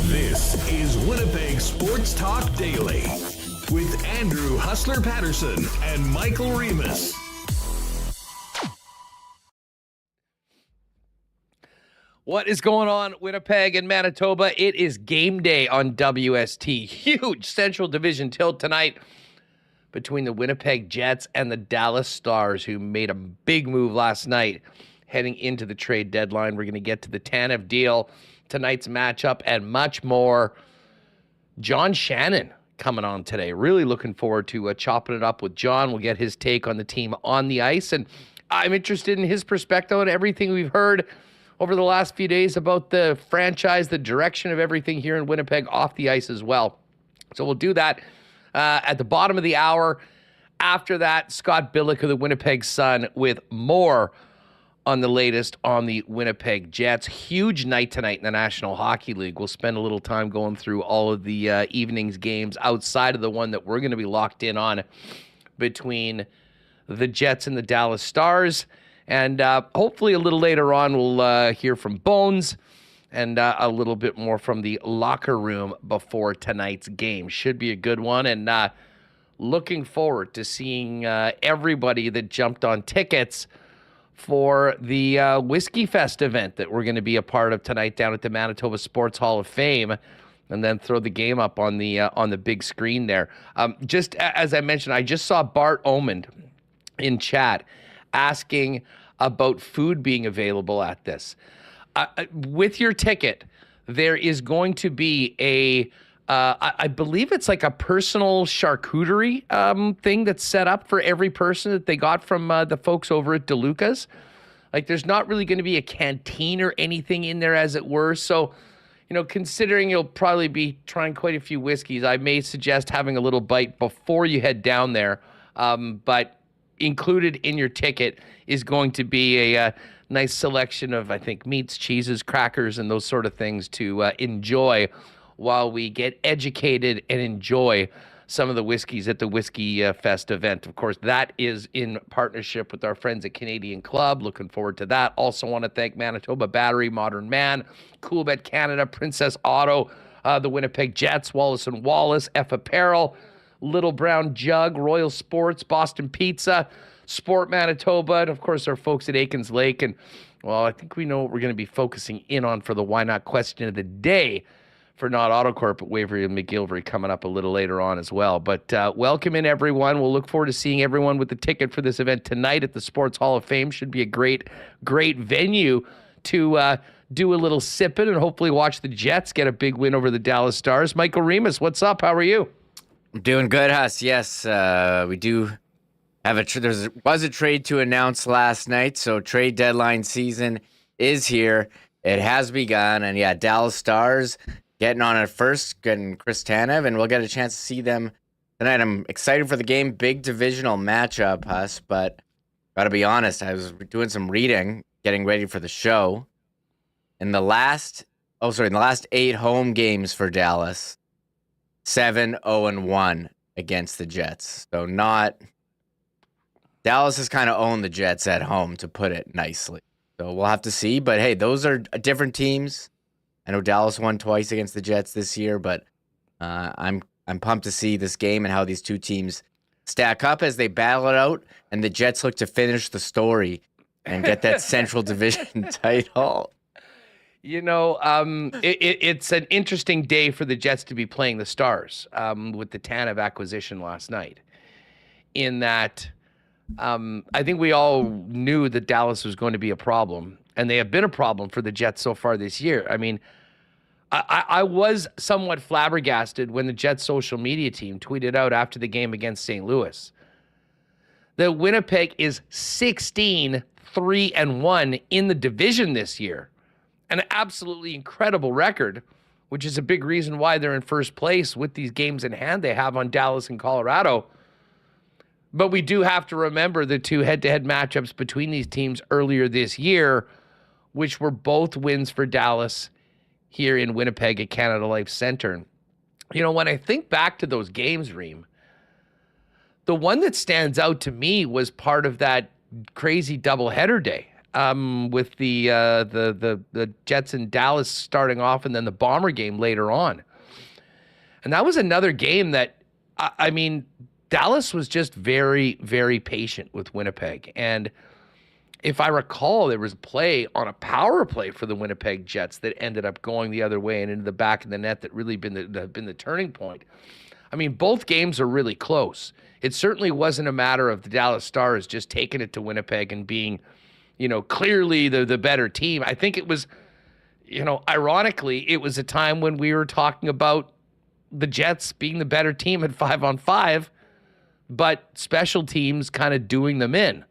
This is Winnipeg Sports Talk Daily with Andrew Hustler Paterson and Michael Remis. What is going on, Winnipeg and Manitoba? It is game day on WST. Huge Central Division tilt tonight between the Winnipeg Jets and the Dallas Stars, who made a big move last night heading into the trade deadline. We're going to get to the Tanev deal, tonight's matchup, and much more. John Shannon coming on today. Really looking forward to chopping it up with John. We'll get his take on the team on the ice, and I'm interested in his perspective on everything we've heard over the last few days about the franchise, the direction of everything here in Winnipeg off the ice as well. So we'll do that at the bottom of the hour. After that, Scott Billeck of the Winnipeg Sun with more on the latest on the Winnipeg Jets. Huge night tonight in the National Hockey League. We'll spend a little time going through all of the evening's games outside of the one that we're going to be locked in on between the Jets and the Dallas Stars. And hopefully a little later on, we'll hear from Bones and a little bit more from the locker room before tonight's game. Should be a good one. And looking forward to seeing everybody that jumped on tickets for the Whiskey Fest event that we're going to be a part of tonight down at the Manitoba Sports Hall of Fame, and then throw the game up on the big screen there. Just as I mentioned, I just saw Bart Omond in chat asking about food being available at this. With your ticket, there is going to be I believe it's like a personal charcuterie thing that's set up for every person that they got from the folks over at DeLuca's. Like, there's not really going to be a canteen or anything in there, as it were. So, considering you'll probably be trying quite a few whiskeys, I may suggest having a little bite before you head down there. But included in your ticket is going to be a nice selection of, I think, meats, cheeses, crackers, and those sort of things to enjoy while we get educated and enjoy some of the whiskeys at the Whiskey Fest event. Of course, that is in partnership with our friends at Canadian Club. Looking forward to that. Also want to thank Manitoba Battery, Modern Man, Coolbet Canada, Princess Auto, the Winnipeg Jets, Wallace & Wallace, F Apparel, Little Brown Jug, Royal Sports, Boston Pizza, Sport Manitoba, and of course our folks at Aikens Lake. And, well, I think we know what we're going to be focusing in on for the Why Not question of the day for Not Autocorp at Waverly and McGillivray coming up a little later on as well. But welcome in, everyone. We'll look forward to seeing everyone with the ticket for this event tonight at the Sports Hall of Fame. Should be a great venue to do a little sipping and hopefully watch the Jets get a big win over the Dallas Stars. Michael Remis, what's up? How are you? I'm doing good, Huss. Yes, we do have there was a trade to announce last night, so trade deadline season is here. It has begun, and yeah, Dallas Stars getting on it first, getting Chris Tanev, and we'll get a chance to see them tonight. I'm excited for the game. Big divisional matchup, Huss, but gotta be honest, I was doing some reading, getting ready for the show. In the last 8 home games for Dallas, 7-0-1 against the Jets. So Dallas has kind of owned the Jets at home, to put it nicely. So we'll have to see. But hey, those are different teams. I know Dallas won twice against the Jets this year, but I'm pumped to see this game and how these two teams stack up as they battle it out, and the Jets look to finish the story and get that Central Division title. It's an interesting day for the Jets to be playing the Stars with the Tanev acquisition last night. In that, I think we all knew that Dallas was going to be a problem, and they have been a problem for the Jets so far this year. I mean, I was somewhat flabbergasted when the Jets social media team tweeted out after the game against St. Louis that Winnipeg is 16-3-1 in the division this year. An absolutely incredible record, which is a big reason why they're in first place with these games in hand they have on Dallas and Colorado. But we do have to remember the two head-to-head matchups between these teams earlier this year, which were both wins for Dallas here in Winnipeg at Canada Life Center. You know, when I think back to those games, Reem, the one that stands out to me was part of that crazy doubleheader day with the Jets and Dallas starting off and then the Bomber game later on. And that was another game that, I mean, Dallas was just very, very patient with Winnipeg. And if I recall, there was a play on a power play for the Winnipeg Jets that ended up going the other way and into the back of the net that really been the turning point. I mean, both games are really close. It certainly wasn't a matter of the Dallas Stars just taking it to Winnipeg and being, you know, clearly the better team. I think it was, you know, ironically, it was a time when we were talking about the Jets being the better team at 5-on-5, but special teams kind of doing them in.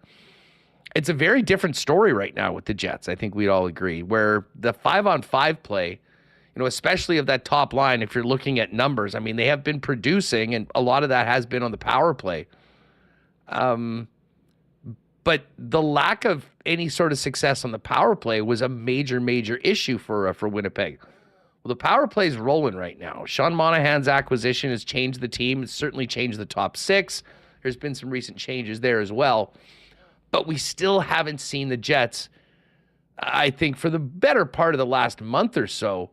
It's a very different story right now with the Jets. I think we'd all agree, where the 5-on-5 play, you know, especially of that top line, if you're looking at numbers, I mean, they have been producing, and a lot of that has been on the power play. But the lack of any sort of success on the power play was a major, major issue for Winnipeg. Well, the power play is rolling right now. Sean Monahan's acquisition has changed the team. It's certainly changed the top six. There's been some recent changes there as well. But we still haven't seen the Jets, I think, for the better part of the last month or so,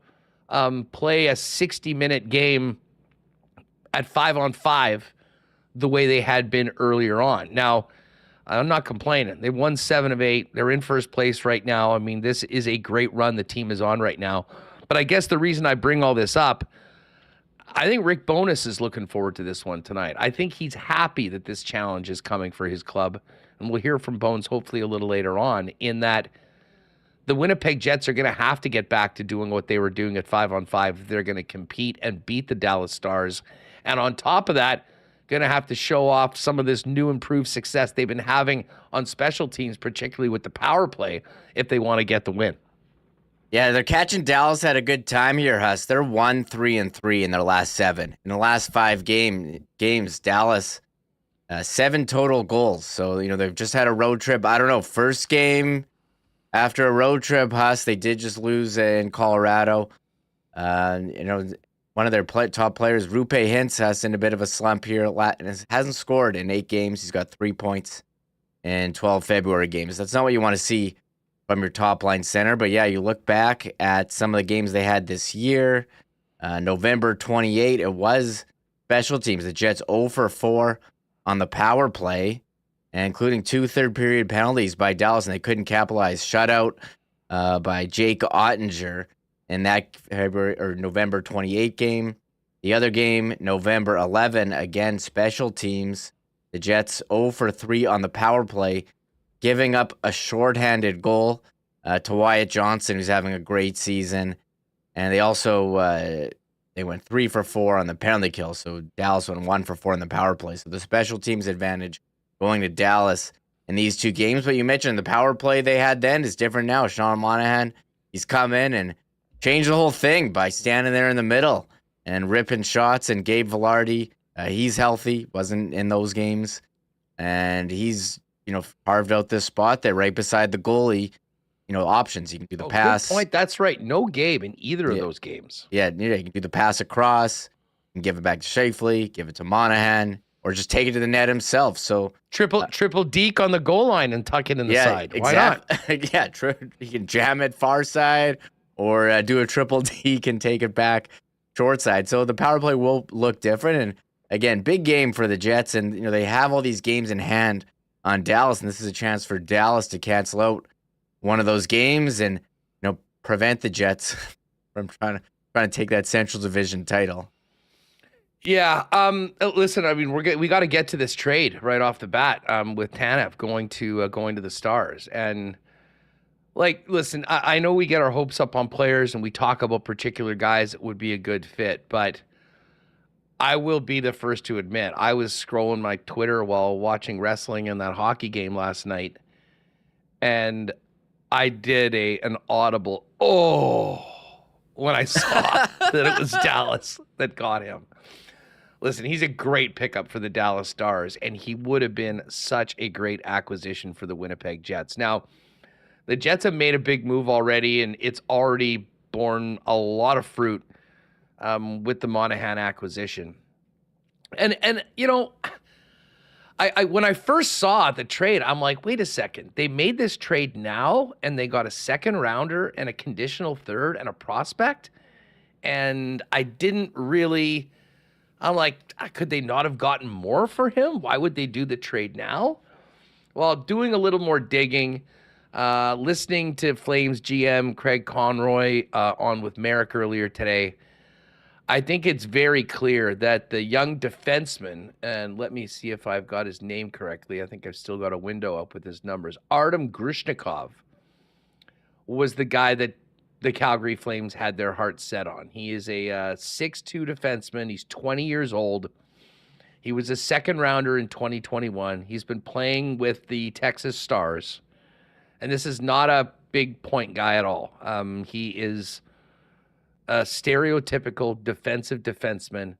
play a 60-minute game at 5-on-5 the way they had been earlier on. Now, I'm not complaining. They won 7 of 8. They're in first place right now. I mean, this is a great run the team is on right now. But I guess the reason I bring all this up, I think Rick Bowness is looking forward to this one tonight. I think he's happy that this challenge is coming for his club. And we'll hear from Bones hopefully a little later on, in that the Winnipeg Jets are going to have to get back to doing what they were doing at 5-on-5 if they're going to compete and beat the Dallas Stars. And on top of that, going to have to show off some of this new improved success they've been having on special teams, particularly with the power play, if they want to get the win. Yeah, they're catching Dallas at a good time here, Huss. They're 1-3-3 in their last 7. In the last 5 games, Dallas, 7 total goals. So, you know, they've just had a road trip. I don't know, first game after a road trip, Huss, they did just lose in Colorado. You know, one of their top players, Rupe Hintz, has in a bit of a slump here. Hasn't scored in 8 games. He's got 3 points in 12 February games. That's not what you want to see from your top line center. But yeah, you look back at some of the games they had this year. November 28, it was special teams. The Jets 0-for-4 on the power play, including 2 third-period penalties by Dallas, and they couldn't capitalize. Shutout by Jake Ottinger in that November 28 game. The other game, November 11, again, special teams. The Jets 0-for-3 on the power play, giving up a shorthanded goal to Wyatt Johnson, who's having a great season. And they also they went 3-for-4 on the penalty kill. So Dallas went 1-for-4 on the power play. So the special teams advantage going to Dallas in these 2 games. But you mentioned the power play they had then is different now. Sean Monahan, he's come in and changed the whole thing by standing there in the middle and ripping shots. And Gabe Velarde, he's healthy, wasn't in those games. And he's, you know, carved out this spot there right beside the goalie, you know, options. You can do the pass. Good point. That's right. No Gabe in either of those games. Yeah, you can do the pass across, you can give it back to Shafley, give it to Monahan, or just take it to the net himself. So triple deke on the goal line and tuck it in the side. Why not? Yeah, you can jam it far side or do a triple deke and take it back short side. So the power play will look different. And again, big game for the Jets, and you know they have all these games in hand on Dallas, and this is a chance for Dallas to cancel out one of those games and, you know, prevent the Jets from trying to take that Central Division title. Yeah. Listen, I mean, we got to get to this trade right off the bat with Tanev going to the Stars. And like, listen, I know we get our hopes up on players and we talk about particular guys that would be a good fit, but I will be the first to admit, I was scrolling my Twitter while watching wrestling in that hockey game last night, and I did an audible when I saw that it was Dallas that got him. Listen, he's a great pickup for the Dallas Stars, and he would have been such a great acquisition for the Winnipeg Jets. Now, the Jets have made a big move already, and it's already borne a lot of fruit with the Monahan acquisition. And I when I first saw the trade, I'm like, wait a second. They made this trade now, and they got a second rounder and a conditional third and a prospect. And I didn't really, I'm like, could they not have gotten more for him? Why would they do the trade now? Well, doing a little more digging, listening to Flames GM Craig Conroy on with Merrick earlier today, I think it's very clear that the young defenseman, and let me see if I've got his name correctly. I think I've still got a window up with his numbers. Artem Grushnikov was the guy that the Calgary Flames had their heart set on. He is a 6'2" defenseman. He's 20 years old. He was a second rounder in 2021. He's been playing with the Texas Stars. And this is not a big point guy at all. He is a stereotypical defensive defenseman,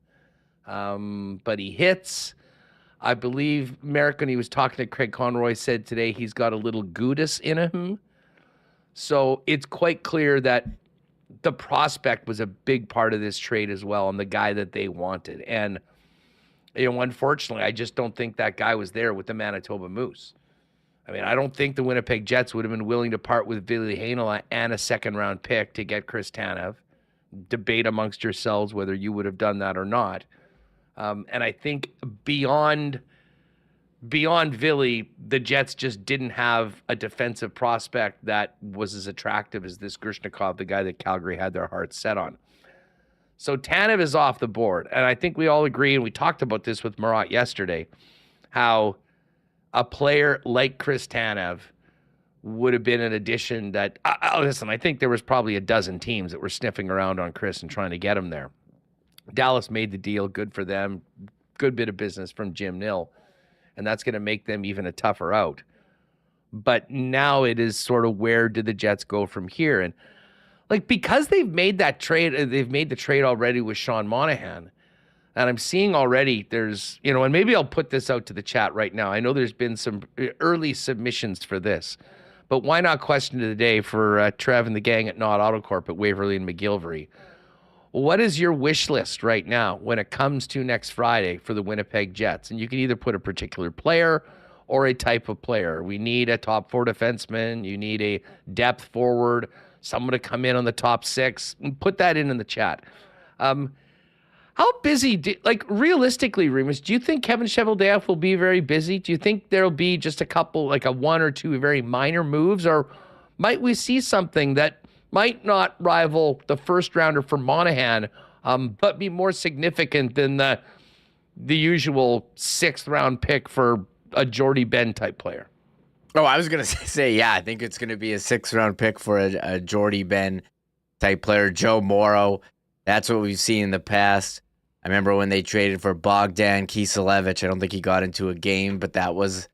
but he hits. I believe Merrick, when he was talking to Craig Conroy, said today he's got a little Gudis in him. So it's quite clear that the prospect was a big part of this trade as well, and the guy that they wanted. And unfortunately, I just don't think that guy was there with the Manitoba Moose. I mean, I don't think the Winnipeg Jets would have been willing to part with Ville Heinola and a second-round pick to get Chris Tanev. Debate amongst yourselves whether you would have done that or not. And I think beyond Ville, the Jets just didn't have a defensive prospect that was as attractive as this Grushnikov, the guy that Calgary had their hearts set on. So Tanev is off the board. And I think we all agree, and we talked about this with Marat yesterday, how a player like Chris Tanev would have been an addition that, listen, I think there was probably a dozen teams that were sniffing around on Chris and trying to get him there. Dallas made the deal, good for them, good bit of business from Jim Nill, and that's going to make them even a tougher out. But now it is sort of, where do the Jets go from here? And because they've made that trade, they've made the trade already with Sean Monahan, and I'm seeing already there's, and maybe I'll put this out to the chat right now. I know there's been some early submissions for this. But why not question of the day for Trev and the gang at Not Autocorp at Waverly and McGillivray? What is your wish list right now when it comes to next Friday for the Winnipeg Jets? And you can either put a particular player or a type of player. We need a top 4 defenseman. You need a depth forward, someone to come in on the top 6. Put that in the chat. How busy, realistically, Remis, do you think Kevin Cheveldayoff will be very busy? Do you think there'll be just a couple, a 1 or 2 very minor moves? Or might we see something that might not rival the first rounder for Monahan, but be more significant than the usual 6th round pick for a Jordy Ben type player? Oh, I was going to say, yeah, I think it's going to be a 6th round pick for a Jordy Ben type player, Joe Morrow. That's what we've seen in the past. I remember when they traded for Bogdan Kiselevich. I don't think he got into a game, but that was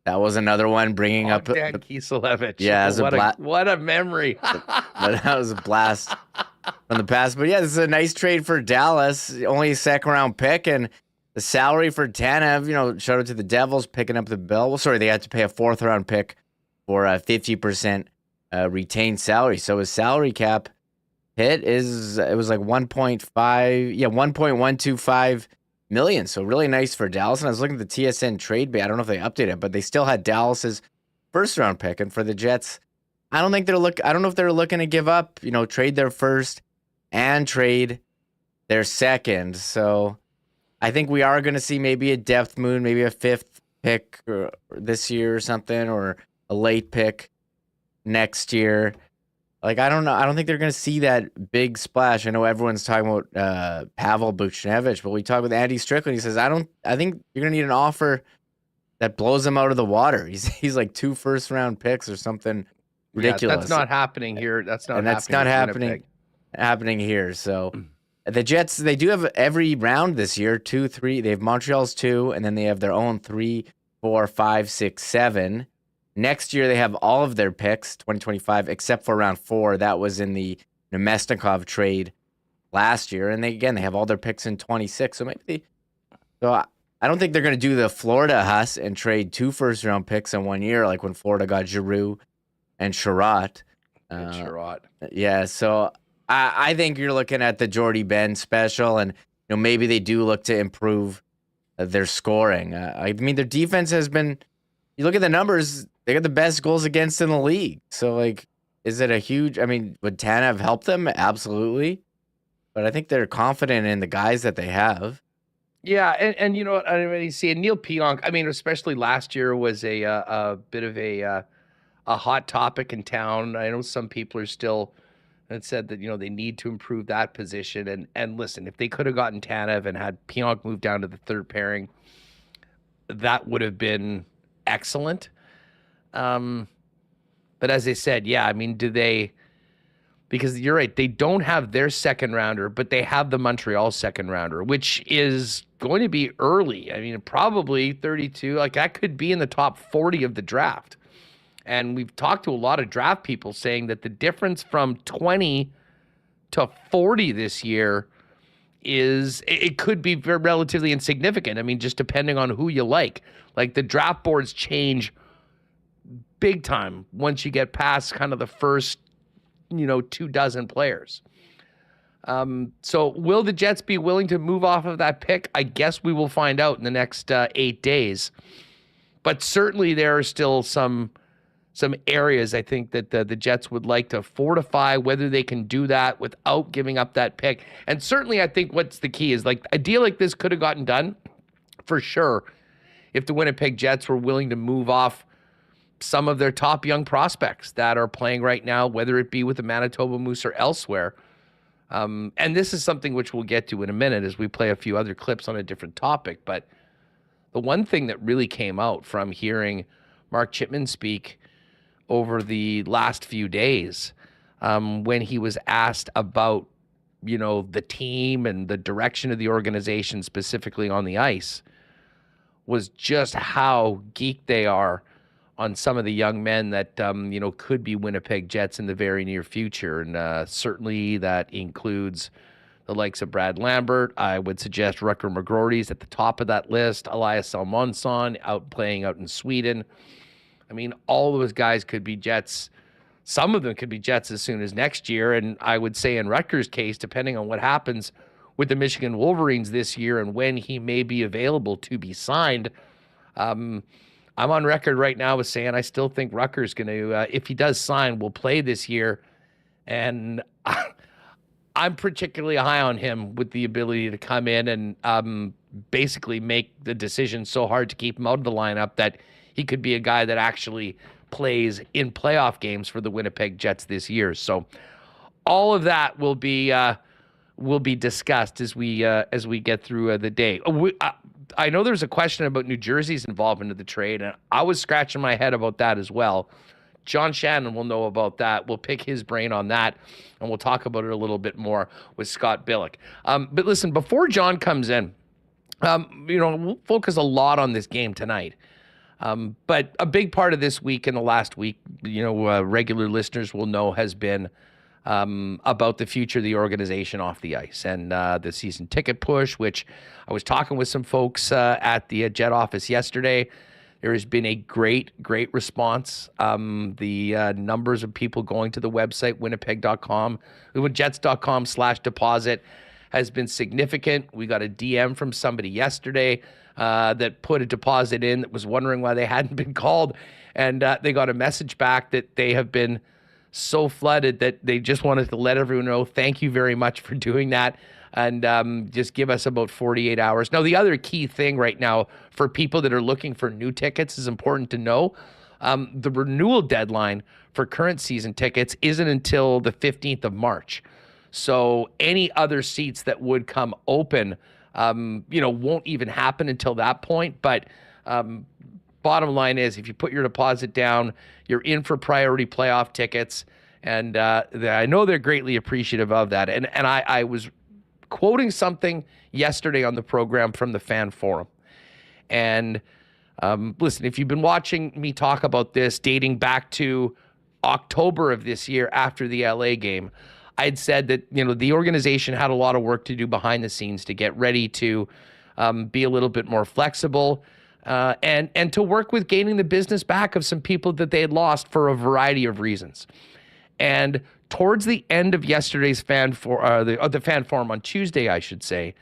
another one bringing Bogdan Kiselevich. Yeah, what a memory. But that was a blast from the past. But yeah, this is a nice trade for Dallas. Only a 2nd round pick, and the salary for Tanev, shout out to the Devils picking up the bill. Well, sorry, they had to pay a 4th round pick for a 50% retained salary. So his salary cap hit it was like 1.125 million. So really nice for Dallas. And I was looking at the TSN trade bait. I don't know if they updated it, but they still had Dallas's 1st round pick. And for the Jets, I don't know if they're looking to give up, trade their 1st and trade their 2nd. So I think we are going to see maybe a depth move, maybe a 5th pick this year or something, or a late pick next year. I don't know. I don't think they're going to see that big splash. I know everyone's talking about Pavel Buchnevich, but we talked with Andy Strickland. He says, I think you're going to need an offer that blows him out of the water. He's like 2 1st round picks or something ridiculous. That's not happening here. That's not happening here. So The Jets, they do have every round this year, 2, 3. They have Montreal's 2, and then they have their own 3, 4, 5, 6, 7. Next year, they have all of their picks, 2025, except for round 4. That was in the Nemesnikov trade last year. And they have all their picks in 26. So I don't think they're going to do the Florida Huss and trade 2 first-round picks in 1 year, like when Florida got Giroux and Sherratt. Yeah, so I think you're looking at the Jordy Ben special, and maybe they do look to improve their scoring. I mean, their defense has been. You look at the numbers; they got the best goals against in the league. So, is it a huge? I mean, would Tanev help them? Absolutely, but I think they're confident in the guys that they have. Yeah, and you know what? I mean, see, Neil Pionk. I mean, especially last year was a bit of a hot topic in town. I know some people are still. And said that they need to improve that position. And listen, if they could have gotten Tanev and had Pionk move down to the third pairing, that would have been excellent. But as I said, yeah, I mean, do they? Because you're right, they don't have their second rounder, but they have the Montreal second rounder, which is going to be early. I mean, probably 32. That could be in the top 40 of the draft. And we've talked to a lot of draft people saying that the difference from 20 to 40 this year it could be very relatively insignificant. I mean, just depending on who you like. The draft boards change big time once you get past kind of the first, 24 players. So will the Jets be willing to move off of that pick? I guess we will find out in the next 8 days. But certainly there are still some areas I think that the Jets would like to fortify, whether they can do that without giving up that pick. And certainly I think what's the key is a deal like this could have gotten done for sure if the Winnipeg Jets were willing to move off some of their top young prospects that are playing right now, whether it be with the Manitoba Moose or elsewhere. And this is something which we'll get to in a minute as we play a few other clips on a different topic. But the one thing that really came out from hearing Mark Chipman speak over the last few days, when he was asked about, the team and the direction of the organization specifically on the ice, was just how geeked they are on some of the young men that, could be Winnipeg Jets in the very near future. And certainly that includes the likes of Brad Lambert. I would suggest Rutger McGroarty's at the top of that list. Elias Salmonsson playing out in Sweden. I mean, all those guys could be Jets. Some of them could be Jets as soon as next year. And I would say in Rutger's case, depending on what happens with the Michigan Wolverines this year and when he may be available to be signed, I'm on record right now with saying I still think Rutger's going to, if he does sign, will play this year. And I'm particularly high on him with the ability to come in and basically make the decision so hard to keep him out of the lineup that he could be a guy that actually plays in playoff games for the Winnipeg Jets this year. So all of that will be discussed as we get through the day. I know there's a question about New Jersey's involvement in the trade, and I was scratching my head about that as well. John Shannon will know about that. We'll pick his brain on that, and we'll talk about it a little bit more with Scott Billeck. But listen, before John comes in, we'll focus a lot on this game tonight. But a big part of this week and the last week, regular listeners will know has been about the future of the organization off the ice and the season ticket push, which I was talking with some folks at the Jet office yesterday. There has been a great response. The numbers of people going to the website, winnipeg.com, jets.com/deposit has been significant. We got a DM from somebody yesterday that put a deposit in that was wondering why they hadn't been called. And they got a message back that they have been so flooded that they just wanted to let everyone know, thank you very much for doing that. And just give us about 48 hours. Now, the other key thing right now for people that are looking for new tickets is important to know. The renewal deadline for current season tickets isn't until the 15th of March. So any other seats that would come open, won't even happen until that point. But bottom line is, if you put your deposit down, you're in for priority playoff tickets. And I know they're greatly appreciative of that. And I was quoting something yesterday on the program from the fan forum. And listen, if you've been watching me talk about this dating back to October of this year after the LA game, I'd said that, the organization had a lot of work to do behind the scenes to get ready to be a little bit more flexible and to work with gaining the business back of some people that they had lost for a variety of reasons. And towards the end of yesterday's the fan forum on Tuesday, I should say,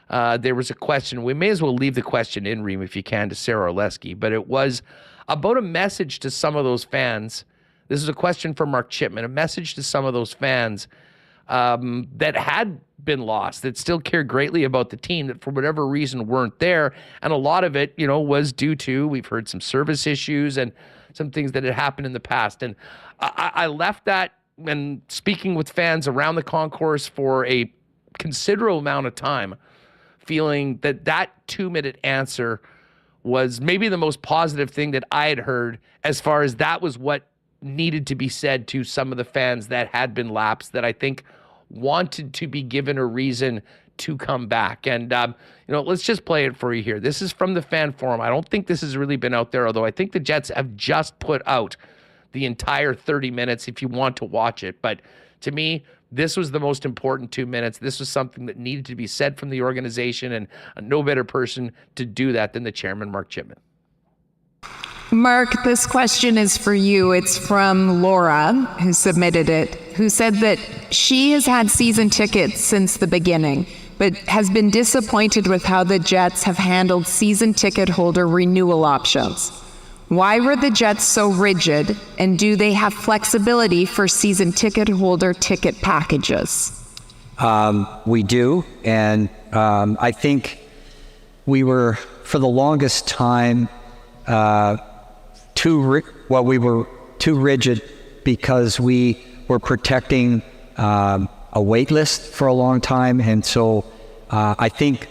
there was a question. We may as well leave the question in, Reem, if you can, to Sarah Oleski, but it was about a message to some of those fans. This is a question from Mark Chipman, a message to some of those fans that had been lost, that still cared greatly about the team, that for whatever reason weren't there. And a lot of it, was due to, we've heard some service issues and some things that had happened in the past. And I left that and speaking with fans around the concourse for a considerable amount of time, feeling that 2-minute answer was maybe the most positive thing that I had heard, as far as that was what needed to be said to some of the fans that had been lapsed, that I think wanted to be given a reason to come back. And, let's just play it for you here. This is from the fan forum. I don't think this has really been out there, although I think the Jets have just put out the entire 30 minutes if you want to watch it. But to me, this was the most important 2 minutes. This was something that needed to be said from the organization, and no better person to do that than the chairman, Mark Chipman. Mark, this question is for you. It's from Laura, who submitted it, who said that she has had season tickets since the beginning, but has been disappointed with how the Jets have handled season ticket holder renewal options. Why were the Jets so rigid, and do they have flexibility for season ticket holder ticket packages? We do, and I think we were, for the longest time, we were too rigid because we were protecting a wait list for a long time, and so I think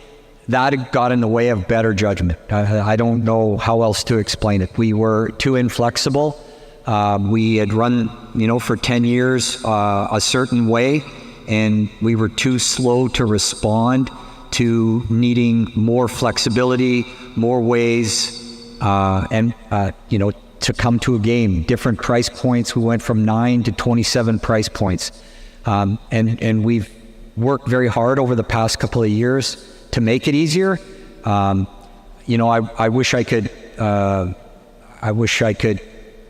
that got in the way of better judgment. I don't know how else to explain it. We were too inflexible. We had run, for 10 years a certain way, and we were too slow to respond to needing more flexibility, more ways, to come to a game. Different price points. We went from 9 to 27 price points, and we've worked very hard over the past couple of years to make it easier. I wish I could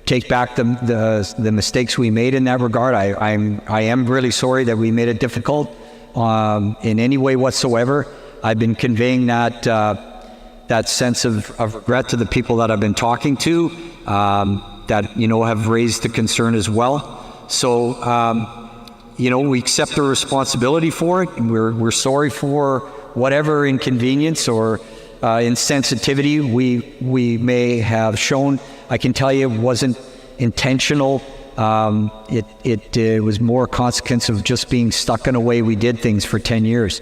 take back the mistakes we made in that regard. I am really sorry that we made it difficult in any way whatsoever. I've been conveying that sense of regret to the people that I've been talking to, that have raised the concern as well. So we accept the responsibility for it. We're sorry for whatever inconvenience or insensitivity we may have shown. I can tell you it wasn't intentional. It was more a consequence of just being stuck in a way we did things for 10 years.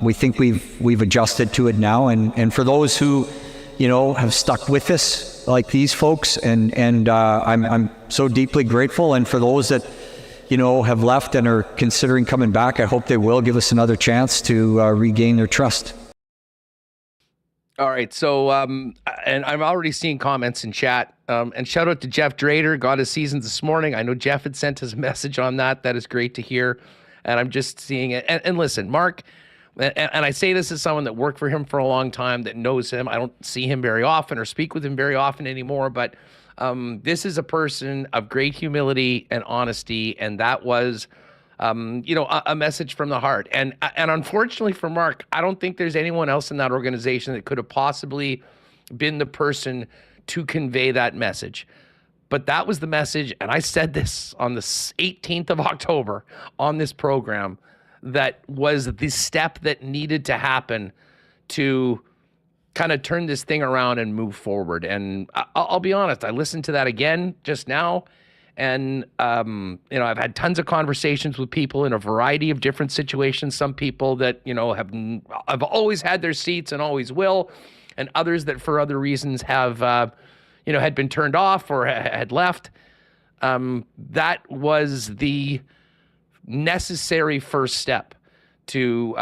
We think we've adjusted to it now, and for those who have stuck with us, like these folks, and I'm so deeply grateful. And for those that have left and are considering coming back, I hope they will give us another chance to regain their trust. All right, so and I'm already seeing comments in chat. And shout out to Jeff Drader, got his seasons this morning. I know Jeff had sent us a message on that. That is great to hear. And I'm just seeing it. And listen, Mark, and I say this as someone that worked for him for a long time, that knows him. I don't see him very often or speak with him very often anymore, but this is a person of great humility and honesty, and that was, a message from the heart. And unfortunately for Mark, I don't think there's anyone else in that organization that could have possibly been the person to convey that message. But that was the message, and I said this on the 18th of October on this program, that was the step that needed to happen to kind of turn this thing around and move forward. And I'll be honest, I listened to that again just now, and I've had tons of conversations with people in a variety of different situations. Some people that have always had their seats and always will, and others that for other reasons have had been turned off or had left. That was the necessary first step to,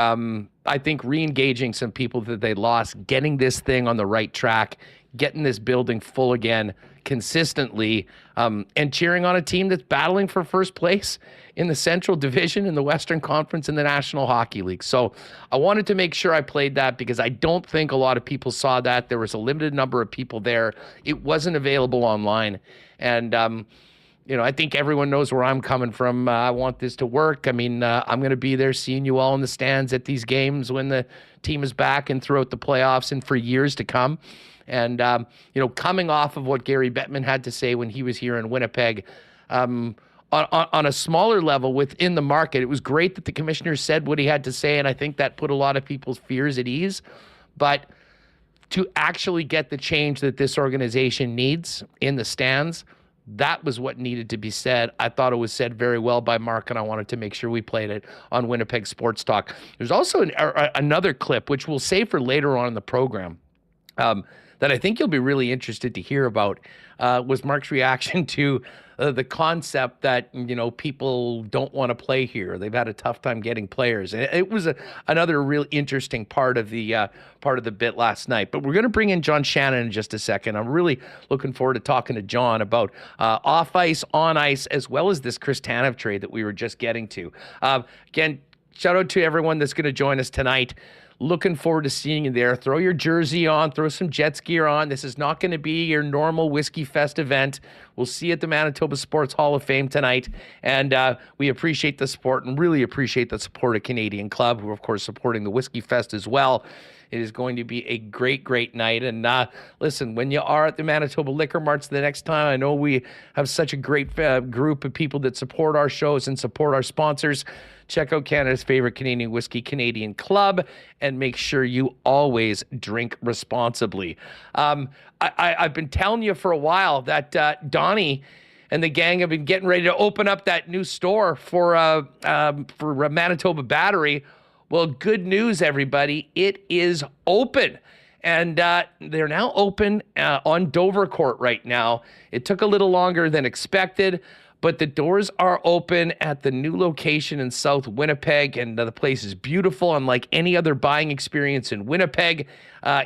I think, re-engaging some people that they lost, getting this thing on the right track, getting this building full again consistently, and cheering on a team that's battling for first place in the Central Division, in the Western Conference, in the National Hockey League. So I wanted to make sure I played that because I don't think a lot of people saw that. There was a limited number of people there. It wasn't available online. And, I think everyone knows where I'm coming from. I want this to work. I mean, I'm going to be there seeing you all in the stands at these games when the team is back and throughout the playoffs and for years to come. And, coming off of what Gary Bettman had to say when he was here in Winnipeg, on a smaller level within the market, it was great that the commissioner said what he had to say, and I think that put a lot of people's fears at ease. But to actually get the change that this organization needs in the stands, that was what needed to be said. I thought it was said very well by Mark, and I wanted to make sure we played it on Winnipeg Sports Talk. There's also another clip, which we'll save for later on in the program, that I think you'll be really interested to hear about, was Mark's reaction to the concept that, people don't want to play here. They've had a tough time getting players. And it was another real interesting part of the bit last night. But we're going to bring in John Shannon in just a second. I'm really looking forward to talking to John about off ice, on ice, as well as this Chris Tanev trade that we were just getting to. Again, shout out to everyone that's going to join us tonight. Looking forward to seeing you there. Throw your jersey on, throw some Jets gear on. This is not going to be your normal Whiskey Fest event. We'll see you at the Manitoba Sports Hall of Fame tonight. And we appreciate the support and really appreciate the support of Canadian Club, who are, of course, supporting the Whiskey Fest as well. It is going to be a great, great night. And listen, when you are at the Manitoba Liquor Marts the next time, I know we have such a great group of people that support our shows and support our sponsors. Check out Canada's favorite Canadian whiskey, Canadian Club, and make sure you always drink responsibly. I've been telling you for a while that Donnie and the gang have been getting ready to open up that new store for Manitoba Battery. Well, good news, everybody. It is open. And they're now open on Dover Court right now. It took a little longer than expected, but the doors are open at the new location in South Winnipeg, and the place is beautiful, unlike any other buying experience in Winnipeg.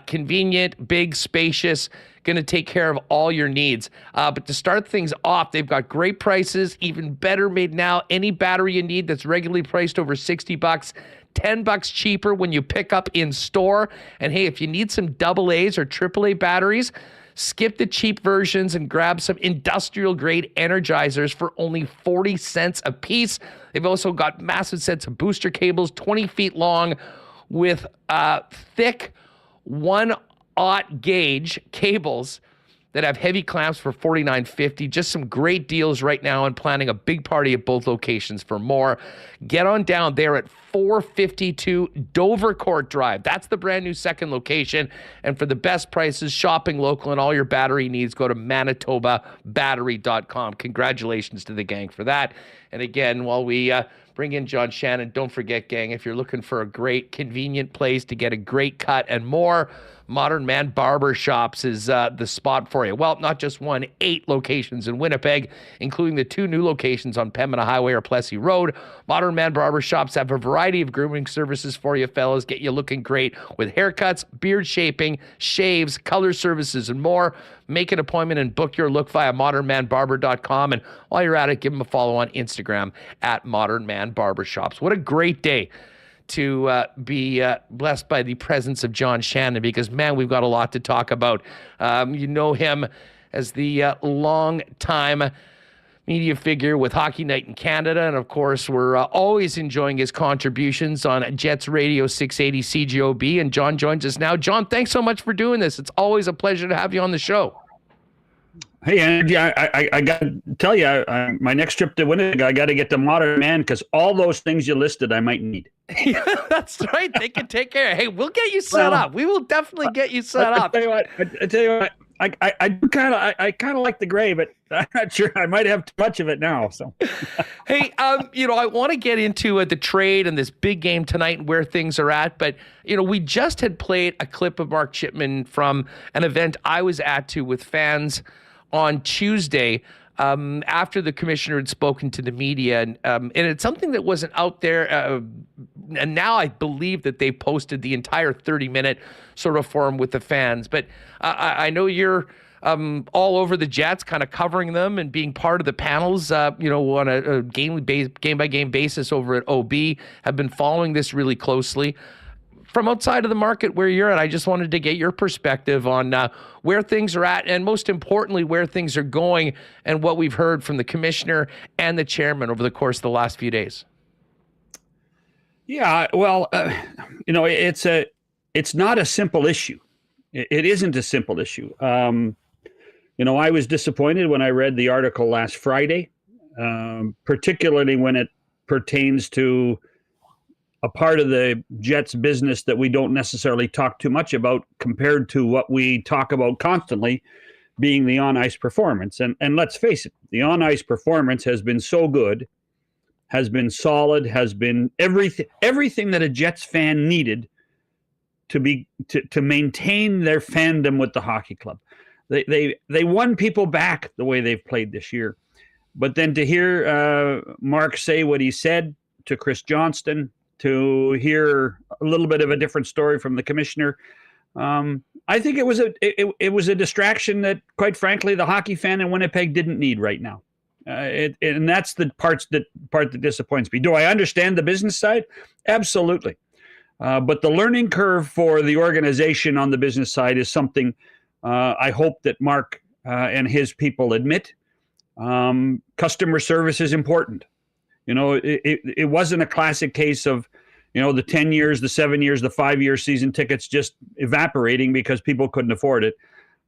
Convenient, big, spacious, going to take care of all your needs. But to start things off, they've got great prices, even better made now. Any battery you need that's regularly priced over $60, $10 cheaper when you pick up in store. And hey, if you need some AA's or AAA batteries, skip the cheap versions and grab some industrial grade energizers for only 40 cents a piece. They've also got massive sets of booster cables, 20 feet long, with thick 1/0 gauge cables that have heavy clamps for $49.50. Just some great deals right now, and planning a big party at both locations. For more, get on down there at 452 Dover Court Drive. That's the brand new second location. And for the best prices, shopping local, and all your battery needs, go to manitobabattery.com. Congratulations to the gang for that. And again, while we bring in John Shannon, don't forget, gang, if you're looking for a great, convenient place to get a great cut and more, Modern Man Barber Shops is the spot for you. Well, not just one, 8 locations in Winnipeg, including the 2 new locations on Pembina Highway or Plessis Road. Modern Man Barber Shops have a variety of grooming services for you, fellas. Get you looking great with haircuts, beard shaping, shaves, color services, and more. Make an appointment and book your look via modernmanbarber.com. And while you're at it, give them a follow on Instagram at Modern Man Barber Shops. What a great day to be blessed by the presence of John Shannon, because, man, we've got a lot to talk about. You know him as the long-time media figure with Hockey Night in Canada, and, of course, we're always enjoying his contributions on Jets Radio 680 CJOB, and John joins us now. John, thanks so much for doing this. It's always a pleasure to have you on the show. Hey, Andy, I got to tell you, my next trip to Winnipeg, I got to get the Modern Man, because all those things you listed I might need. Yeah, that's right. They can take care. Hey, we'll get you set up. We will definitely get you set up. I tell you what, I kind of like the gray, but I'm not sure. I might have too much of it now. So, hey, I want to get into the trade and this big game tonight and where things are at. But we just had played a clip of Mark Chipman from an event I was at with fans on Tuesday. after the commissioner had spoken to the media, and it's something that wasn't out there. And now I believe that they posted the entire 30-minute sort of forum with the fans. But I know you're all over the Jets, kind of covering them and being part of the panels, on a game-by-game basis over at OB, have been following this really closely. From outside of the market where you're at, I just wanted to get your perspective on where things are at, and most importantly, where things are going, and what we've heard from the commissioner and the chairman over the course of the last few days. Yeah, well, it's not a simple issue. It isn't a simple issue. I was disappointed when I read the article last Friday, particularly when it pertains to a part of the Jets business that we don't necessarily talk too much about compared to what we talk about constantly, being the on-ice performance. And let's face it, the on-ice performance has been so good, has been solid, has been everything that a Jets fan needed to maintain their fandom with the hockey club. They won people back the way they've played this year. But then to hear Mark say what he said to Chris Johnston, to hear a little bit of a different story from the commissioner, I think it was a distraction that, quite frankly, the hockey fan in Winnipeg didn't need right now. And that's the part that disappoints me. Do I understand the business side? Absolutely. But the learning curve for the organization on the business side is something I hope that Mark and his people admit. Customer service is important. It wasn't a classic case of, the 10 years, the 7 years, the 5-year season tickets just evaporating because people couldn't afford it.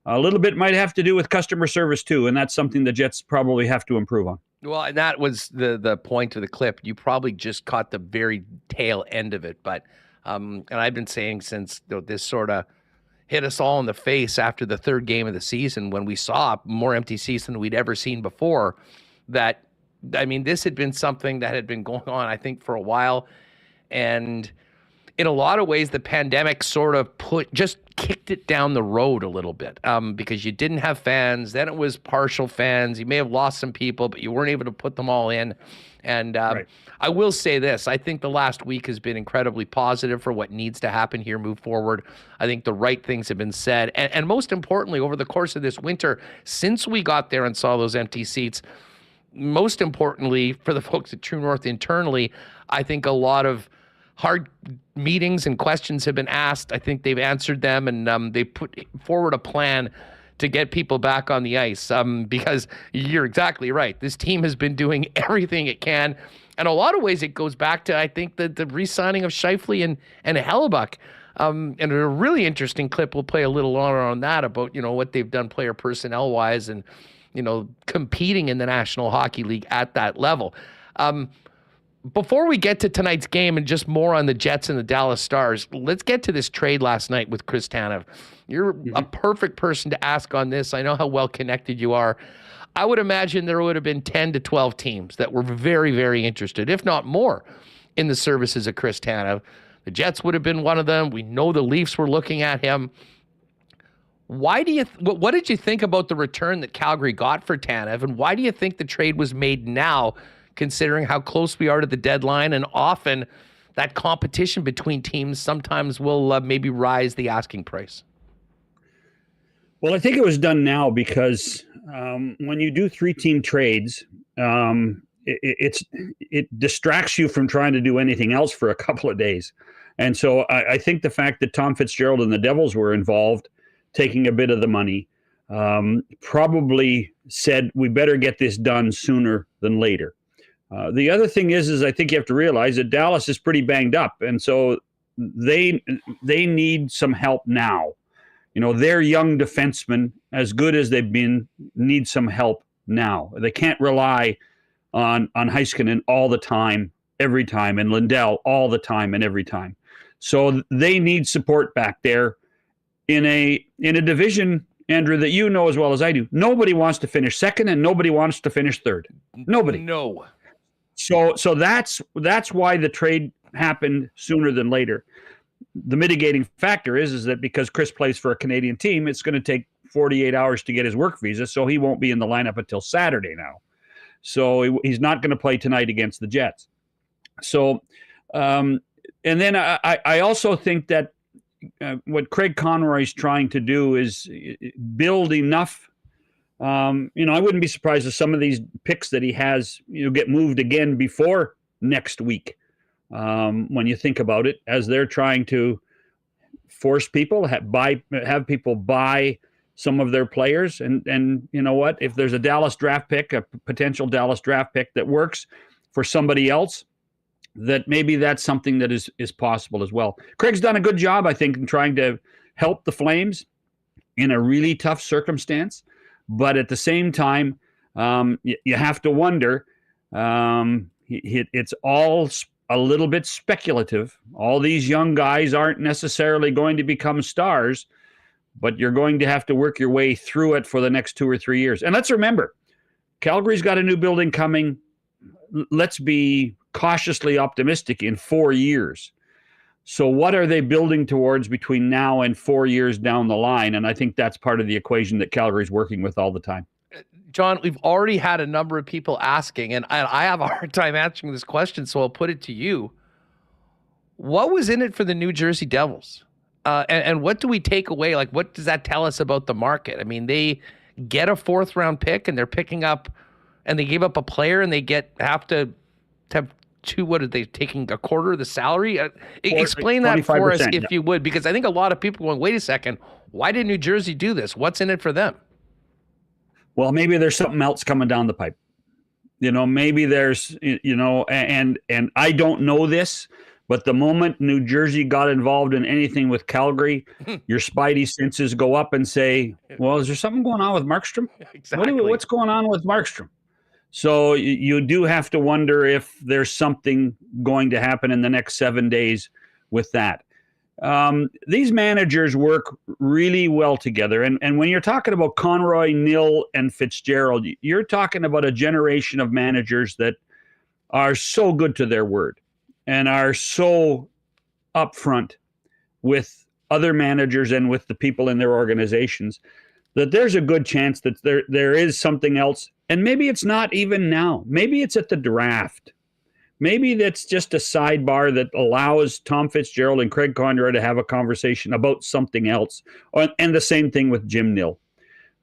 A little bit might have to do with customer service too, and that's something the Jets probably have to improve on. Well, and that was the point of the clip. You probably just caught the very tail end of it, but and I've been saying since this sort of hit us all in the face after the third game of the season, when we saw more empty seats than we'd ever seen before, that, this had been something that had been going on, I think, for a while. And in a lot of ways, the pandemic sort of just kicked it down the road a little bit, because you didn't have fans. Then it was partial fans. You may have lost some people, but you weren't able to put them all in. And right. I will say this. I think the last week has been incredibly positive for what needs to happen here, move forward. I think the right things have been said. And most importantly, over the course of this winter, since we got there and saw those empty seats, most importantly for the folks at True North internally, I think a lot of hard meetings and questions have been asked. I think they've answered them, and they put forward a plan to get people back on the ice, because you're exactly right. This team has been doing everything it can. And a lot of ways it goes back to, I think, the re-signing of Scheifele and Hellebuck. And a really interesting clip, we'll play a little on that about, what they've done player personnel-wise and, competing in the National Hockey League at that level. Before we get to tonight's game and just more on the Jets and the Dallas Stars, let's get to this trade last night with Chris Tanev. You're a perfect person to ask on this. I know how well connected you are. I would imagine there would have been 10 to 12 teams that were very, very interested, if not more, in the services of Chris Tanev. The Jets would have been one of them. We know the Leafs were looking at him. What did you think about the return that Calgary got for Tanev, and why do you think the trade was made now, considering how close we are to the deadline, and often that competition between teams sometimes will maybe rise the asking price? Well, I think it was done now because when you do 3-team trades, it distracts you from trying to do anything else for a couple of days. And so I think the fact that Tom Fitzgerald and the Devils were involved, taking a bit of the money, probably said, we better get this done sooner than later. The other thing is I think you have to realize that Dallas is pretty banged up, and so they need some help now. Their young defensemen, as good as they've been, need some help now. They can't rely on Heiskanen all the time, every time, and Lindell all the time and every time. So they need support back there in a division, Andrew, that you know as well as I do. Nobody wants to finish second, and nobody wants to finish third. Nobody. No. So that's why the trade happened sooner than later. The mitigating factor is that because Chris plays for a Canadian team, it's going to take 48 hours to get his work visa, so he won't be in the lineup until Saturday now. So he's not going to play tonight against the Jets. So, and then I also think that what Craig Conroy's trying to do is build enough. I wouldn't be surprised if some of these picks that he has, get moved again before next week. When you think about it, as they're trying to force people have people buy some of their players, and you know what? If there's a Dallas draft pick, a potential Dallas draft pick that works for somebody else, that maybe that's something that is possible as well. Craig's done a good job, I think, in trying to help the Flames in a really tough circumstance. But at the same time, you have to wonder. It's all a little bit speculative. All these young guys aren't necessarily going to become stars, but you're going to have to work your way through it for the next 2 or 3 years. And let's remember, Calgary's got a new building coming. Let's be cautiously optimistic in 4 years. So what are they building towards between now and 4 years down the line? And I think that's part of the equation that Calgary's working with all the time. John, we've already had a number of people asking, and I have a hard time answering this question, so I'll put it to you. What was in it for the New Jersey Devils? And what do we take away? Like, what does that tell us about the market? I mean, they get a 4th-round pick, and they're picking up, and they gave up a player, and they have to have two, what are they, taking a quarter of the salary? Explain that for us, if you would, because I think a lot of people are going, wait a second, why did New Jersey do this? What's in it for them? Well, maybe there's something else coming down the pipe. Maybe there's, and I don't know this, but the moment New Jersey got involved in anything with Calgary, your spidey senses go up and say, well, is there something going on with Markstrom? Exactly. What's going on with Markstrom? So you do have to wonder if there's something going to happen in the next 7 days with that. These managers work really well together. And when you're talking about Conroy, Nill, and Fitzgerald, you're talking about a generation of managers that are so good to their word and are so upfront with other managers and with the people in their organizations that there's a good chance that there is something else. And maybe it's not even now. Maybe it's at the draft. Maybe that's just a sidebar that allows Tom Fitzgerald and Craig Conroy to have a conversation about something else. And the same thing with Jim Nill.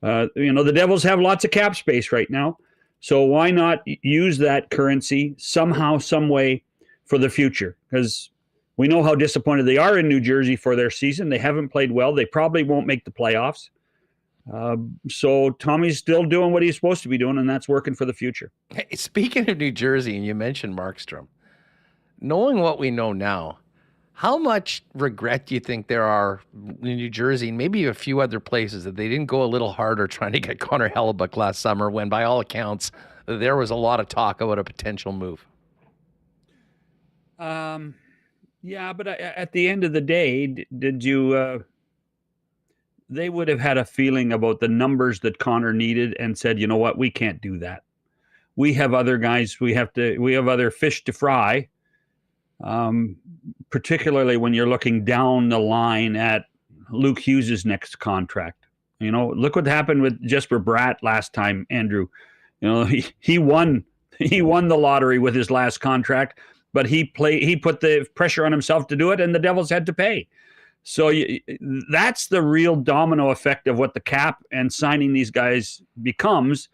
The Devils have lots of cap space right now. So why not use that currency somehow, some way for the future? Because we know how disappointed they are in New Jersey for their season. They haven't played well. They probably won't make the playoffs. So Tommy's still doing what he's supposed to be doing, and that's working for the future. Hey, speaking of New Jersey, and you mentioned Markstrom, knowing what we know now, how much regret do you think there are in New Jersey and maybe a few other places that they didn't go a little harder trying to get Connor Hellebuyck last summer when, by all accounts, there was a lot of talk about a potential move? Yeah, but at the end of the day, did you... they would have had a feeling about the numbers that Connor needed and said, you know what, we can't do that. We have other guys. We have other fish to fry. Particularly when you're looking down the line at Luke Hughes' next contract. Look what happened with Jesper Bratt last time, Andrew. He won the lottery with his last contract, but he put the pressure on himself to do it, and the Devils had to pay. So that's the real domino effect of what the cap and signing these guys becomes.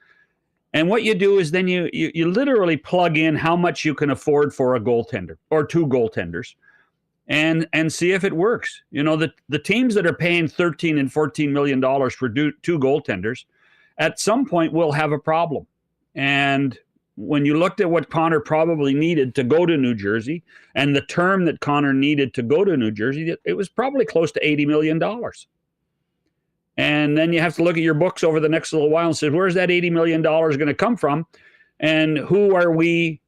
And what you do is then you literally plug in how much you can afford for a goaltender or two goaltenders and see if it works. The teams that are paying $13 and $14 million for two goaltenders at some point will have a problem. And when you looked at what Connor probably needed to go to New Jersey and the term that Connor needed to go to New Jersey, it was probably close to $80 million. And then you have to look at your books over the next little while and say, where's that $80 million going to come from? And who are we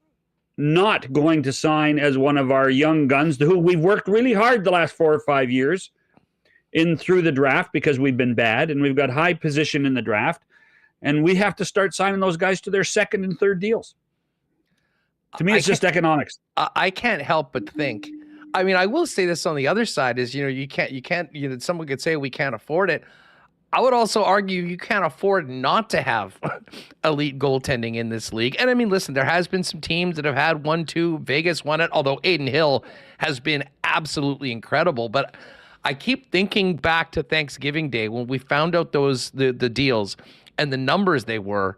not going to sign as one of our young guns, who we've worked really hard the last 4 or 5 years through the draft because we've been bad and we've got high position in the draft. And we have to start signing those guys to their second and third deals. To me, it's just economics. I can't help but think. I mean, I will say this on the other side is, you can't, someone could say we can't afford it. I would also argue you can't afford not to have elite goaltending in this league. And I mean, listen, there has been some teams that have had 1-2. Vegas won it, although Aiden Hill has been absolutely incredible. But I keep thinking back to Thanksgiving Day when we found out the deals and the numbers they were,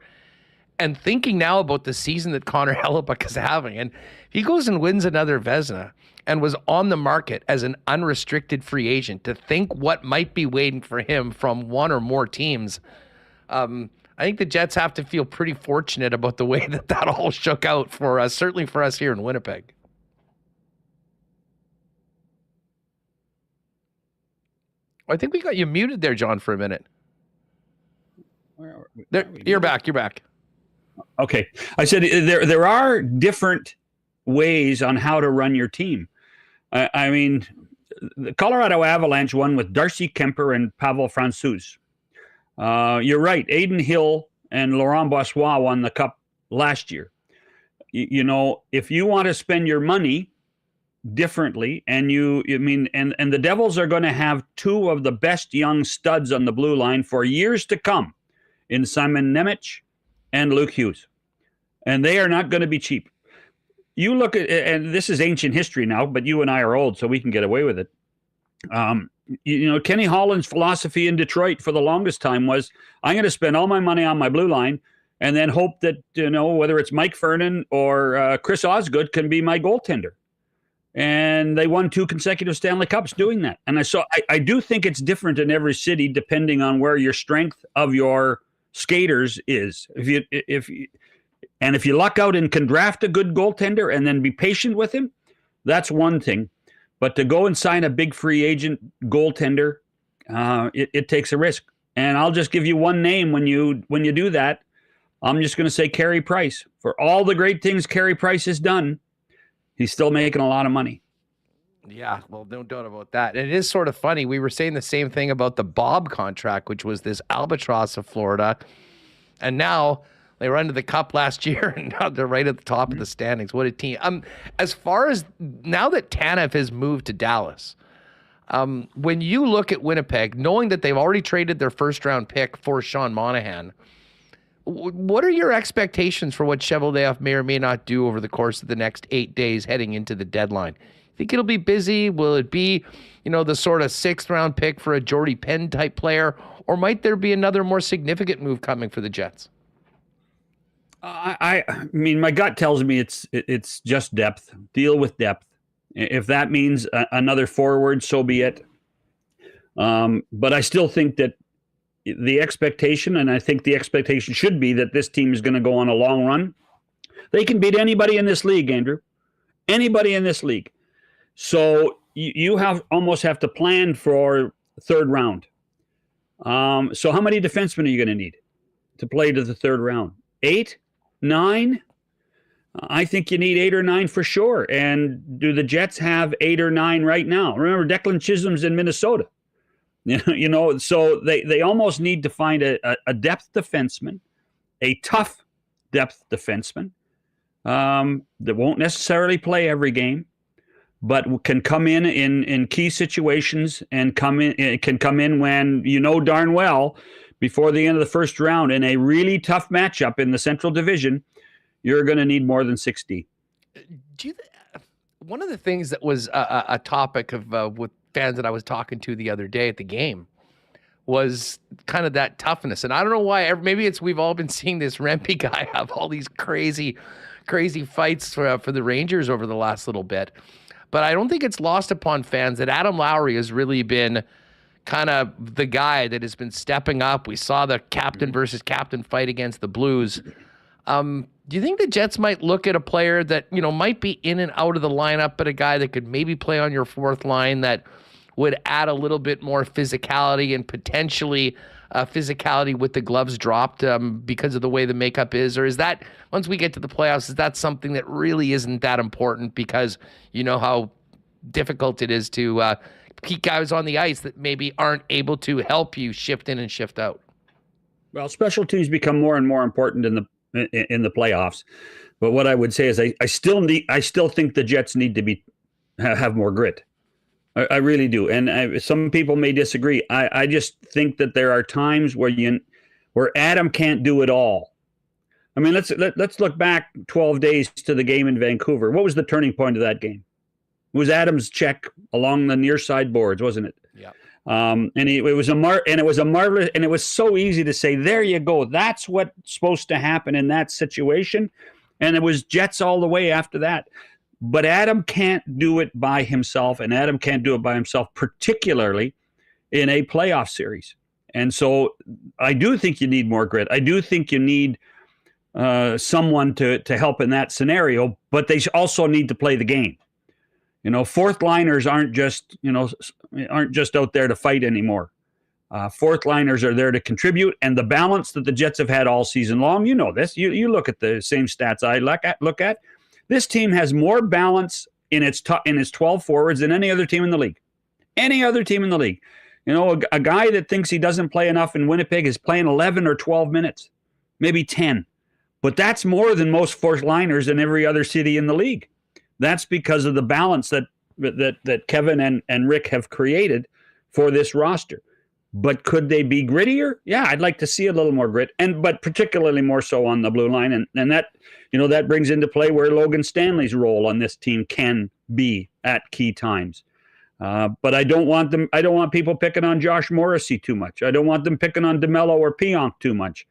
and thinking now about the season that Connor Hellebuyck is having. And he goes and wins another Vezina and was on the market as an unrestricted free agent. To think what might be waiting for him from one or more teams. I think the Jets have to feel pretty fortunate about the way that all shook out for us, certainly for us here in Winnipeg. I think we got you muted there, John, for a minute. There, you're back. You're back. Okay. I said there are different ways on how to run your team. I mean, the Colorado Avalanche won with Darcy Kemper and Pavel Francouz. You're right. Aiden Hill and Laurent Brossoit won the Cup last year. You know, if you want to spend your money differently, and the Devils are going to have two of the best young studs on the blue line for years to come in Simon Nemec and Luke Hughes. And they are not going to be cheap. You look at, and this is ancient history now, but you and I are old, so we can get away with it. Kenny Holland's philosophy in Detroit for the longest time was, I'm going to spend all my money on my blue line and then hope that, whether it's Mike Fernan or Chris Osgood can be my goaltender. And they won 2 consecutive Stanley Cups doing that. And I do think it's different in every city depending on where your strength of your skaters is. If you luck out and can draft a good goaltender and then be patient with him, that's one thing. But to go and sign a big free agent goaltender, it takes a risk. And I'll just give you one name when you do that. I'm just going to say Carey Price. For all the great things Carey Price has done, he's still making a lot of money. Yeah, well, no doubt about that. And it is sort of funny. We were saying the same thing about the Bob contract, which was this albatross of Florida. And now they run to the Cup last year, and now they're right at the top of the standings. What a team. As far as now that Tanev has moved to Dallas, when you look at Winnipeg, knowing that they've already traded their first-round pick for Sean Monahan, what are your expectations for what Cheveldayoff may or may not do over the course of the next 8 days heading into the deadline? Think it'll be busy? Will it be, the sort of 6th-round pick for a Jordy Penn type player, or might there be another more significant move coming for the Jets? I mean, my gut tells me it's just depth. Deal with depth. If that means another forward, so be it. But I still think that the expectation, and I think the expectation should be, that this team is going to go on a long run. They can beat anybody in this league, Andrew. Anybody in this league. So you almost have to plan for 3rd round. So how many defensemen are you going to need to play to the 3rd round? 8? 9? I think you need 8 or 9 for sure. And do the Jets have 8 or 9 right now? Remember, Declan Chisholm's in Minnesota. So they almost need to find a depth defenseman, a tough depth defenseman that won't necessarily play every game, but can come in key situations and can come in when darn well before the end of the 1st round in a really tough matchup in the Central Division, you're going to need more than 60. One of the things that was a topic of with fans that I was talking to the other day at the game was kind of that toughness. And I don't know why, maybe we've all been seeing this Rempe guy have all these crazy fights for the Rangers over the last little bit. But I don't think it's lost upon fans that Adam Lowry has really been kind of the guy that has been stepping up. We saw the captain versus captain fight against the Blues. Do you think the Jets might look at a player that, might be in and out of the lineup, but a guy that could maybe play on your 4th line that would add a little bit more physicality and potentially physicality with the gloves dropped because of the way the makeup is? Or is that, once we get to the playoffs, is that something that really isn't that important because you know how difficult it is to keep guys on the ice that maybe aren't able to help you shift in and shift out? Well, special teams become more and more important in the playoffs. But what I would say is I still think the Jets need to have more grit. I really do. And some people may disagree. I just think that there are times where Adam can't do it all. I mean, let's look back 12 days to the game in Vancouver. What was the turning point of that game? It was Adam's check along the near side boards, wasn't it? Yeah. It was a marvelous, and it was so easy to say, there you go. That's what's supposed to happen in that situation. And it was Jets all the way after that. But Adam can't do it by himself, and Adam can't do it by himself, particularly in a playoff series. And so I do think you need more grit. I do think you need someone to help in that scenario, but they also need to play the game. Fourth liners aren't just out there to fight anymore. Fourth liners are there to contribute, and the balance that the Jets have had all season long, you know this. You look at the same stats I look at. This team has more balance in its 12 forwards than any other team in the league. Any other team in the league. A guy that thinks he doesn't play enough in Winnipeg is playing 11 or 12 minutes, maybe 10. But that's more than most fourth liners in every other city in the league. That's because of the balance that Kevin and Rick have created for this roster. But could they be grittier? Yeah, I'd like to see a little more grit, but particularly more so on the blue line, and that that brings into play where Logan Stanley's role on this team can be at key times. But I don't want people picking on Josh Morrissey too much. I don't want them picking on DeMello or Pionk too much.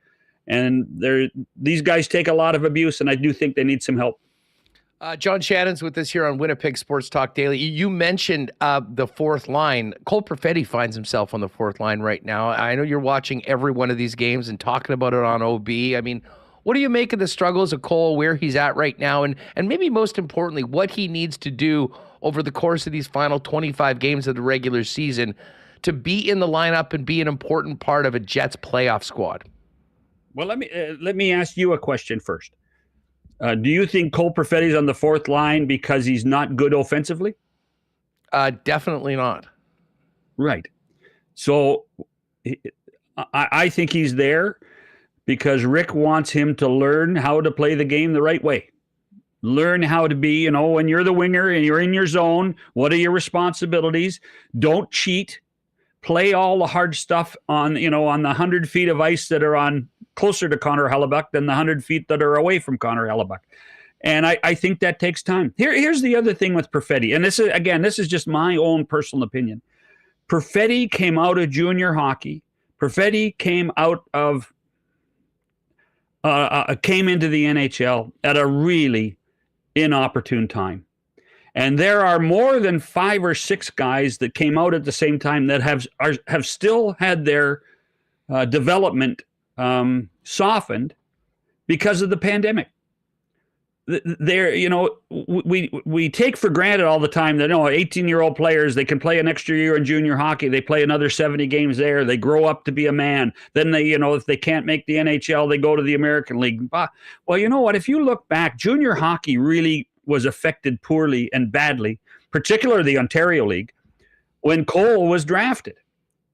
And these guys take a lot of abuse, and I do think they need some help. John Shannon's with us here on Winnipeg Sports Talk Daily. You mentioned the fourth line. Cole Perfetti finds himself on the fourth line right now. I know you're watching every one of these games and talking about it on OB. I mean, what do you make of the struggles of Cole, where he's at right now, and maybe most importantly, what he needs to do over the course of these final 25 games of the regular season to be in the lineup and be an important part of a Jets playoff squad? Well, let me ask you a question first. Do you think Cole Perfetti's on the fourth line because he's not good offensively? Definitely not. Right. So I think he's there because Rick wants him to learn how to play the game the right way. Learn how to be, when you're the winger and you're in your zone, what are your responsibilities? Don't cheat. Play all the hard stuff on the 100 feet of ice that are on closer to Connor Hellebuck than the 100 feet that are away from Connor Hellebuck. And I think that takes time. Here's the other thing with Perfetti. And this is just my own personal opinion. Perfetti came out of junior hockey. Perfetti came out of, came into the NHL at a really inopportune time. And there are more than 5 or 6 guys that came out at the same time that have still had their development softened because of the pandemic. We take for granted all the time that 18-year-old players, they can play an extra year in junior hockey. They play another 70 games there. They grow up to be a man. Then they, if they can't make the NHL, they go to the American League. Well, you know what? If you look back, junior hockey really was affected poorly and badly, particularly the Ontario League, when Cole was drafted.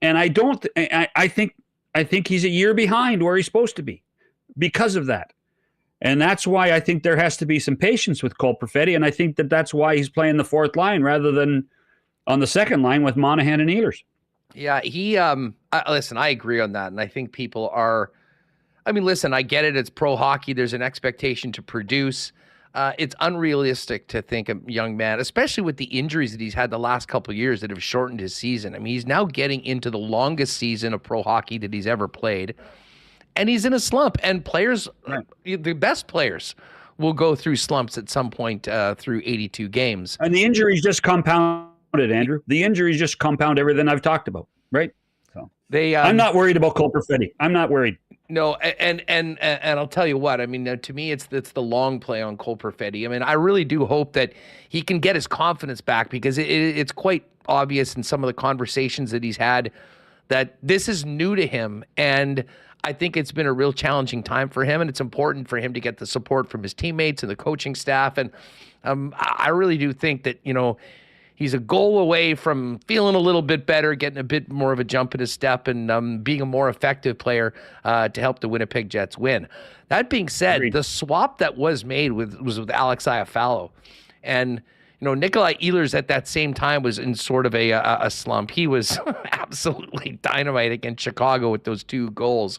And I think he's a year behind where he's supposed to be because of that. And that's why I think there has to be some patience with Cole Perfetti. And I think that's why he's playing the fourth line rather than on the second line with Monahan and Ehlers. Yeah, listen, I agree on that. And I think people are, listen, I get it. It's pro hockey. There's an expectation to produce. It's unrealistic to think a young man, especially with the injuries that he's had the last couple of years that have shortened his season. He's now getting into the longest season of pro hockey that he's ever played. And he's in a slump. And players, right, the best players, will go through slumps at some point through 82 games. And the injuries just compounded, Andrew. The injuries just compound everything I've talked about, right? So I'm not worried about Cole Perfetti. I'm not worried. No, and I'll tell you what, to me, it's the long play on Cole Perfetti. I really do hope that he can get his confidence back, because it's quite obvious in some of the conversations that he's had that this is new to him. And I think it's been a real challenging time for him, and it's important for him to get the support from his teammates and the coaching staff. And I really do think that, he's a goal away from feeling a little bit better, getting a bit more of a jump in his step, and being a more effective player to help the Winnipeg Jets win. That being said, the swap that was made was with Alex Iafallo. And, Nikolai Ehlers at that same time was in sort of a slump. He was absolutely dynamite against Chicago with those 2 goals.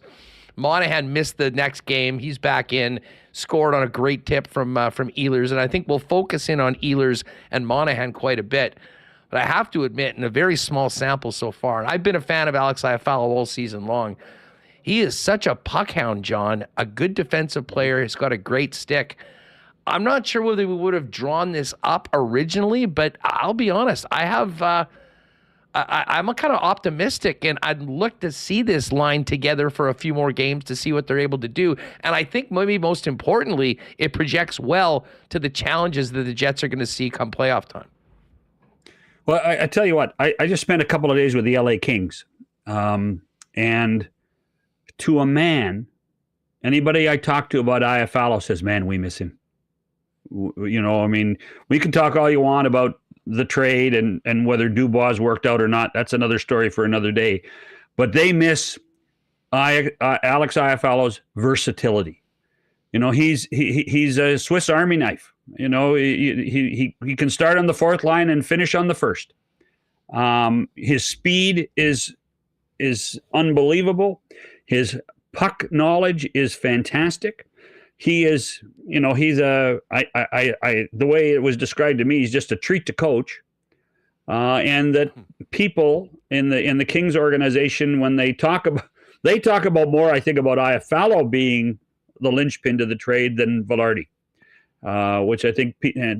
Monahan missed the next game. He's back in, scored on a great tip from Ehlers, and I think we'll focus in on Ehlers and Monahan quite a bit. But I have to admit, in a very small sample so far, and I've been a fan of Alex Iafallo all season long, he is such a puck hound, John, a good defensive player. He's got a great stick. I'm not sure whether we would have drawn this up originally, but I'll be honest, I'm kind of optimistic, and I'd look to see this line together for a few more games to see what they're able to do. And I think maybe most importantly, it projects well to the challenges that the Jets are going to see come playoff time. Well, I tell you what, I just spent a couple of days with the LA Kings. And to a man, anybody I talk to about Iafallo says, man, we miss him. We can talk all you want about the trade and whether Dubois worked out or not. That's another story for another day. But they miss Alex Iafallo's versatility. He's a Swiss Army knife. He can start on the 4th line and finish on the 1st. His speed is unbelievable. His puck knowledge is fantastic. He is, the way it was described to me, he's just a treat to coach. And that people in the Kings organization, when they talk about more, I think, about Iafallo being the linchpin to the trade than Vilardi. Which I think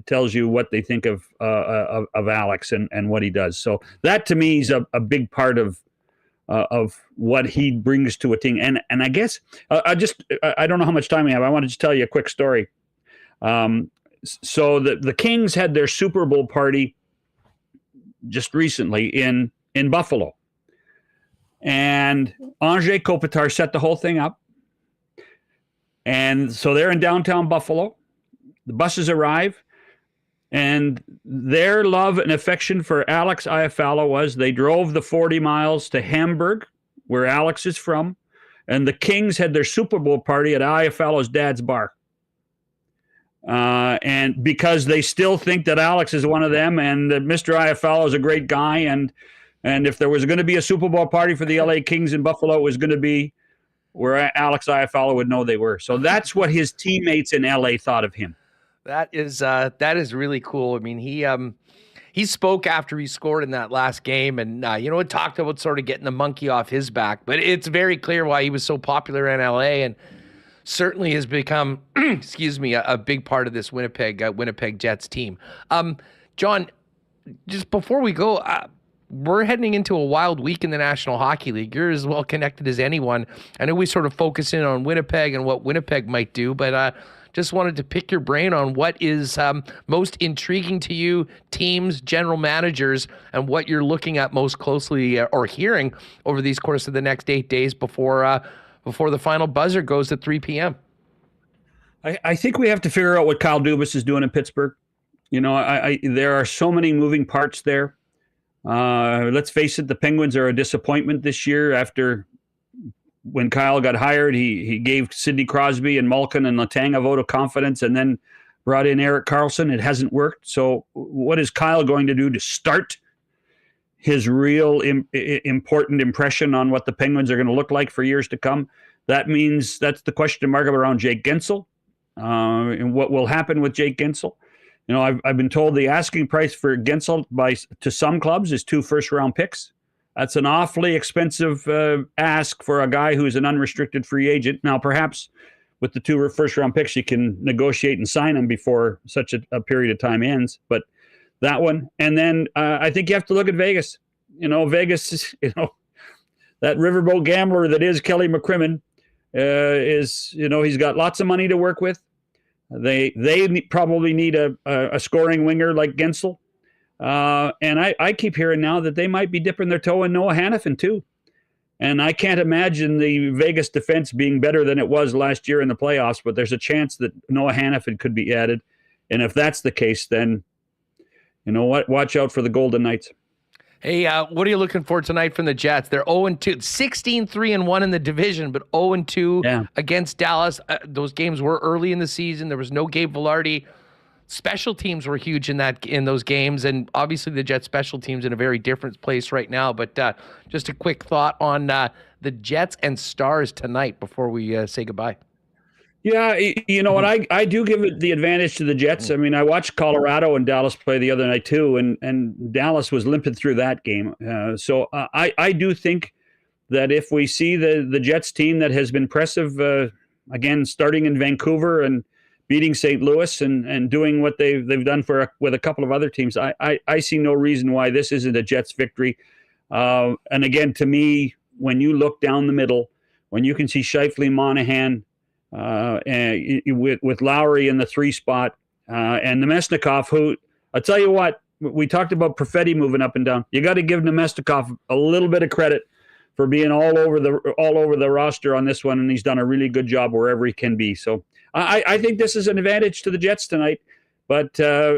tells you what they think of Alex and what he does. So that to me is a big part of what he brings to a team. And I guess I don't know how much time we have. I want to just tell you a quick story. So the Kings had their Super Bowl party just recently in Buffalo, and Andrei Kopitar set the whole thing up. And so they're in downtown Buffalo. The buses arrive, and their love and affection for Alex Iafallo was they drove the 40 miles to Hamburg, where Alex is from, and the Kings had their Super Bowl party at Iafallo's dad's bar. And because they still think that Alex is one of them, and that Mr. Iafallo is a great guy, and if there was going to be a Super Bowl party for the LA Kings in Buffalo, it was going to be where Alex Iafallo would know they were. So that's what his teammates in LA thought of him. That is really cool. I mean, he spoke after he scored in that last game, and it talked about sort of getting the monkey off his back. But it's very clear why he was so popular in LA, and certainly has become, a big part of this Winnipeg Jets team. John, just before we go, we're heading into a wild week in the National Hockey League. You're as well connected as anyone. I know we sort of focus in on Winnipeg and what Winnipeg might do, but just wanted to pick your brain on what is most intriguing to you, teams, general managers, and what you're looking at most closely or hearing over these course of the next 8 days before the final buzzer goes at 3 p.m. I think we have to figure out what Kyle Dubas is doing in Pittsburgh. There are so many moving parts there. Let's face it, the Penguins are a disappointment this year. After when Kyle got hired, he gave Sidney Crosby and Malkin and Letang a vote of confidence, and then brought in Erik Karlsson. It hasn't worked. So what is Kyle going to do to start his real important impression on what the Penguins are going to look like for years to come? That means that's the question mark around Jake Guentzel, and what will happen with Jake Guentzel. I've been told the asking price for Guentzel to some clubs is 2 first-round picks. That's an awfully expensive ask for a guy who's an unrestricted free agent. Now, perhaps with the 2 first-round picks, you can negotiate and sign him before such a period of time ends. But that one, and then I think you have to look at Vegas. Vegas, that riverboat gambler that is Kelly McCrimmon he's got lots of money to work with. They probably need a scoring winger like Guentzel. And I keep hearing now that they might be dipping their toe in Noah Hanifin too. And I can't imagine the Vegas defense being better than it was last year in the playoffs, but there's a chance that Noah Hanifin could be added. And if that's the case, then watch out for the Golden Knights. Hey, what are you looking for tonight from the Jets? They're 0-2, 16-3-1 in the division, but 0-2 against Dallas. Those games were early in the season. There was no Gabe Vilardi. Special teams were huge in those games, and obviously the Jets special teams in a very different place right now. But just a quick thought on the Jets and Stars tonight before we say goodbye. Yeah, you know what? I do give it the advantage to the Jets. I mean, I watched Colorado and Dallas play the other night too, and Dallas was limping through that game. So I do think that if we see the Jets team that has been impressive, again, starting in Vancouver and beating St. Louis and doing what they've done with a couple of other teams, I see no reason why this isn't a Jets victory. And again, to me, when you look down the middle, when you can see Scheifele, Monahan, and with Lowry in the 3 spot, and Nemesnikov, who I'll tell you what, we talked about Perfetti moving up and down. You got to give Nemesnikov a little bit of credit for being all over the roster on this one, and he's done a really good job wherever he can be. So I think this is an advantage to the Jets tonight, but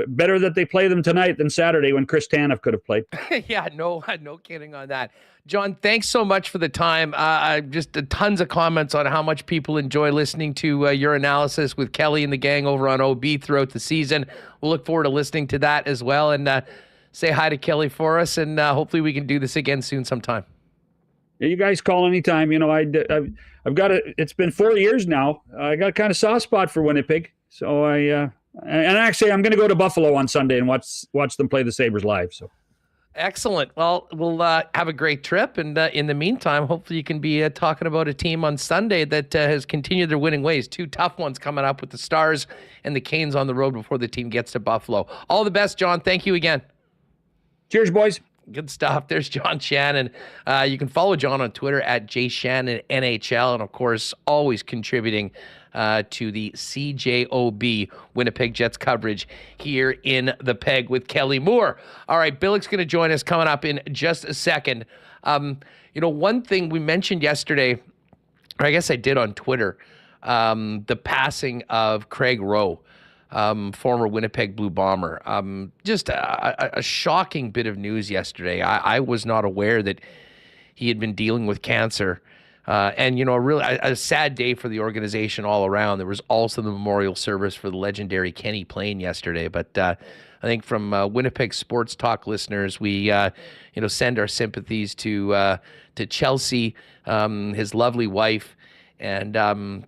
better that they play them tonight than Saturday when Chris Tanev could have played. Yeah, no kidding on that. John, thanks so much for the time. Just tons of comments on how much people enjoy listening to your analysis with Kelly and the gang over on OB throughout the season. We'll look forward to listening to that as well. And say hi to Kelly for us, and hopefully we can do this again soon sometime. Yeah, you guys call anytime. You know, I've got it's been 4 years now. I got a kind of soft spot for Winnipeg. So and actually I'm going to go to Buffalo on Sunday and watch them play the Sabres live. So. Excellent. Well, we'll have a great trip. And in the meantime, hopefully you can be talking about a team on Sunday that has continued their winning ways. 2 tough ones coming up with the Stars and the Canes on the road before the team gets to Buffalo. All the best, John. Thank you again. Cheers, boys. Good stuff. There's John Shannon. You can follow John on Twitter at JShannonNHL. And, of course, always contributing to the CJOB Winnipeg Jets coverage here in the Peg with Kelly Moore. All right, Billeck's going to join us coming up in just a second. One thing we mentioned yesterday, or I guess I did on Twitter, the passing of Craig Rowe, former Winnipeg Blue Bomber. Just a shocking bit of news yesterday. I was not aware that he had been dealing with cancer. And really a sad day for the organization all around. There was also the memorial service for the legendary Kenny Plain yesterday. But I think from Winnipeg Sports Talk listeners, we send our sympathies to Chelsea, his lovely wife, and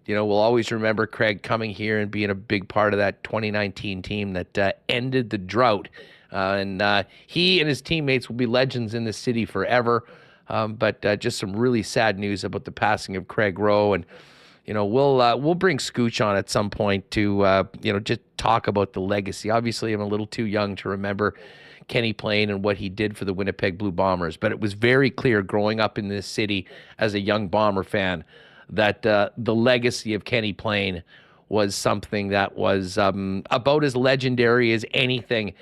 we'll always remember Craig coming here and being a big part of that 2019 team that ended the drought. And he and his teammates will be legends in the city forever. But just some really sad news about the passing of Craig Rowe, and we'll bring Scooch on at some point to just talk about the legacy. Obviously, I'm a little too young to remember Kenny Plain and what he did for the Winnipeg Blue Bombers, but it was very clear growing up in this city as a young Bomber fan that the legacy of Kenny Plain was something that was about as legendary as anything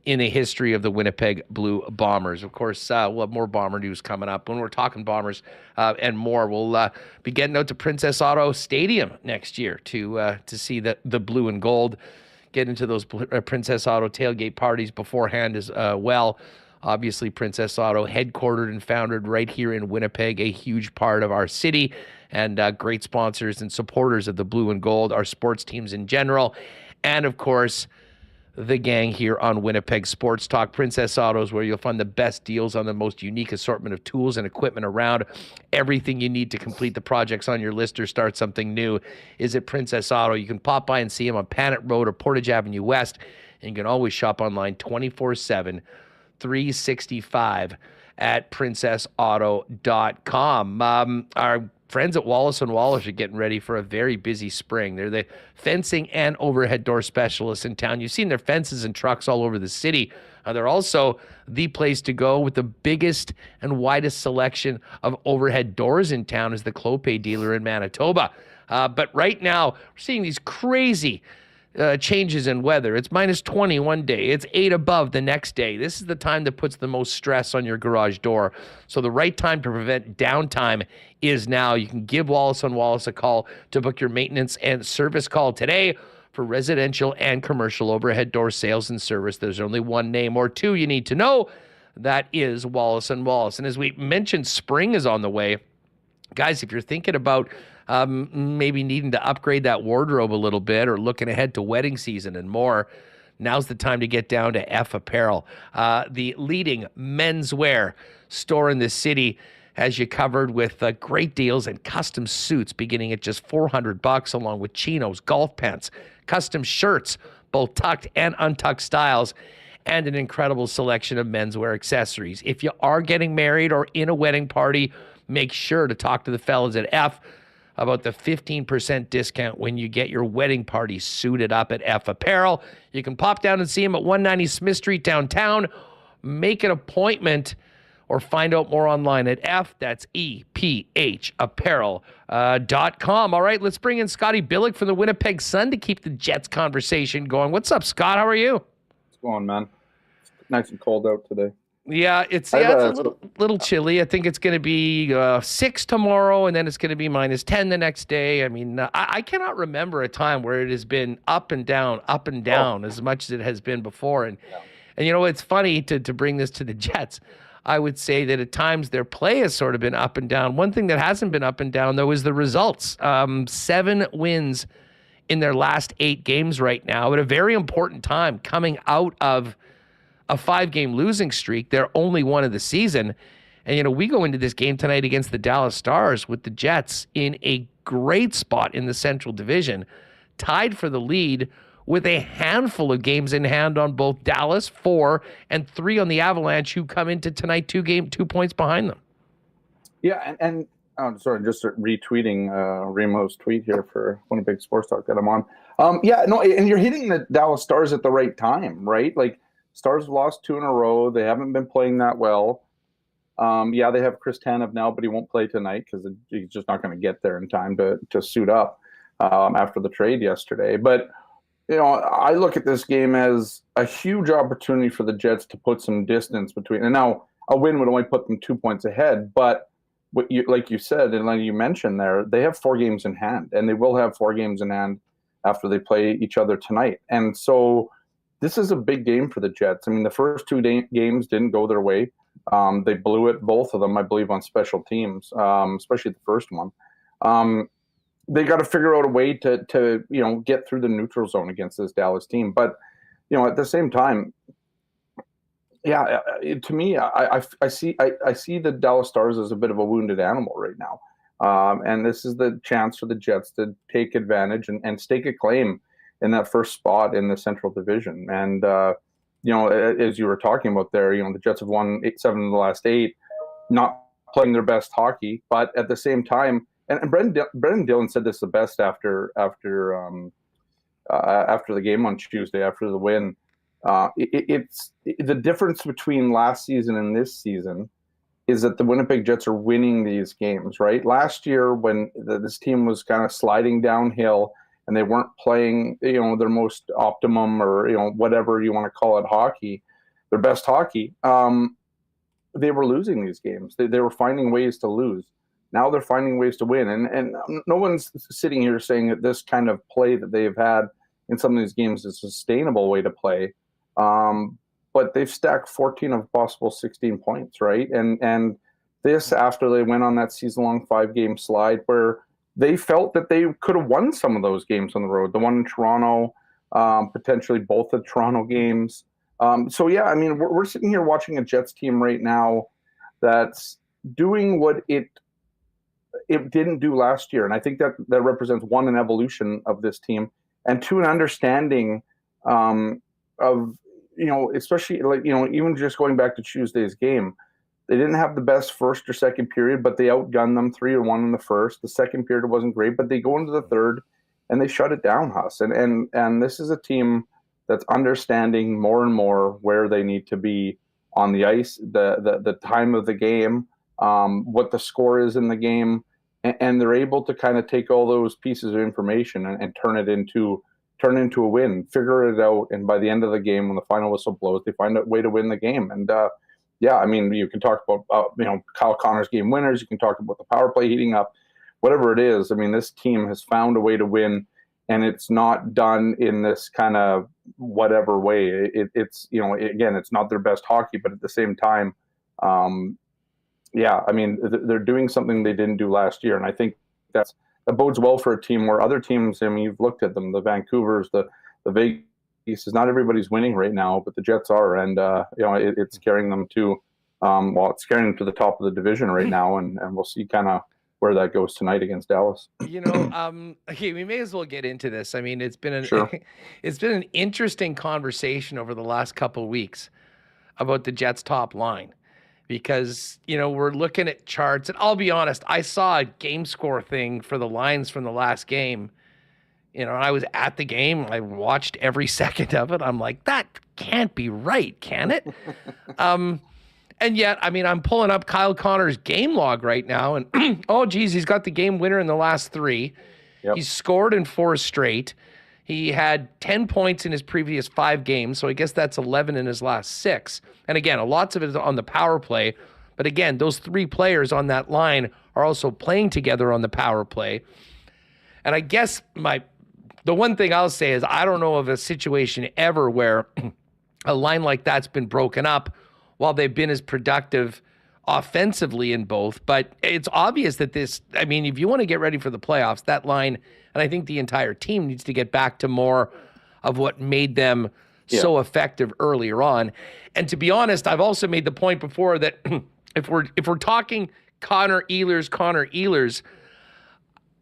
in the history of the Winnipeg Blue Bombers. Of course, we'll have more Bomber news coming up. When we're talking Bombers and more, we'll be getting out to Princess Auto Stadium next year to see the blue and gold, get into those Princess Auto tailgate parties beforehand as well. Obviously, Princess Auto, headquartered and founded right here in Winnipeg, a huge part of our city, and great sponsors and supporters of the blue and gold, our sports teams in general, and of course, the gang here on Winnipeg Sports Talk. Princess Autos, where you'll find the best deals on the most unique assortment of tools and equipment around. Everything you need to complete the projects on your list or start something new is at Princess Auto. You can pop by and see them on Panet Road or Portage Avenue West, and you can always shop online 24/7, 365 at princessauto.com. Our friends at Wallace & Wallace are getting ready for a very busy spring. They're the fencing and overhead door specialists in town. You've seen their fences and trucks all over the city. They're also the place to go with the biggest and widest selection of overhead doors in town as the Clopay dealer in Manitoba. But right now, we're seeing these crazy changes in weather. It's minus 20 one day. It's 8 above the next day. This is the time that puts the most stress on your garage door. So the right time to prevent downtime is now. You can give Wallace & Wallace a call to book your maintenance and service call today for residential and commercial overhead door sales and service. There's only one name or two you need to know. That is Wallace & Wallace. And as we mentioned, spring is on the way. Guys, if you're thinking about maybe needing to upgrade that wardrobe a little bit or looking ahead to wedding season and more, now's the time to get down to F Apparel. The leading menswear store in the city has you covered with great deals and custom suits beginning at just $400, along with chinos, golf pants, custom shirts, both tucked and untucked styles, and an incredible selection of menswear accessories. If you are getting married or in a wedding party, make sure to talk to the fellas at F about the 15% discount when you get your wedding party suited up at F Apparel. You can pop down and see them at 190 Smith Street downtown. Make an appointment or find out more online at F. That's EPH apparel.com. All right, let's bring in Scotty Billeck from the Winnipeg Sun to keep the Jets conversation going. What's up, Scott? How are you? What's going on, man? It's nice and cold out today. Yeah, it's a little chilly. I think it's going to be 6 tomorrow, and then it's going to be -10 the next day. I mean, I cannot remember a time where it has been up and down as much as it has been before. And you know, it's funny to bring this to the Jets. I would say that at times their play has sort of been up and down. One thing that hasn't been up and down, though, is the results. 7 wins in their last 8 games right now at a very important time coming out of a 5-game losing streak. They're only one of the season. And, you know, we go into this game tonight against the Dallas Stars with the Jets in a great spot in the Central Division, tied for the lead with a handful of games in hand on both Dallas, 4, and 3 on the Avalanche, who come into tonight 2 points behind them. Yeah, and sorry, just retweeting Remo's tweet here for Winnipeg Sports Talk that I'm on. And you're hitting the Dallas Stars at the right time, right? Like, Stars have lost 2 in a row. They haven't been playing that well. They have Chris Tanev now, but he won't play tonight because he's just not going to get there in time to suit up after the trade yesterday. But you know, I look at this game as a huge opportunity for the Jets to put some distance between. And now a win would only put them 2 points ahead. But like you said, and like you mentioned there, they have 4 games in hand, and they will have 4 games in hand after they play each other tonight. And so this is a big game for the Jets. I mean, the first 2 games didn't go their way. They blew it, both of them, I believe, on special teams, especially the first one. They got to figure out a way to get through the neutral zone against this Dallas team. But you know, at the same time, to me, I see the Dallas Stars as a bit of a wounded animal right now, and this is the chance for the Jets to take advantage and stake a claim in that first spot in the Central Division. And as you were talking about there, you know, the Jets have won 7 of the last 8, not playing their best hockey, but at the same time. And Brendan Dillon said this the best after the game on Tuesday, after the win. It's the difference between last season and this season is that the Winnipeg Jets are winning these games, right? Last year, when this team was kind of sliding downhill and they weren't playing, their most optimum or whatever you want to call it, hockey, their best hockey, they were losing these games. They were finding ways to lose. Now they're finding ways to win. And no one's sitting here saying that this kind of play that they've had in some of these games is a sustainable way to play. But they've stacked 14 of possible 16 points, right? And this after they went on that season-long 5-game slide where they felt that they could have won some of those games on the road. The one in Toronto, potentially both the Toronto games. We're sitting here watching a Jets team right now that's doing what it didn't do last year. And I think that represents, 1, an evolution of this team, and 2, an understanding of, especially even just going back to Tuesday's game, they didn't have the best first or second period, but they outgunned them 3-1 in the first. The second period wasn't great, but they go into the third and they shut it down, Huss. And this is a team that's understanding more and more where they need to be on the ice, the time of the game, what the score is in the game, and they're able to kind of take all those pieces of information and turn it into a win, figure it out, and by the end of the game, when the final whistle blows, they find a way to win the game. And you can talk about Kyle Connor's game winners, you can talk about the power play heating up, whatever it is. I mean, this team has found a way to win, and it's not done in this kind of whatever way. It's again, it's not their best hockey, but at the same time, they're doing something they didn't do last year. And I think that bodes well for a team where other teams, you've looked at them, the Vancouvers, the Vegas pieces. Not everybody's winning right now, but the Jets are, and it's carrying them to, it's carrying them to the top of the division right now, and we'll see kind of where that goes tonight against Dallas. Okay, we may as well get into this. I mean, it's been an interesting conversation over the last couple of weeks about the Jets' top line, because we're looking at charts, and I'll be honest, I saw a game score thing for the lines from the last game. And I was at the game. I watched every second of it. I'm like, that can't be right, can it? And yet, I mean, I'm pulling up Kyle Connor's game log right now, and oh, geez, he's got the game winner in the last 3. Yep. He's scored in 4 straight. He had 10 points in his previous 5 games, so I guess that's 11 in his last 6. And again, lots of it is on the power play. But again, those 3 players on that line are also playing together on the power play. And I guess the one thing I'll say is I don't know of a situation ever where a line like that's been broken up while they've been as productive offensively in both. But it's obvious that if you want to get ready for the playoffs, that line, and I think the entire team needs to get back to more of what made them so effective earlier on. And to be honest, I've also made the point before that if we're talking Connor Ehlers,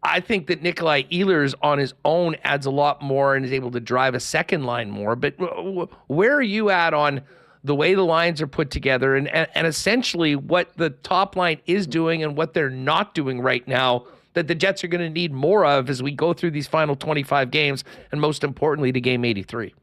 I think that Nikolai Ehlers on his own adds a lot more and is able to drive a second line more. But where are you at on the way the lines are put together and essentially what the top line is doing and what they're not doing right now that the Jets are going to need more of as we go through these final 25 games and most importantly to game 83?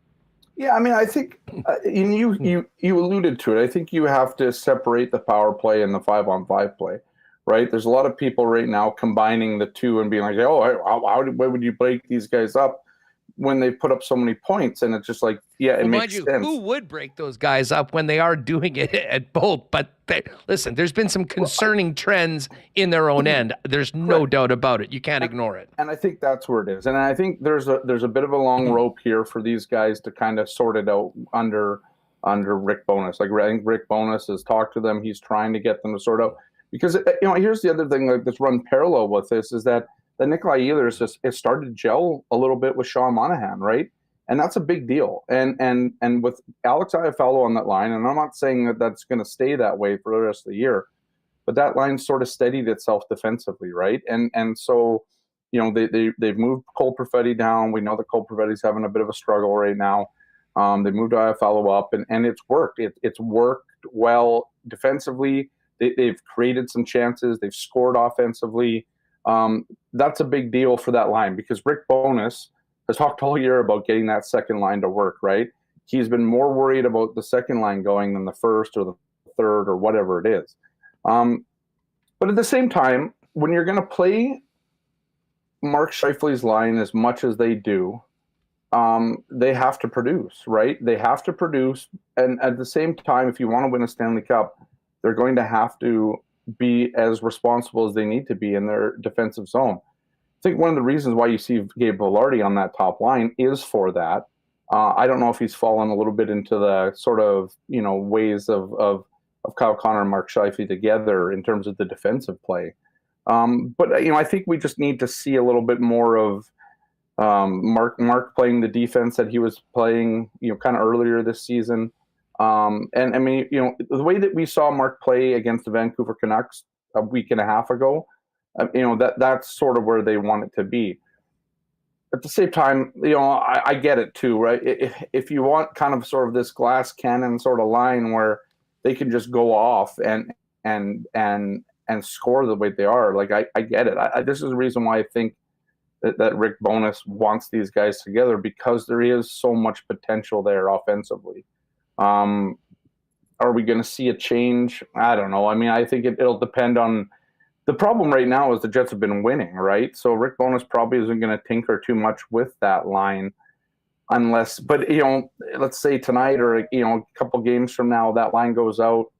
Yeah, I mean, I think you alluded to it. I think you have to separate the power play and the 5-on-5 play. Right, there's a lot of people right now combining the two and being like, "Oh, why would you break these guys up when they put up so many points?" And it's just like, it makes sense. Who would break those guys up when they are doing it at both? But listen, there's been some concerning trends in their own end. There's no doubt about it. You can't ignore it. And I think that's where it is. And I think there's a bit of a long rope here for these guys to kind of sort it out under Rick Bowness. Like I think Rick Bowness has talked to them. He's trying to get them to sort out. Because here's the other thing that's run parallel with this is that Nikolai Ehlers it started to gel a little bit with Sean Monahan, right? And that's a big deal. And with Alex Iafallo on that line, and I'm not saying that that's going to stay that way for the rest of the year, but that line sort of steadied itself defensively, right? And so they've moved Cole Perfetti down. We know that Cole Perfetti's having a bit of a struggle right now. They moved Iafallo up, and it's worked. It's worked well defensively. They've created some chances. They've scored offensively. That's a big deal for that line because Rick Bowness has talked all year about getting that second line to work, right? He's been more worried about the second line going than the first or the third or whatever it is. But at the same time, when you're going to play Mark Scheifele's line as much as they do, they have to produce, right? They have to produce. And at the same time, if you want to win a Stanley Cup, they're going to have to be as responsible as they need to be in their defensive zone. I think one of the reasons why you see Gabe Vilardi on that top line is for that. I don't know if he's fallen a little bit into the sort of, ways of Kyle Connor and Mark Scheifele together in terms of the defensive play. But I think we just need to see a little bit more of Mark playing the defense that he was playing, kind of earlier this season. And I mean, the way that we saw Mark play against the Vancouver Canucks a week and a half ago, that's sort of where they want it to be. At the same time, I get it too, right? If you want kind of sort of this glass cannon sort of line where they can just go off and score the way they are, like I get it. This is the reason why I think that Rick Bowness wants these guys together because there is so much potential there offensively. Are we going to see a change? I don't know. I mean, I think it'll depend on the problem right now is the Jets have been winning, right? So Rick Bowness probably isn't going to tinker too much with that line unless, but let's say tonight or, a couple games from now, that line goes out,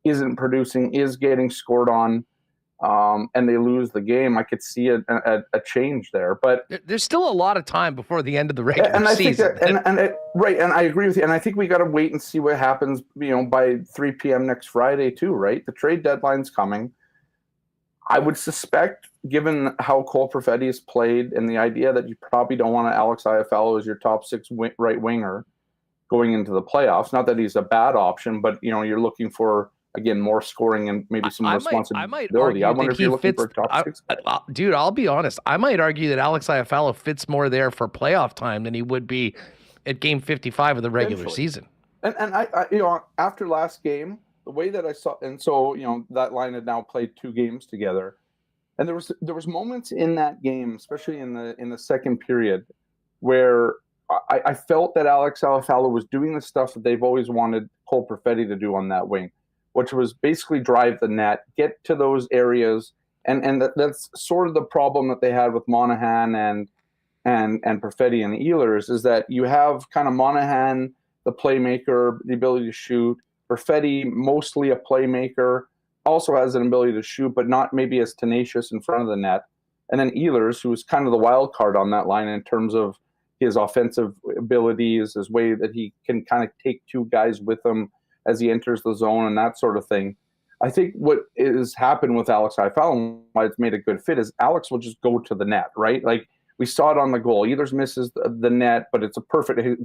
isn't producing, is getting scored on, and they lose the game. I could see a change there, but there's still a lot of time before the end of the regular and I season. Think that, right, and I agree with you. And I think we got to wait and see what happens, by 3 p.m. next Friday too, right? The trade deadline's coming. I would suspect, given how Cole Perfetti has played and the idea that you probably don't want Alex Iafallo as your top 6 right winger going into the playoffs. Not that he's a bad option, but you're looking for, again, more scoring and maybe some responsibility. I wonder if you're looking for a top 6 guy. Dude, I'll be honest. I might argue that Alex Iafallo fits more there for playoff time than he would be at game 55 of the regular season. And I after last game, the way that I saw, and so that line had now played 2 games together, and there was moments in that game, especially in the second period, where I felt that Alex Iafallo was doing the stuff that they've always wanted Cole Perfetti to do on that wing, which was basically drive the net, get to those areas, and that's sort of the problem that they had with Monahan and Perfetti and Ehlers, is that you have kind of Monahan, the playmaker, the ability to shoot. Perfetti, mostly a playmaker, also has an ability to shoot, but not maybe as tenacious in front of the net. And then Ehlers, who is kind of the wild card on that line in terms of his offensive abilities, his way that he can kind of take 2 guys with him as he enters the zone and that sort of thing. I think what has happened with Alex Iafallo, why it's made a good fit, is Alex will just go to the net, right? Like we saw it on the goal. Ehlers misses the net, but it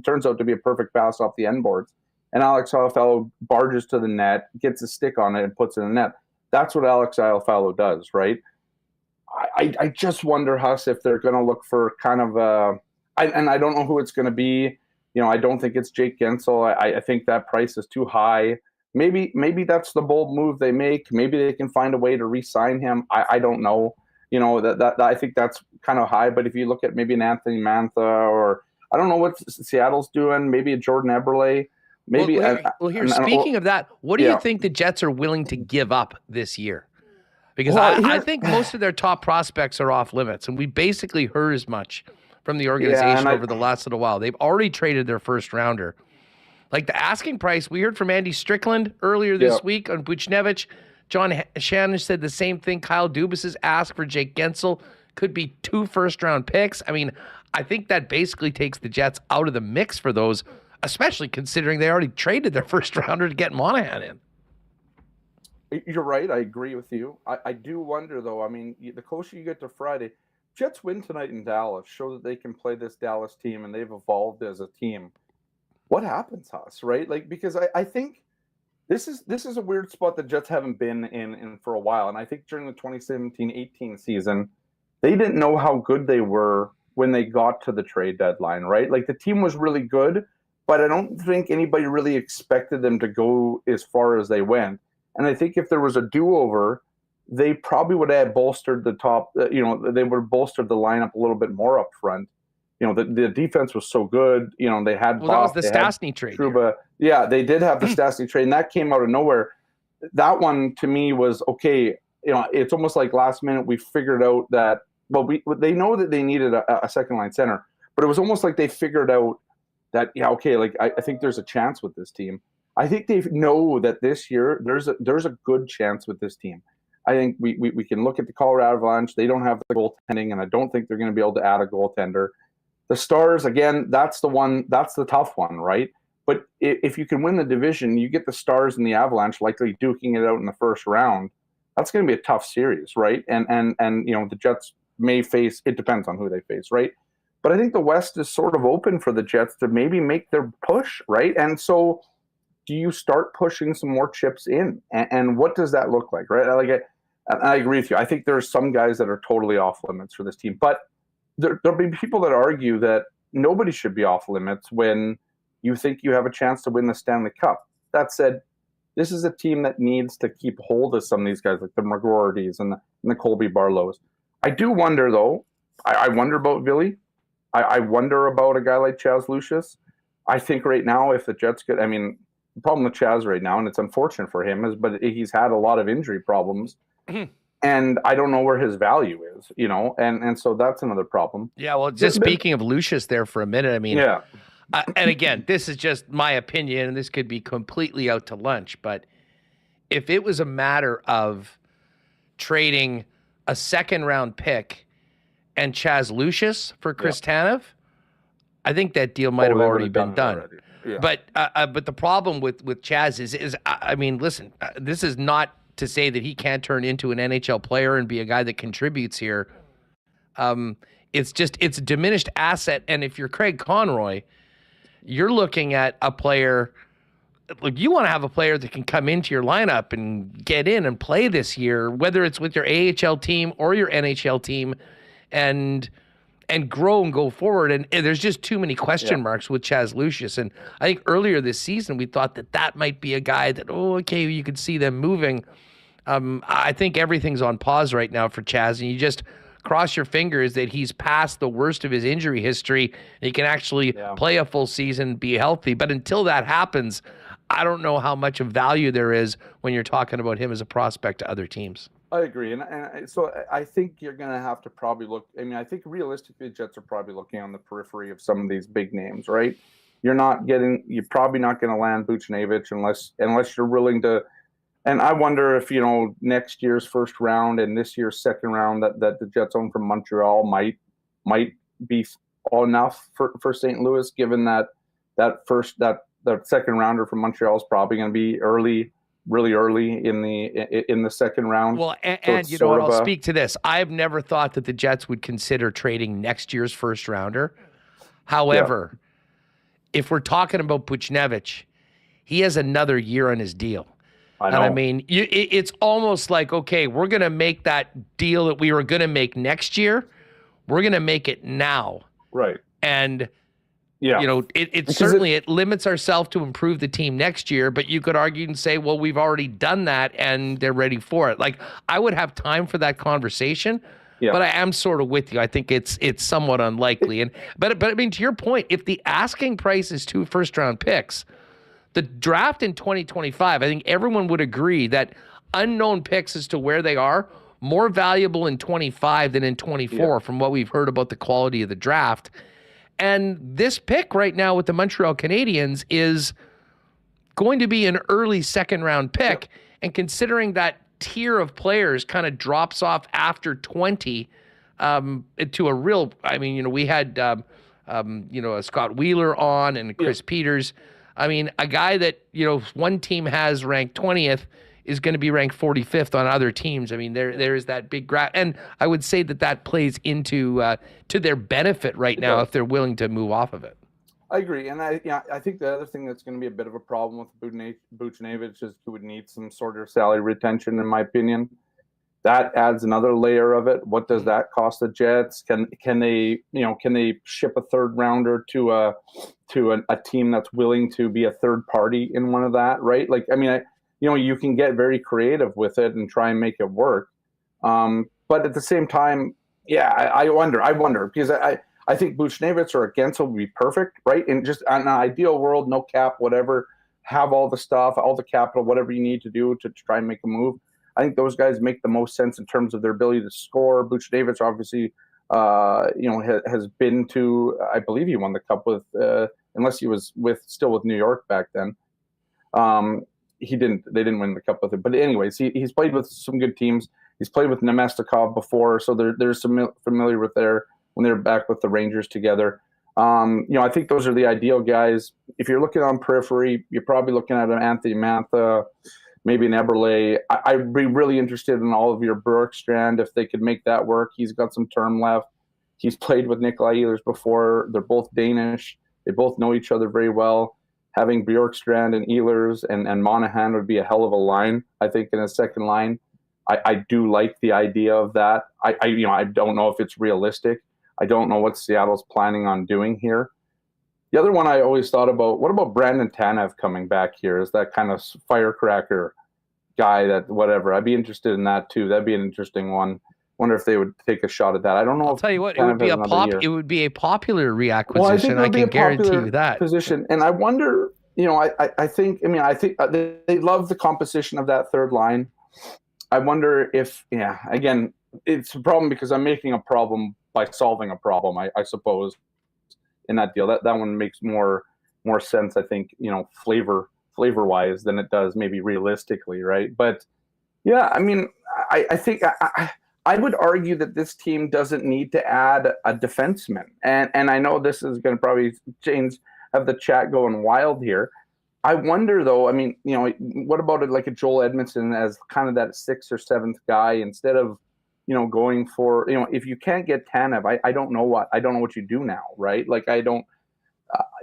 turns out to be a perfect pass off the end boards. And Alex Iafallo barges to the net, gets a stick on it, and puts it in the net. That's what Alex Iafallo does, right? I just wonder, Huss, if they're going to look for kind of and I don't know who it's going to be. I don't think it's Jake Gensel. I think that price is too high. Maybe that's the bold move they make. Maybe they can find a way to re-sign him. I don't know. That I think that's kind of high. But if you look at maybe an Anthony Mantha, or I don't know what Seattle's doing, maybe a Jordan Eberle. Maybe. Speaking of that, what do you think the Jets are willing to give up this year? Because I think most of their top prospects are off limits, and we basically heard as much from the organization over the last little while. They've already traded their first rounder. Like the asking price, we heard from Andy Strickland earlier this week on Buchnevich. John Shannon said the same thing. Kyle Dubas's ask for Jake Gensel could be 2 first-round picks. I mean, I think that basically takes the Jets out of the mix for those, especially considering they already traded their first rounder to get Monahan in. You're right. I agree with you. I do wonder, though. I mean, the closer you get to Friday, Jets win tonight in Dallas, show that they can play this Dallas team and they've evolved as a team. What happens, Huss, right? Like, because I think this is a weird spot the Jets haven't been in for a while. And I think during the 2017-18 season, they didn't know how good they were when they got to the trade deadline, right? Like the team was really good, but I don't think anybody really expected them to go as far as they went. And I think if there was a do-over, they probably would have bolstered the top, they would have bolstered the lineup a little bit more up front. The defense was so good. They had that was the Stastny trade. Trouba. Yeah, they did have the Stastny trade, and that came out of nowhere. That one, to me, was okay. It's almost like last minute we figured out that, they know that they needed a second-line center, but it was almost like they figured out that, I think there's a chance with this team. I think they know that this year there's a good chance with this team. I think we can look at the Colorado Avalanche. They don't have the goaltending, and I don't think they're going to be able to add a goaltender. The Stars, again, that's the tough one, right? But if you can win the division, you get the Stars and the Avalanche likely duking it out in the first round. That's going to be a tough series, right? And the Jets may face, it depends on who they face, right? But I think the West is sort of open for the Jets to maybe make their push, right? And so do you start pushing some more chips in? And what does that look like, right? I agree with you. I think there are some guys that are totally off limits for this team. But there'll be people that argue that nobody should be off limits when you think you have a chance to win the Stanley Cup. That said, this is a team that needs to keep hold of some of these guys like the McGroartys and the Colby Barlows. I do wonder, though. I wonder about Ville. I wonder about a guy like Chaz Lucius. I think right now, if the Jets could, the problem with Chaz right now, and it's unfortunate for him, but he's had a lot of injury problems. Mm-hmm. And I don't know where his value is, and so that's another problem. Yeah, well, just speaking of Lucius there for a minute, and again, this is just my opinion, and this could be completely out to lunch, but if it was a matter of trading a second-round pick and Chaz Lucius for Chris Tanev, I think that deal might have already been done. Yeah. But the problem with Chaz is listen, this is not to say that he can't turn into an NHL player and be a guy that contributes here. It's a diminished asset. And if you're Craig Conroy, you're looking at a player. Look, you want to have a player that can come into your lineup and get in and play this year, whether it's with your AHL team or your NHL team, and grow and go forward. And there's just too many question marks with Chaz Lucius. And I think earlier this season, we thought that might be a guy that, you could see them moving. I think everything's on pause right now for Chaz, and you just cross your fingers that he's past the worst of his injury history and he can actually play a full season, be healthy. But until that happens, I don't know how much of value there is when you're talking about him as a prospect to other teams. I agree. And so I think you're going to have to probably look. I mean, I think realistically, the Jets are probably looking on the periphery of some of these big names, right? You're probably not going to land Buchnevich unless you're willing to. And I wonder if, next year's first round and this year's second round that the Jets own from Montreal might be enough for St. Louis, given that second rounder from Montreal is probably going to be really early in the second round. Well, and you know what? I'll speak to this. I've never thought that the Jets would consider trading next year's first rounder. However, if we're talking about Buchnevich, he has another year on his deal. I know. And I mean, it's almost like, okay, we're going to make that deal that we were going to make next year. We're going to make it now. Right. And it limits ourselves to improve the team next year, but you could argue and say, well, we've already done that and they're ready for it. Like, I would have time for that conversation, but I am sort of with you. I think it's somewhat unlikely. But I mean, to your point, if the asking price is 2 first-round picks, the draft in 2025, I think everyone would agree that unknown picks as to where they are, more valuable in 25 than in 24 from what we've heard about the quality of the draft. And this pick right now with the Montreal Canadiens is going to be an early second-round pick. And considering that tier of players kind of drops off after 20 to a real, I mean, we had, a Scott Wheeler on and Chris Peters. I mean, a guy that, one team has ranked 20th is going to be ranked 45th on other teams. I mean, there is that big graph. And I would say that plays into to their benefit right now if they're willing to move off of it. I agree. And I think the other thing that's going to be a bit of a problem with Buchnevich is he would need some sort of salary retention, in my opinion. That adds another layer of it. What does that cost the Jets? Can they ship a third rounder to a team that's willing to be a third party in one of that, right? Like, I mean, you can get very creative with it and try and make it work. But at the same time, I wonder because I think Buchnevich or Gensel would be perfect, right? In just an ideal world, no cap, whatever, have all the stuff, all the capital, whatever you need to do to try and make a move. I think those guys make the most sense in terms of their ability to score. Buchnevich obviously, has been to, I believe he won the cup with, unless he was still with New York back then. They didn't win the cup with him. But anyways, he's played with some good teams. He's played with Nemestikov before, so there's some familiar with when they're back with the Rangers together. I think those are the ideal guys. If you're looking on periphery, you're probably looking at an Anthony Mantha, maybe an Eberle. I'd be really interested in all of your Bjorkstrand if they could make that work. He's got some term left. He's played with Nikolai Ehlers before. They're both Danish. They both know each other very well. Having Bjorkstrand and Ehlers and Monahan would be a hell of a line, I think, in a second line. I do like the idea of that. I don't know if it's realistic. I don't know what Seattle's planning on doing here. The other one I always thought about, what about Brandon Tanev coming back here as that kind of firecracker guy that whatever? I'd be interested in that too. That'd be an interesting one. Wonder if they would take a shot at that. I don't know. I'll tell you what, it would be a popular reacquisition. I can guarantee you that position. And I wonder, I think they love the composition of that third line. I wonder if, again, it's a problem because I'm making a problem by solving a problem, I suppose, in that deal. That one makes more sense, I think, flavor-wise than it does maybe realistically, right? But, I mean, I think I would argue that this team doesn't need to add a defenseman. And I know this is going to probably have the chat going wild here. I wonder though. I mean, what about it like a Joel Edmondson as kind of that 6th or 7th guy instead of, going for, if you can't get Tanev, I don't know what you do now, right? Like I don't,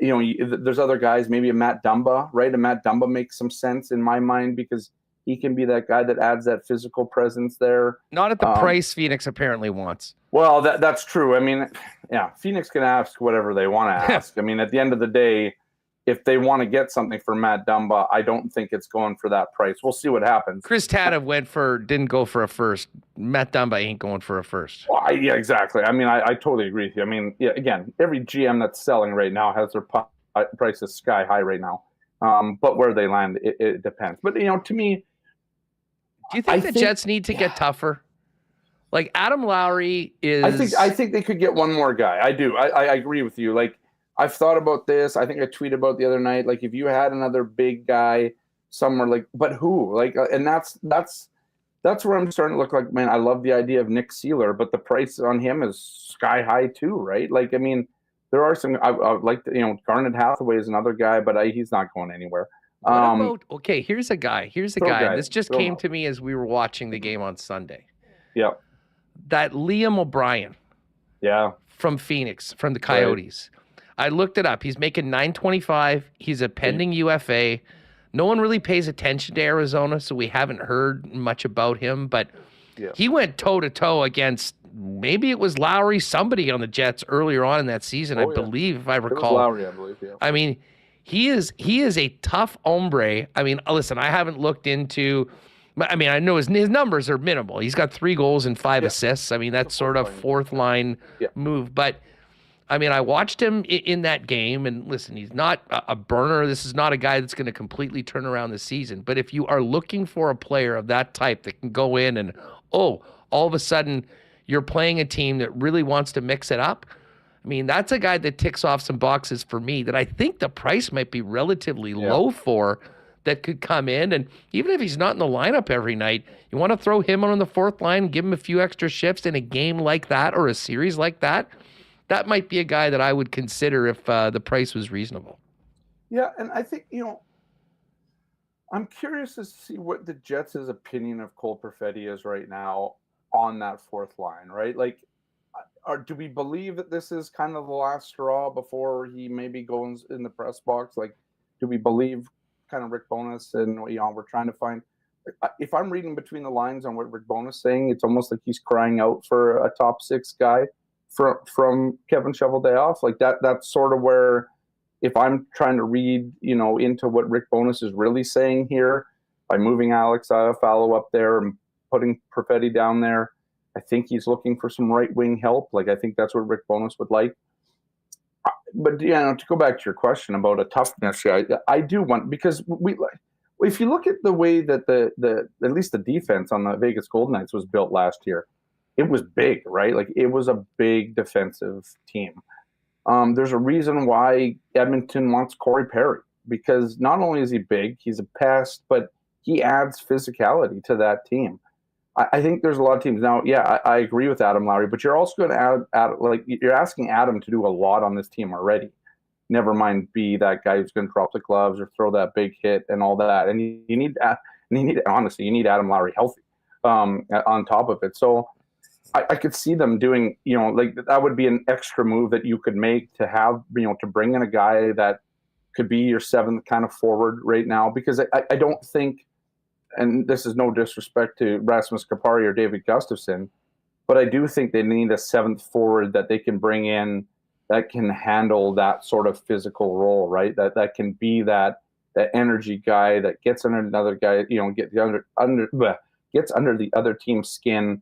there's other guys, maybe a Matt Dumba, right? A Matt Dumba makes some sense in my mind because he can be that guy that adds that physical presence there. Not at the price Phoenix apparently wants. Well, that's true. I mean, yeah, Phoenix can ask whatever they want to ask. I mean, at the end of the day, if they want to get something for Matt Dumba, I don't think it's going for that price. We'll see what happens. Chris Tanev didn't go for a first. Matt Dumba ain't going for a first. Well, yeah, exactly. I mean, I totally agree with you. I mean, yeah, again, every GM that's selling right now has their prices sky high right now. But where they land, it depends. But, to me, do you think the Jets need to get tougher? Like Adam Lowry is. I think they could get one more guy. I do. I agree with you. Like I've thought about this. I think I tweeted about the other night. Like if you had another big guy somewhere, like, but who? Like, and that's where I'm starting to look like, man, I love the idea of Nick Seeler, but the price on him is sky high too, right? Like, I mean, there are some. I like Garnet Hathaway is another guy, but he's not going anywhere. Okay, here's a guy. This just came to me as we were watching the game on Sunday. Yeah. That Liam O'Brien. Yeah. From Phoenix, from the Coyotes. Right. I looked it up. He's making $9.25. He's a pending UFA. No one really pays attention to Arizona, so we haven't heard much about him. But he went toe-to-toe against, maybe it was Lowry, somebody on the Jets earlier on in that season, I believe, if I recall. It was Lowry, I believe, yeah. I mean, he is a tough hombre. I mean, listen, I haven't looked into... I mean, I know his numbers are minimal. He's got 3 goals and 5 assists. I mean, that's sort of fourth line move. But, I mean, I watched him in that game. And listen, he's not a burner. This is not a guy that's going to completely turn around the season. But if you are looking for a player of that type that can go in and, all of a sudden you're playing a team that really wants to mix it up, I mean, that's a guy that ticks off some boxes for me that I think the price might be relatively low for. That could come in, and even if he's not in the lineup every night, you want to throw him on the 4th line, give him a few extra shifts in a game like that or a series like that. That might be a guy that I would consider if the price was reasonable. Yeah, and I think, I'm curious to see what the Jets' opinion of Cole Perfetti is right now on that 4th line, right? Like, do we believe that this is kind of the last straw before he maybe goes in the press box? Like, do we believe kind of Rick Bowness and we're trying to find, if I'm reading between the lines on what Rick Bowness is saying, it's almost like he's crying out for a top 6 guy from Kevin Shoveldayoff. Like that's sort of where, if I'm trying to read into what Rick Bowness is really saying here by moving Alex Iafallo up there and putting Perfetti down there, I think he's looking for some right wing help. Like I think that's what Rick Bowness would like. But to go back to your question about a toughness, I do want, because if you look at the way that the at least the defense on the Vegas Golden Knights was built last year, it was big, right? Like it was a big defensive team. There's a reason why Edmonton wants Corey Perry, because not only is he big, he's a pest, but he adds physicality to that team. I think there's a lot of teams now. Yeah, I agree with Adam Lowry, but you're also going to add like you're asking Adam to do a lot on this team already. Never mind be that guy who's going to drop the gloves or throw that big hit and all that. And you need honestly, you need Adam Lowry healthy on top of it. So I could see them doing, like that would be an extra move that you could make to have, to bring in a guy that could be your 7th kind of forward right now, because I don't think. And this is no disrespect to Rasmus Kupari or David Gustafsson, but I do think they need a 7th forward that they can bring in that can handle that sort of physical role, right? That can be that energy guy that gets under another guy, gets under the other team's skin,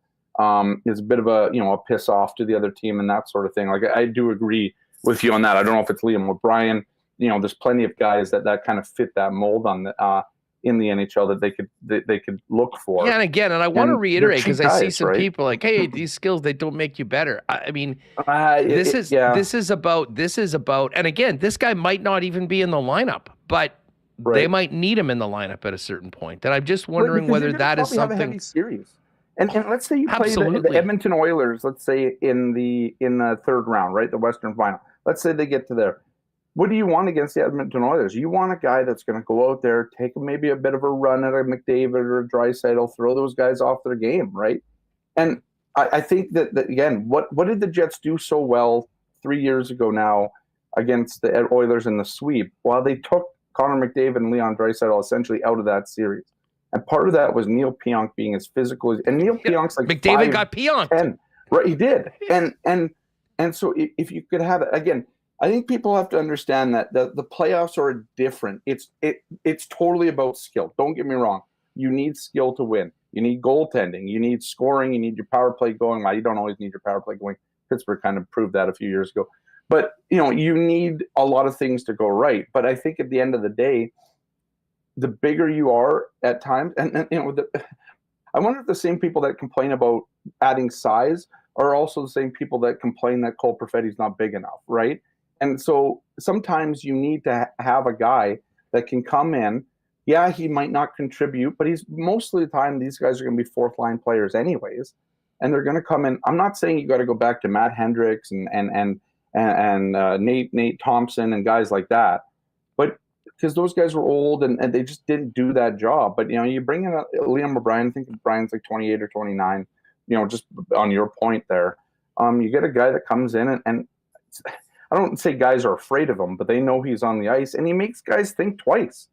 is a bit of a piss off to the other team and that sort of thing. Like I do agree with you on that. I don't know if it's Liam O'Brien. There's plenty of guys that kind of fit that mold on the. In the NHL that they could look for. Yeah, and I want to reiterate, because I see some people like, hey, these skills, they don't make you better. I mean, this is about, and again, this guy might not even be in the lineup, but they might need him in the lineup at a certain point. And I'm just wondering whether that is something. Have a heavy series. And let's say you play the Edmonton Oilers, let's say in the 3rd round, right, the Western Final. Let's say they get to there. what do you want against the Edmonton Oilers? You want a guy that's going to go out there, take maybe a bit of a run at a McDavid or a Draisaitl, throw those guys off their game, right? And I think that again, what did the Jets do so well 3 years ago now against the Oilers in the sweep? Well, they took Connor McDavid and Leon Draisaitl essentially out of that series. And part of that was Neil Pionk being as physical as, and Neil Pionk's like McDavid got Pionked. Right, he did. And so if you could have it again, I think people have to understand that the playoffs are different. It's totally about skill. Don't get me wrong. You need skill to win. You need goaltending. You need scoring. You need your power play going. Well, you don't always need your power play going. Pittsburgh kind of proved that a few years ago. But, you need a lot of things to go right. But I think at the end of the day, the bigger you are at times, and I wonder if the same people that complain about adding size are also the same people that complain that Cole Perfetti's not big enough, right? And so sometimes you need to have a guy that can come in. Yeah, he might not contribute, but he's most of the time these guys are going to be fourth line players anyways, and they're going to come in. I'm not saying you got to go back to Matt Hendricks and Nate Thompson and guys like that, but because those guys were old and they just didn't do that job. But you bring in Liam O'Brien. I think Brian's like 28 or 29. Just on your point there, you get a guy that comes in and I don't say guys are afraid of him, but they know he's on the ice and he makes guys think twice,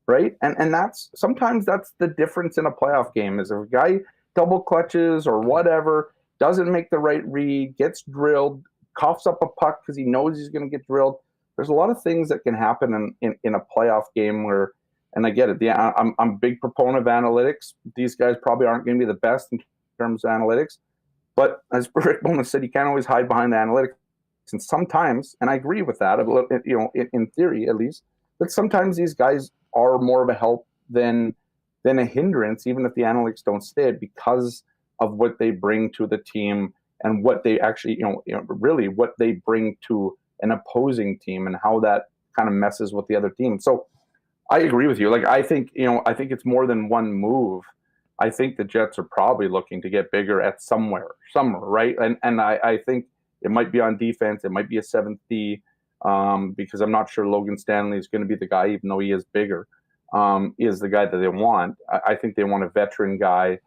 right? And sometimes that's the difference in a playoff game is if a guy double clutches or whatever, doesn't make the right read, gets drilled, coughs up a puck because he knows he's going to get drilled. There's a lot of things that can happen in a playoff game where, and I get it. Yeah, I'm a big proponent of analytics. These guys probably aren't going to be the best in terms of analytics, but as Rick Bowman said, you can't always hide behind the analytics. And sometimes, and I agree with that, in theory at least, but sometimes these guys are more of a help than a hindrance, even if the analytics don't say it, because of what they bring to the team and what they actually, really what they bring to an opposing team and how that kind of messes with the other team. So I agree with you. Like, I think it's more than one move. I think the Jets are probably looking to get bigger at somewhere, right? And I think it might be on defense. It might be a 7th D because I'm not sure Logan Stanley is going to be the guy, even though he is bigger, is the guy that they want. I think they want a veteran guy,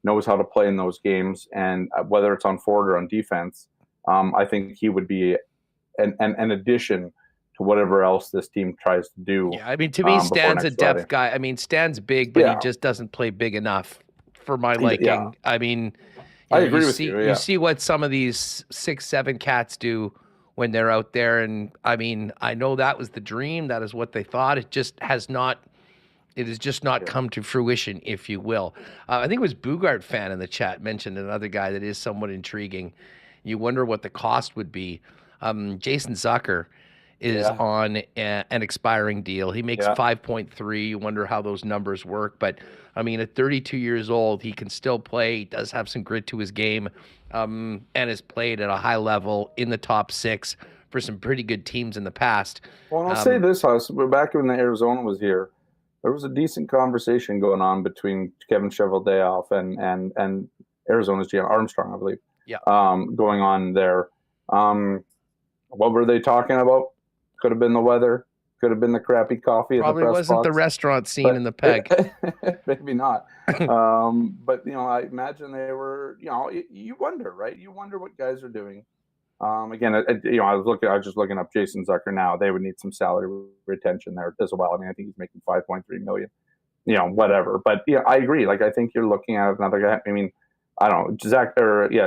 knows how to play in those games, and whether it's on forward or on defense, I think he would be an addition to whatever else this team tries to do. Yeah, I mean, to me, Stan's a depth guy. I mean, Stan's big, but he just doesn't play big enough for my liking. Yeah. I mean, I agree with you. Yeah. You see what some of these 6-7 cats do when they're out there, and I mean, I know that was the dream. That is what they thought. It just has not. It has just not come to fruition, if you will. I think it was Bugart fan in the chat mentioned another guy that is somewhat intriguing. You wonder what the cost would be. Jason Zucker is on an expiring deal. He makes 5.3. You wonder how those numbers work. But, I mean, at 32 years old, he can still play. He does have some grit to his game and has played at a high level in the top 6 for some pretty good teams in the past. Well, I'll say this, Huss. Back when Arizona was here, there was a decent conversation going on between Kevin Cheveldayoff and Arizona's GM Armstrong, I believe. Yeah. Going on there. What were they talking about? Could have been the weather. Could have been the crappy coffee. Probably at the press wasn't box. The restaurant scene in the Peg. Maybe not. But I imagine they were. You wonder, right? You wonder what guys are doing. Again, I was just looking up Jason Zucker now. They would need some salary retention there as well. I mean, I think he's making $5.3 million. Whatever. But I agree. Like, I think you're looking at another guy. I mean, I don't know,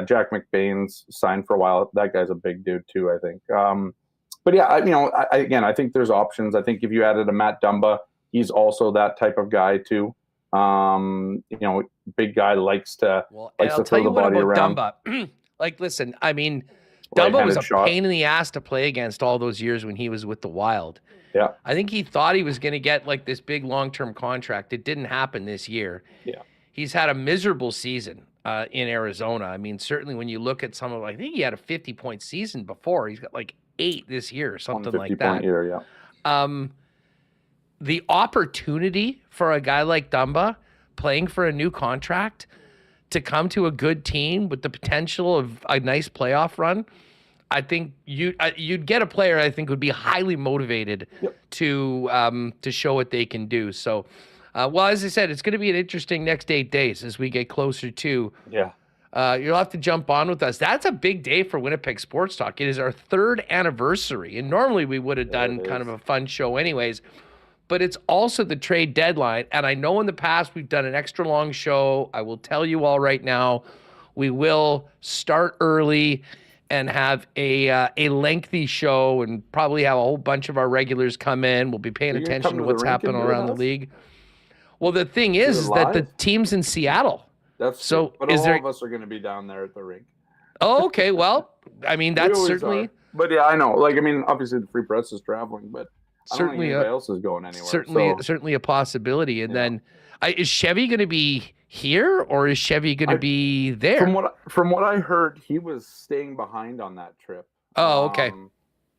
Jack McBain's signed for a while. That guy's a big dude too, I think. But yeah, I think there's options. I think if you added a Matt Dumba, he's also that type of guy too. Big guy likes to throw the body around. Dumba. Like, listen, I mean, Dumba was a pain in the ass to play against all those years when he was with the Wild. Yeah, I think he thought he was going to get like this big long-term contract. It didn't happen this year. Yeah, he's had a miserable season in Arizona. I mean, certainly when you look at some of, I think he had a 50-point season before. He's got like 8 this year, or something like that. 50-point year, yeah. The opportunity for a guy like Dumba playing for a new contract to come to a good team with the potential of a nice playoff run, I think you'd get a player I think would be highly motivated to show what they can do. So, well, as I said, it's going to be an interesting next 8 days as we get closer to. Yeah. You'll have to jump on with us. That's a big day for Winnipeg Sports Talk. It is our 3rd anniversary, and normally we would have done kind of a fun show anyways, but it's also the trade deadline, and I know in the past we've done an extra long show. I will tell you all right now, we will start early and have a lengthy show and probably have a whole bunch of our regulars come in. We'll be paying attention to what's happening around the league. Well, the thing is that the team's in Seattle. That's so. But all of us are going to be down there at the rink. Oh, okay. Well, I mean, that's certainly. Are. But yeah, I know. Like, I mean, obviously the Free Press is traveling, but certainly I don't think anybody else is going anywhere. Certainly a possibility. And then, is Chevy going to be here or is Chevy going to be there? From what I heard, he was staying behind on that trip. Oh, okay.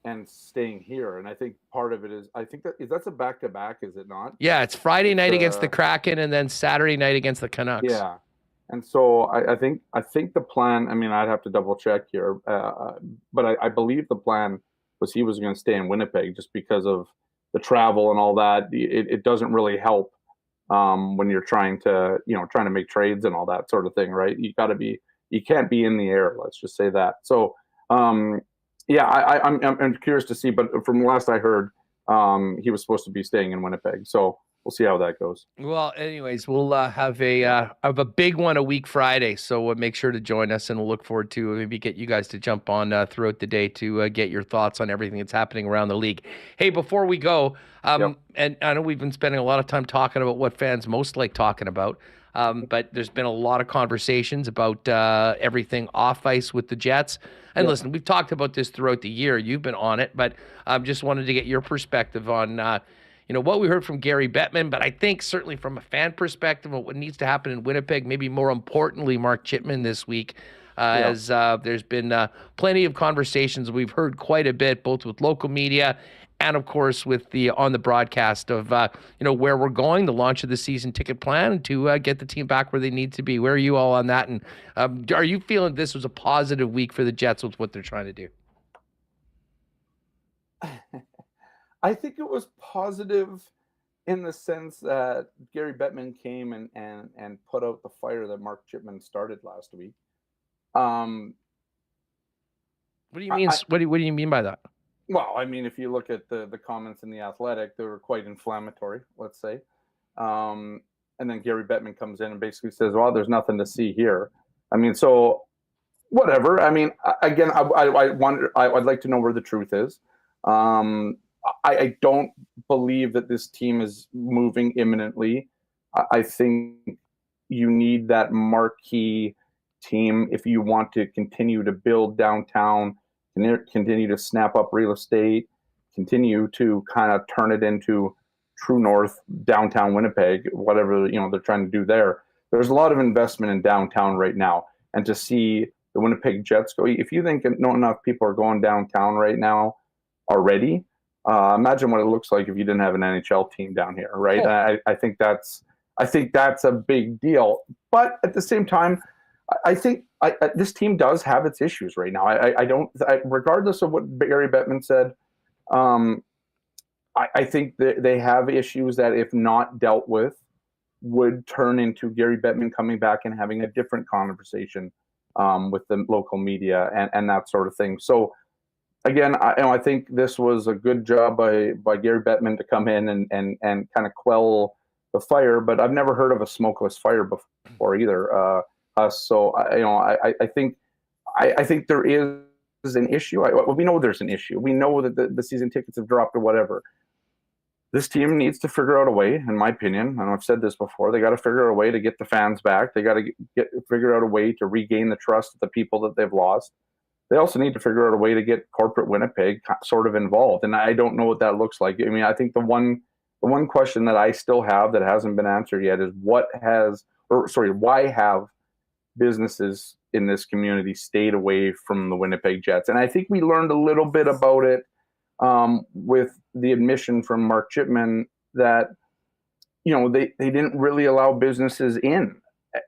And staying here, and I think part of it is that's a back-to-back, is it not? Yeah, it's Friday night against the Kraken, and then Saturday night against the Canucks. Yeah. And so I think the plan, I mean, I'd have to double check here, but I believe the plan was he was going to stay in Winnipeg just because of the travel and all that. It doesn't really help when you're trying to make trades and all that sort of thing, right? You can't be in the air. Let's just say that. So I'm curious to see, but from last I heard, he was supposed to be staying in Winnipeg. So we'll see how that goes. Well, anyways, we'll have a big one a week Friday, so we'll make sure to join us, and we'll look forward to maybe get you guys to jump on throughout the day to get your thoughts on everything that's happening around the league. Hey, before we go, and I know we've been spending a lot of time talking about what fans most like talking about, but there's been a lot of conversations about everything off ice with the Jets. And listen, we've talked about this throughout the year. You've been on it, but just wanted to get your perspective on what we heard from Gary Bettman, but I think certainly from a fan perspective of what needs to happen in Winnipeg, maybe more importantly, Mark Chipman this week, as there's been plenty of conversations. We've heard quite a bit, both with local media and, of course, with on the broadcast of, where we're going, the launch of the season ticket plan to get the team back where they need to be. Where are you all on that? And are you feeling this was a positive week for the Jets with what they're trying to do? I think it was positive in the sense that Gary Bettman came and put out the fire that Mark Chipman started last week. What do you mean? What do you mean by that? Well, I mean, if you look at the comments in The Athletic, they were quite inflammatory, let's say. And then Gary Bettman comes in and basically says, well, there's nothing to see here. I mean, so whatever. I mean, again, I'd like to know where the truth is. I don't believe that this team is moving imminently. I think you need that marquee team if you want to continue to build downtown, continue to snap up real estate, continue to kind of turn it into true north downtown Winnipeg, whatever they're trying to do there. There's a lot of investment in downtown right now, and to see the Winnipeg Jets go, if you think not enough people are going downtown right now already, imagine what it looks like if you didn't have an NHL team down here, right? Oh. I think that's a big deal. But at the same time, I think this team does have its issues right now. Regardless of what Gary Bettman said, I think that they have issues that, if not dealt with, would turn into Gary Bettman coming back and having a different conversation with the local media and that sort of thing. So, again, I think this was a good job by Gary Bettman to come in and kind of quell the fire. But I've never heard of a smokeless fire before either. So I think there is an issue. We know there's an issue. We know that the season tickets have dropped or whatever. This team needs to figure out a way, in my opinion, and I've said this before, they got to figure out a way to get the fans back. They got to figure out a way to regain the trust of the people that they've lost. They also need to figure out a way to get corporate Winnipeg sort of involved, and I don't know what that looks like. I mean, I think the one question that I still have that hasn't been answered yet is why have businesses in this community stayed away from the Winnipeg Jets? And I think we learned a little bit about it with the admission from Mark Chipman that they didn't really allow businesses in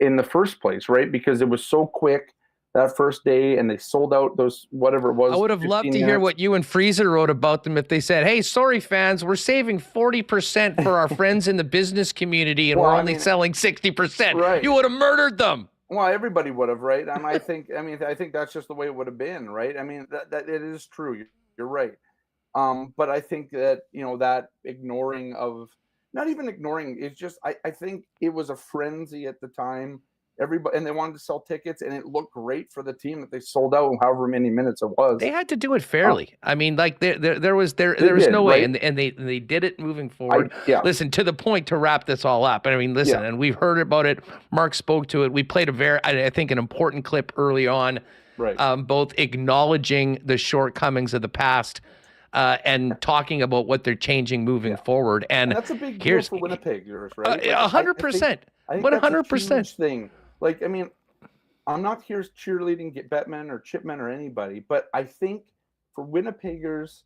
the first place, right? Because it was so quick that first day, and they sold out those, whatever it was. I would have loved to hear what you and Freezer wrote about them if they said, hey, sorry, fans, we're saving 40% for our friends in the business community, and we're only selling 60%. Right. You would have murdered them. Well, everybody would have, right? And I think that's just the way it would have been, right? I mean, that it is true. You're right. But I think that, that ignoring of, not even ignoring, it's just, I think it was a frenzy at the time. Everybody, and they wanted to sell tickets, and it looked great for the team that they sold out however many minutes it was. They had to do it fairly. I mean, like there was no way, right? and they did it moving forward. Listen, to the point, to wrap this all up. I mean, listen, and we've heard about it. Mark spoke to it. We played I think an important clip early on, right? Both acknowledging the shortcomings of the past. And talking about what they're changing moving forward, and that's a big deal for Winnipeggers, right? 100%. What 100% thing? Like, I mean, I'm not here cheerleading Betmen or Chipmen or anybody, but I think for Winnipeggers,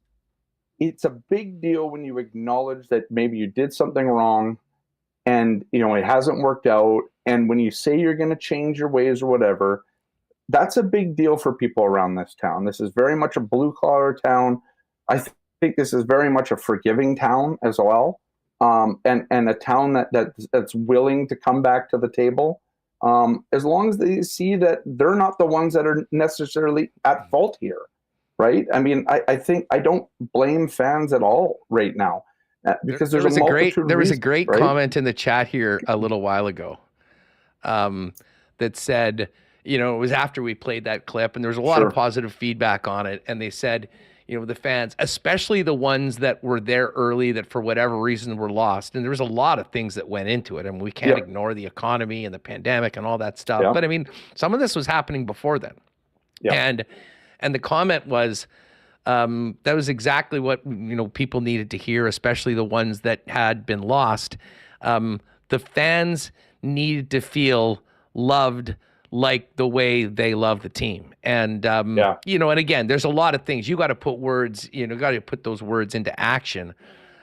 it's a big deal when you acknowledge that maybe you did something wrong, and it hasn't worked out, and when you say you're going to change your ways or whatever, that's a big deal for people around this town. This is very much a blue collar town. I think this is very much a forgiving town as well, and a town that's willing to come back to the table, as long as they see that they're not the ones that are necessarily at fault here, right? I mean, I think I don't blame fans at all right now, because there was a great comment in the chat here a little while ago, that said, it was after we played that clip, and there was a lot of positive feedback on it, and they said, the fans, especially the ones that were there early that for whatever reason were lost. And there was a lot of things that went into it. I mean, we can't ignore the economy and the pandemic and all that stuff. But I mean, some of this was happening before then. And the comment was, that was exactly what, people needed to hear, especially the ones that had been lost. The fans needed to feel loved like the way they love the team. And, and again, there's a lot of things. You got to put words, got to put those words into action.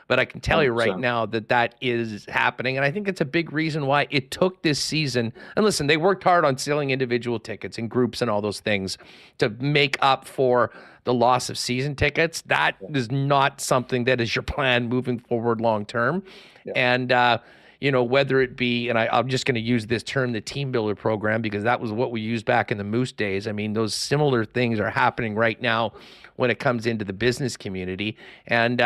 But I can tell you right now that is happening. And I think it's a big reason why it took this season. And listen, they worked hard on selling individual tickets and groups and all those things to make up for the loss of season tickets. That is not something that is your plan moving forward long term. And, whether it be, and I'm just going to use this term, the team builder program, because that was what we used back in the Moose days. I mean, those similar things are happening right now when it comes into the business community. And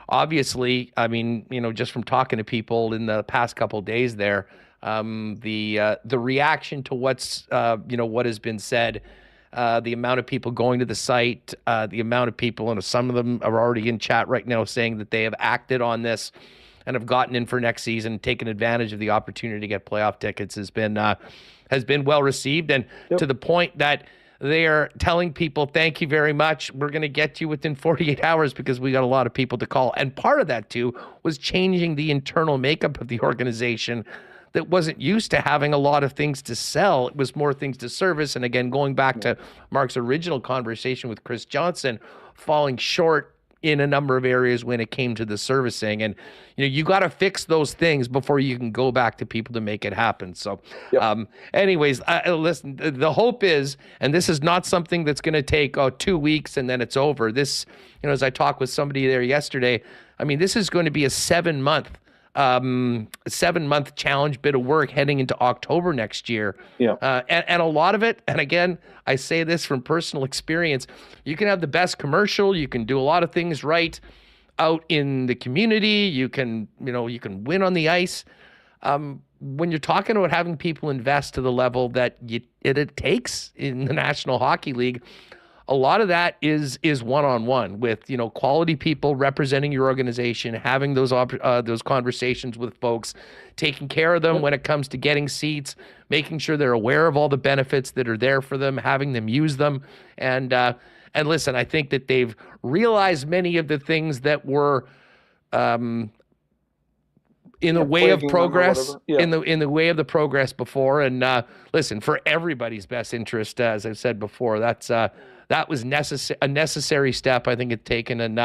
obviously, I mean, just from talking to people in the past couple of days there, the reaction to what's, what has been said, the amount of people going to the site, the amount of people, and some of them are already in chat right now saying that they have acted on this and have gotten in for next season, taken advantage of the opportunity to get playoff tickets, has been well received, and to the point that they are telling people, thank you very much. We're going to get you within 48 hours because we got a lot of people to call. And part of that, too, was changing the internal makeup of the organization that wasn't used to having a lot of things to sell. It was more things to service. And again, going back to Mark's original conversation with Chris Johnson, falling short in a number of areas when it came to the servicing. And, you got to fix those things before you can go back to people to make it happen. So anyways, listen, the hope is, and this is not something that's going to take 2 weeks and then it's over. This, as I talked with somebody there yesterday, I mean, this is going to be a 7-month challenge bit of work heading into October next year. And a lot of it, and again, I say this from personal experience, you can have the best commercial, you can do a lot of things right out in the community, you can win on the ice. When you're talking about having people invest to the level that it takes in the National Hockey League, a lot of that is one-on-one with, quality people representing your organization, having those conversations with folks, taking care of them when it comes to getting seats, making sure they're aware of all the benefits that are there for them, having them use them. And listen, I think that they've realized many of the things that were in the way of progress, in the way of the progress before. And listen, for everybody's best interest, as I've said before, that was a necessary step I think it's taken, and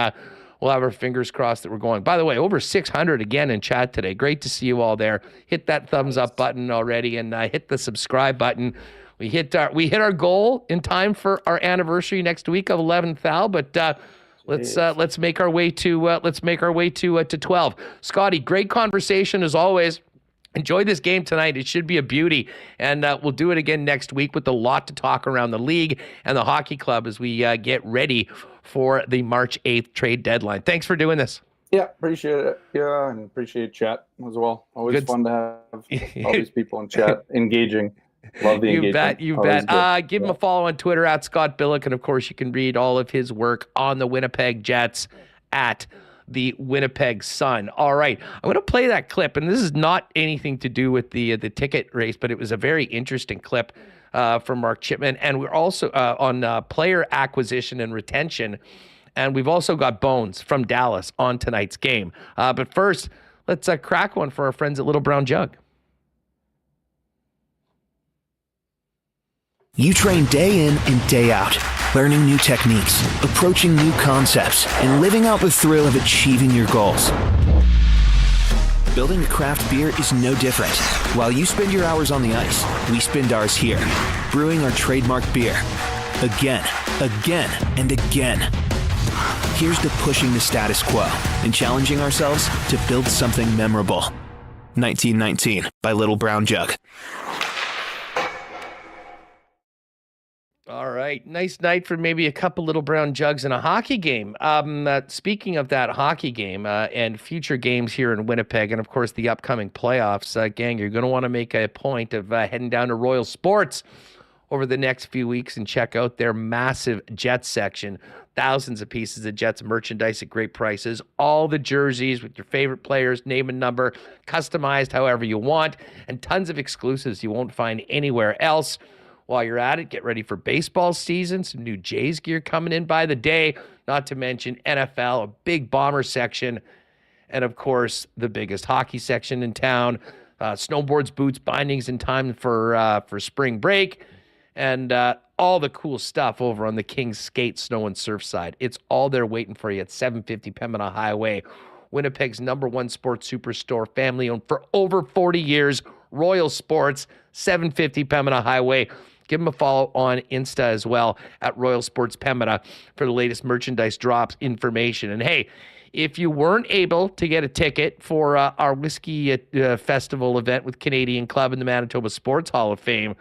we'll have our fingers crossed that we're going. By the way, over 600 again in chat today. Great to see you all there. Hit that thumbs up button already, and hit the subscribe button. We hit our goal in time for our anniversary next week of 11th Al, but let's make our way to 12. Scotty, great conversation as always. Enjoy this game tonight. It should be a beauty. And we'll do it again next week with a lot to talk around the league and the hockey club as we get ready for the March 8th trade deadline. Thanks for doing this. Yeah, appreciate it. Yeah, and appreciate chat as well. Always fun to have all these people in chat engaging. Love the engagement. You bet. Give him a follow on Twitter at Scott Billeck. And of course, you can read all of his work on the Winnipeg Jets at the Winnipeg Sun. All right, I'm going to play that clip, and this is not anything to do with the ticket race, but it was a very interesting clip from Mark Chipman, and we're also on player acquisition and retention, and we've also got Bones from Dallas on tonight's game. But first, let's crack one for our friends at Little Brown Jug. You train day in and day out, learning new techniques, approaching new concepts, and living out the thrill of achieving your goals. Building a craft beer is no different. While you spend your hours on the ice, we spend ours here, brewing our trademark beer. Again, and again. Here's to pushing the status quo and challenging ourselves to build something memorable. 1919 by Little Brown Jug. All right. Nice night for maybe a couple Little Brown Jugs and a hockey game. Speaking of that hockey game and future games here in Winnipeg and, of course, the upcoming playoffs, gang, you're going to want to make a point of heading down to Royal Sports over the next few weeks and check out their massive Jets section. Thousands of pieces of Jets merchandise at great prices. All the jerseys with your favorite players, name and number, customized however you want, and tons of exclusives you won't find anywhere else. While you're at it, get ready for baseball season. Some new Jays gear coming in by the day, not to mention NFL, a big Bomber section, and of course, the biggest hockey section in town. Snowboards, boots, bindings in time for spring break, and all the cool stuff over on the King's Skate, Snow, and Surf side. It's all there waiting for you at 750 Pembina Highway. Winnipeg's #1 sports superstore, family-owned for over 40 years. Royal Sports, 750 Pembina Highway. Give them a follow on Insta as well at Royal Sports Pembina for the latest merchandise drops information. And hey, if you weren't able to get a ticket for our Whiskey Festival event with Canadian Club and the Manitoba Sports Hall of Fame,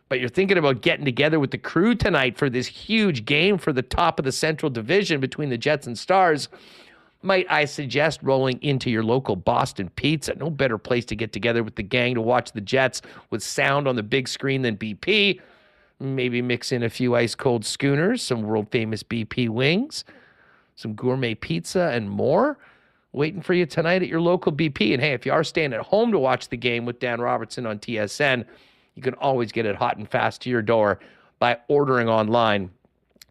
but you're thinking about getting together with the crew tonight for this huge game for the top of the Central Division between the Jets and Stars, might I suggest rolling into your local Boston Pizza. No better place to get together with the gang to watch the Jets with sound on the big screen than BP. Maybe mix in a few ice-cold schooners, some world-famous BP wings, some gourmet pizza, and more. Waiting for you tonight at your local BP. And hey, if you are staying at home to watch the game with Dan Robertson on TSN, you can always get it hot and fast to your door by ordering online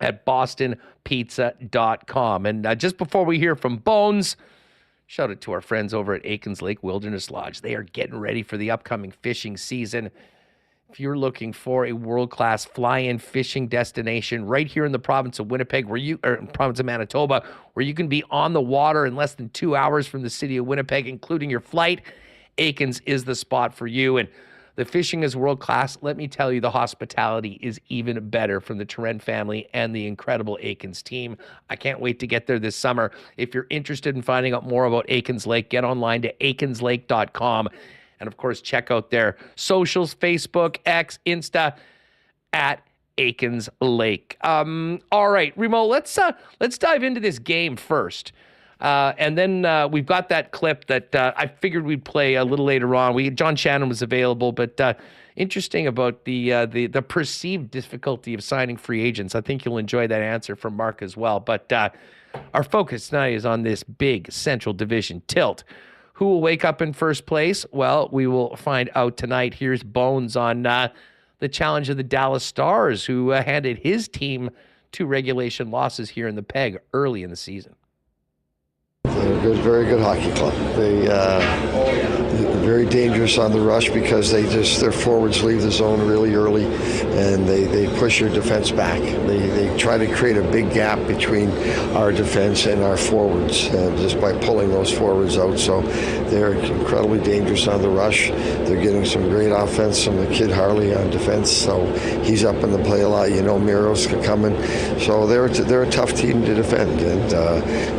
at bostonpizza.com. And just before we hear from Bones, shout out to our friends over at Aikens Lake Wilderness Lodge. They are getting ready for the upcoming fishing season. If you're looking for a world-class fly-in fishing destination right here in the province of Winnipeg, province of Manitoba, where you can be on the water in less than 2 hours from the city of Winnipeg, including your flight, Aikens is the spot for you. And the fishing is world-class. Let me tell you, the hospitality is even better from the Terren family and the incredible Aikens team. I can't wait to get there this summer. If you're interested in finding out more about Aikens Lake, get online to aikenslake.com. And, of course, check out their socials, Facebook, X, Insta, at Aikens Lake. All right, Remo, let's dive into this game first. And then we've got that clip that I figured we'd play a little later on. John Shannon was available, but interesting about the perceived difficulty of signing free agents. I think you'll enjoy that answer from Mark as well. But our focus tonight is on this big Central Division tilt. Who will wake up in first place? Well, we will find out tonight. Here's Bones on the challenge of the Dallas Stars, who handed his team 2 regulation losses here in the Peg early in the season. They're a very good hockey club. They very very dangerous on the rush because their forwards leave the zone really early, and they push your defense back. They try to create a big gap between our defense and our forwards just by pulling those forwards out. So they're incredibly dangerous on the rush. They're getting some great offense from the kid Harley on defense, so he's up in the play a lot. Miros coming, so they're a tough team to defend, and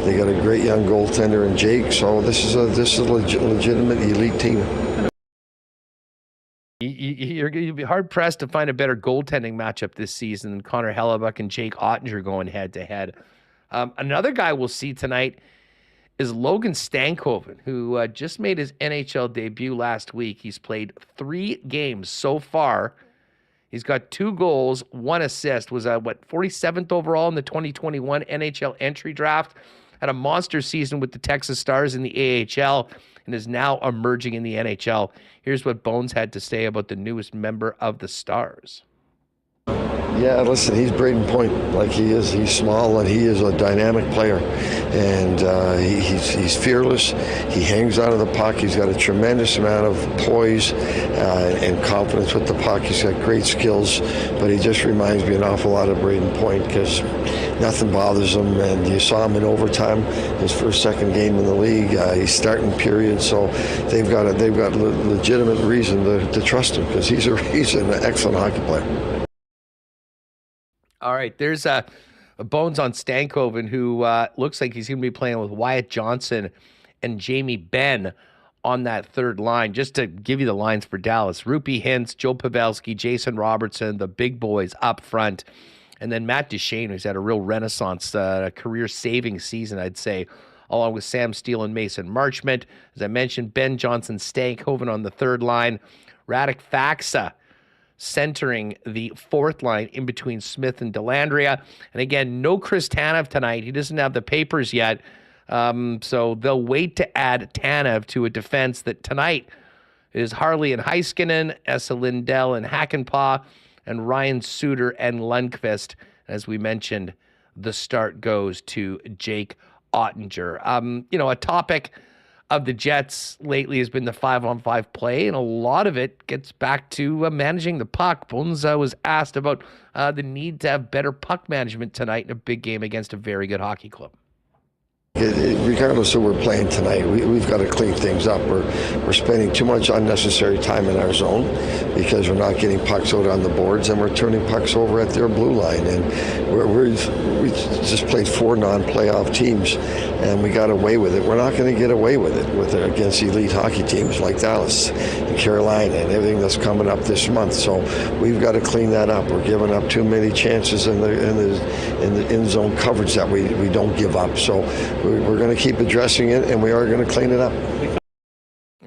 they got a great young goaltender in Jake. So this is a legitimate elite team. You'd be hard pressed to find a better goaltending matchup this season than Connor Hellebuck and Jake Ottinger going head to head. Another guy we'll see tonight is Logan Stankoven, who just made his NHL debut last week. He's played 3 games so far. He's got 2 goals, 1 assist. Was 47th overall in the 2021 NHL entry draft. Had a monster season with the Texas Stars in the AHL and is now emerging in the NHL. Here's what Bones had to say about the newest member of the Stars. Yeah, listen, he's Braden Point like he is. He's small and he is a dynamic player, and he's fearless. He hangs out of the puck. He's got a tremendous amount of poise and confidence with the puck. He's got great skills, but he just reminds me an awful lot of Braden Point because nothing bothers him. And you saw him in overtime, his second game in the league. He's starting period, so they've got legitimate reason to trust him because he's an excellent hockey player. All right, there's a Bones on Stankoven, who looks like he's going to be playing with Wyatt Johnson and Jamie Benn on that third line. Just to give you the lines for Dallas: Rupi Hintz, Joe Pavelski, Jason Robertson, the big boys up front. And then Matt Duchene, who's had a real renaissance, career-saving season, I'd say, along with Sam Steele and Mason Marchment. As I mentioned, Ben Johnson, Stankoven on the third line. Radek Faksa centering the fourth line in between Smith and Delandria. And again, no Chris Tanev tonight. He doesn't have the papers yet. So they'll wait to add Tanev to a defense that tonight is Harley and Heiskanen, Esa Lindell and Hakanpää, and Ryan Suter and Lundqvist. As we mentioned, the start goes to Jake Ottinger. A topic of the Jets lately has been the 5-on-5 play, and a lot of it gets back to managing the puck. Bones was asked about the need to have better puck management tonight in a big game against a very good hockey club. Regardless of who we're playing tonight, we've got to clean things up. We're spending too much unnecessary time in our zone because we're not getting pucks out on the boards, and we're turning pucks over at their blue line. And we just played 4 non-playoff teams, and we got away with it. We're not going to get away with it against elite hockey teams like Dallas and Carolina and everything that's coming up this month. So we've got to clean that up. We're giving up too many chances in the in-zone coverage that we don't give up. So we're going to keep addressing it, and we are going to clean it up.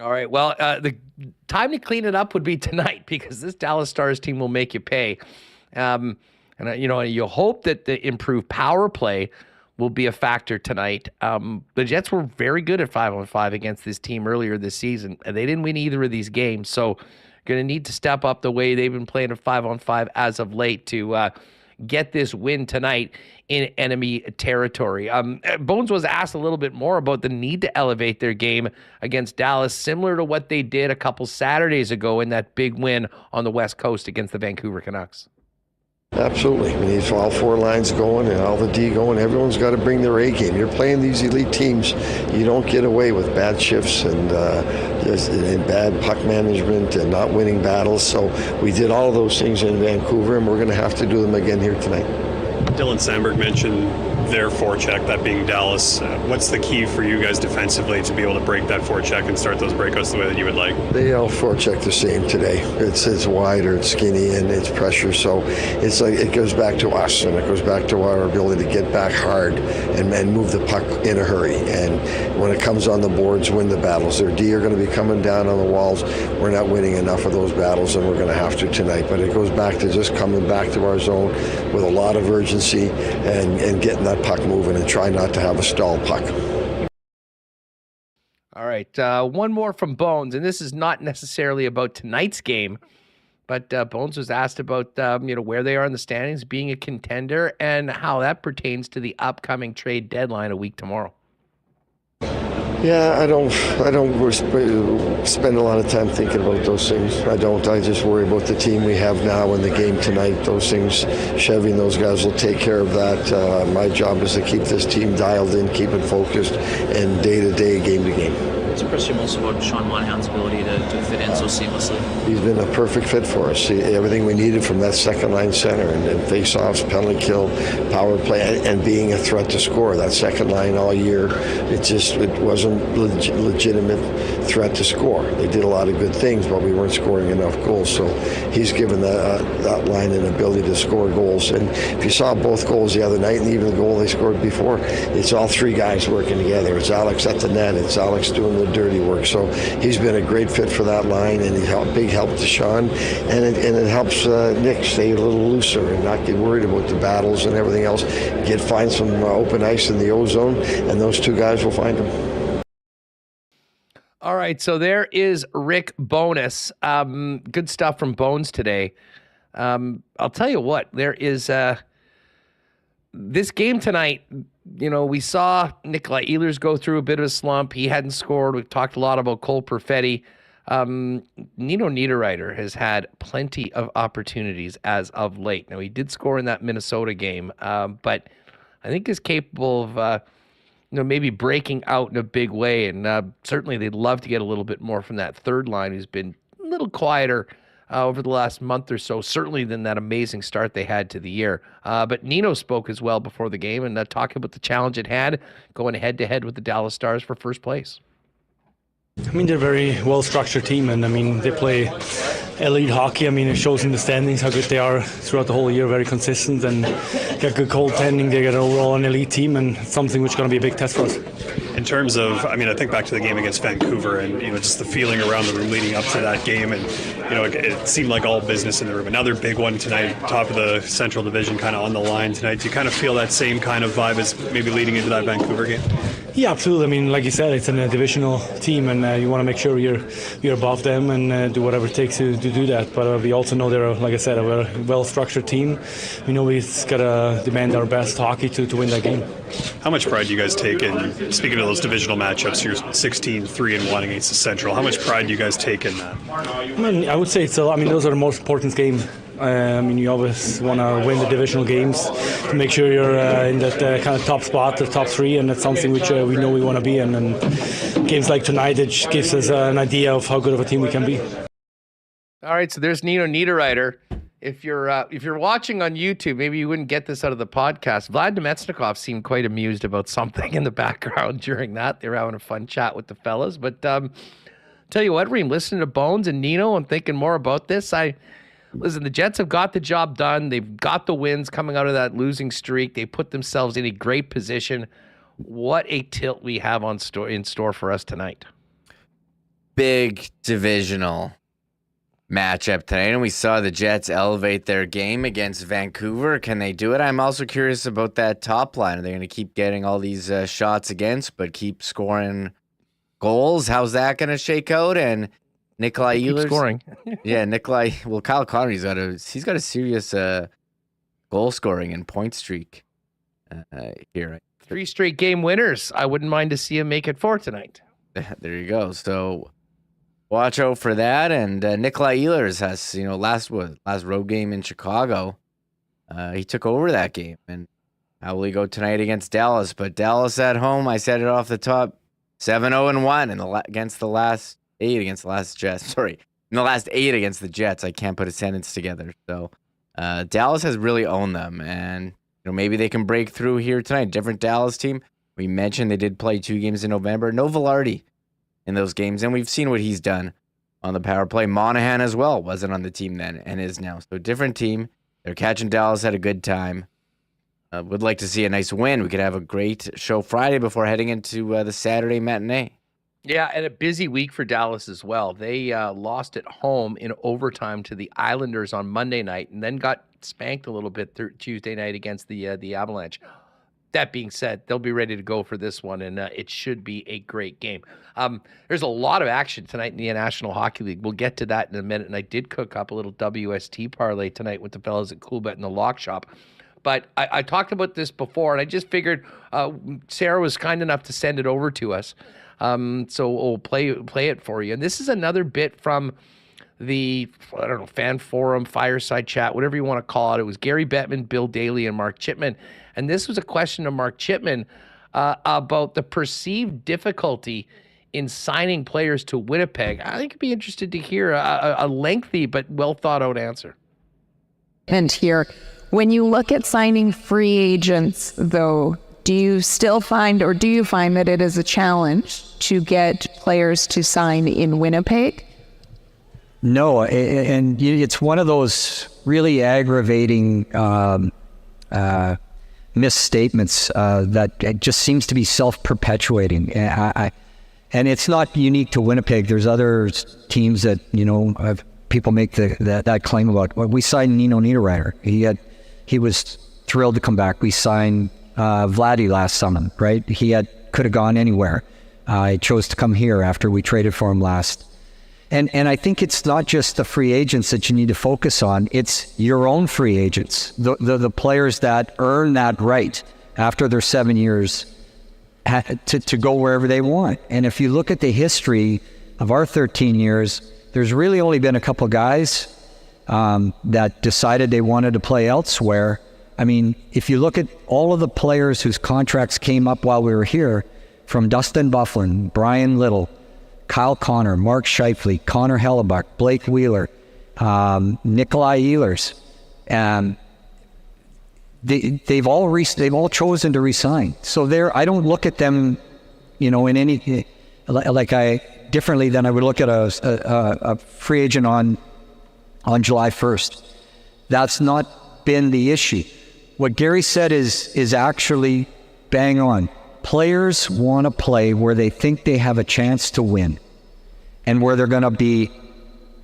All right. Well, the time to clean it up would be tonight because this Dallas Stars team will make you pay. You hope that the improved power play will be a factor tonight. The Jets were very good at 5-on-5 against this team earlier this season, and they didn't win either of these games. So going to need to step up the way they've been playing at 5-on-5 as of late to get this win tonight in enemy territory. Bones was asked a little bit more about the need to elevate their game against Dallas, similar to what they did a couple Saturdays ago in that big win on the West Coast against the Vancouver Canucks. Absolutely. We need all 4 lines going and all the D going. Everyone's got to bring their A game. You're playing these elite teams. You don't get away with bad shifts and bad puck management and not winning battles. So we did all of those things in Vancouver, and we're going to have to do them again here tonight. Dylan Sandberg mentioned their forecheck, that being Dallas. What's the key for you guys defensively to be able to break that forecheck and start those breakouts the way that you would like? They all forecheck the same today. It's wider, it's skinny, and it's pressure. So it's like it goes back to us, and it goes back to our ability to get back hard and move the puck in a hurry. And when it comes on the boards, win the battles. Their D are going to be coming down on the walls. We're not winning enough of those battles, and we're going to have to tonight. But it goes back to just coming back to our zone with a lot of urgency and getting that puck moving and try not to have a stall puck. All right, one more from Bones, and this is not necessarily about tonight's game, but Bones was asked about where they are in the standings, being a contender, and how that pertains to the upcoming trade deadline a week tomorrow. Yeah, I don't spend a lot of time thinking about those things. I don't. I just worry about the team we have now and the game tonight. Those things, Chevy and those guys will take care of that. My job is to keep this team dialed in, keep it focused, and day to day, game to game. What's impressed you most about Sean Monahan's ability to fit in so seamlessly? He's been a perfect fit for us. Everything we needed from that second line center, and face-offs, penalty kill, power play, and being a threat to score. That second line all year, it wasn't legitimate threat to score. They did a lot of good things, but we weren't scoring enough goals. So he's given that line an ability to score goals. And if you saw both goals the other night, and even the goal they scored before, it's all three guys working together. It's Alex at the net. It's Alex doing the dirty work. So he's been a great fit for that line, and he's a big help to Sean, and it helps Nick stay a little looser and not get worried about the battles and everything else. Find some open ice in the O-zone, and those two guys will find him. All right, so there is Rick Bowness. Good stuff from Bones today. I'll tell you what, there is this game tonight. You know, we saw Nikolai Ehlers go through a bit of a slump. He hadn't scored. We've talked a lot about Cole Perfetti. Nino Niederreiter has had plenty of opportunities as of late. Now, he did score in that Minnesota game, but I think is capable of maybe breaking out in a big way. And certainly they'd love to get a little bit more from that third line, who's been a little quieter over the last month or so, certainly than that amazing start they had to the year. But Nino spoke as well before the game and talking about the challenge it had going head-to-head with the Dallas Stars for first place. I mean, they're a very well-structured team, and I mean, they play elite hockey. I mean, it shows in the standings how good they are throughout the whole year, very consistent, and got good goaltending. They got overall an elite team, and something which is going to be a big test for us. In terms of, I mean, I think back to the game against Vancouver and, just the feeling around the room leading up to that game. And, it seemed like all business in the room. Another big one tonight, top of the Central Division, kind of on the line tonight. Do you kind of feel that same kind of vibe as maybe leading into that Vancouver game? Yeah, absolutely. I mean, like you said, it's a divisional team, and you want to make sure you're above them and do whatever it takes to do that. But we also know they're, like I said, a well-structured team. We know we've got to demand our best hockey to win that game. How much pride do you guys take in, speaking of those divisional matchups, you're 16-3-1 against the Central. How much pride do you guys take in that? I would say it's those are the most important games. You always want to win the divisional games to make sure you're in that kind of top spot, the top three, and that's something which we know we want to be in. And games like tonight, it just gives us an idea of how good of a team we can be. All right, so there's Nino Niederreiter. If you're watching on YouTube, maybe you wouldn't get this out of the podcast. Vlad Nemetsnikov seemed quite amused about something in the background during that. They were having a fun chat with the fellas. But tell you what, Reem, listening to Bones and Nino, I'm thinking more about this. Listen, the Jets have got the job done. They've got the wins coming out of that losing streak. They put themselves in a great position. What a tilt we have in store for us tonight. Big divisional matchup tonight, and we saw the Jets elevate their game against Vancouver. Can they do it? I'm also curious about that top line. Are they going to keep getting all these shots against, but keep scoring goals? How's that going to shake out? And Nikolai Ehlers scoring. Yeah, Nikolai. Well, Kyle Connor's got a serious goal scoring and point streak here. 3 straight game winners. I wouldn't mind to see him make it 4 tonight. There you go. So watch out for that. And Nikolai Ehlers has, last road game in Chicago, he took over that game. And how will he go tonight against Dallas? But Dallas at home, I said it off the top, 7-0-1 against the last 8 against the last Jets. Sorry, in the last 8 against the Jets. I can't put a sentence together. So Dallas has really owned them, and maybe they can break through here tonight. Different Dallas team. We mentioned they did play 2 games in November. No Velarde in those games, and we've seen what he's done on the power play. Monahan as well wasn't on the team then and is now. So different team. They're catching Dallas at a good time. Would like to see a nice win. We could have a great show Friday before heading into the Saturday matinee. Yeah, and a busy week for Dallas as well. They lost at home in overtime to the Islanders on Monday night and then got spanked a little bit Tuesday night against the Avalanche. That being said, they'll be ready to go for this one, and it should be a great game. There's a lot of action tonight in the National Hockey League. We'll get to that in a minute, and I did cook up a little WST parlay tonight with the fellas at Coolbet in the Lock Shop. But I talked about this before, and I just figured Sarah was kind enough to send it over to us. So we'll play it for you. And this is another bit from the, I don't know, fan forum, fireside chat, whatever you want to call it. It was Gary Bettman, Bill Daly, and Mark Chipman. And this was a question to Mark Chipman about the perceived difficulty in signing players to Winnipeg. I think I'd be interested to hear a lengthy but well thought out answer. And here, when you look at signing free agents, though, do you find that it is a challenge to get players to sign in Winnipeg? No, and it's one of those really aggravating misstatements that just seems to be self-perpetuating. And it's not unique to Winnipeg. There's other teams that, people make that claim about. Well, we signed Nino Niederreiter. He was thrilled to come back. We signed Vladdy last summer, right? He could have gone anywhere. He chose to come here after we traded for him last. And I think it's not just the free agents that you need to focus on. It's your own free agents, the players that earn that right after their 7 years to go wherever they want. And if you look at the history of our 13 years, there's really only been a couple guys that decided they wanted to play elsewhere. I mean, if you look at all of the players whose contracts came up while we were here, from Dustin Byfuglien, Brian Little, Kyle Connor, Mark Scheifele, Connor Hellebuck, Blake Wheeler, Nikolai Ehlers, they've all chosen to resign. So I don't look at them, in any differently than I would look at a free agent on July 1st. That's not been the issue. What Gary said is actually bang on. Players want to play where they think they have a chance to win and where they're going to be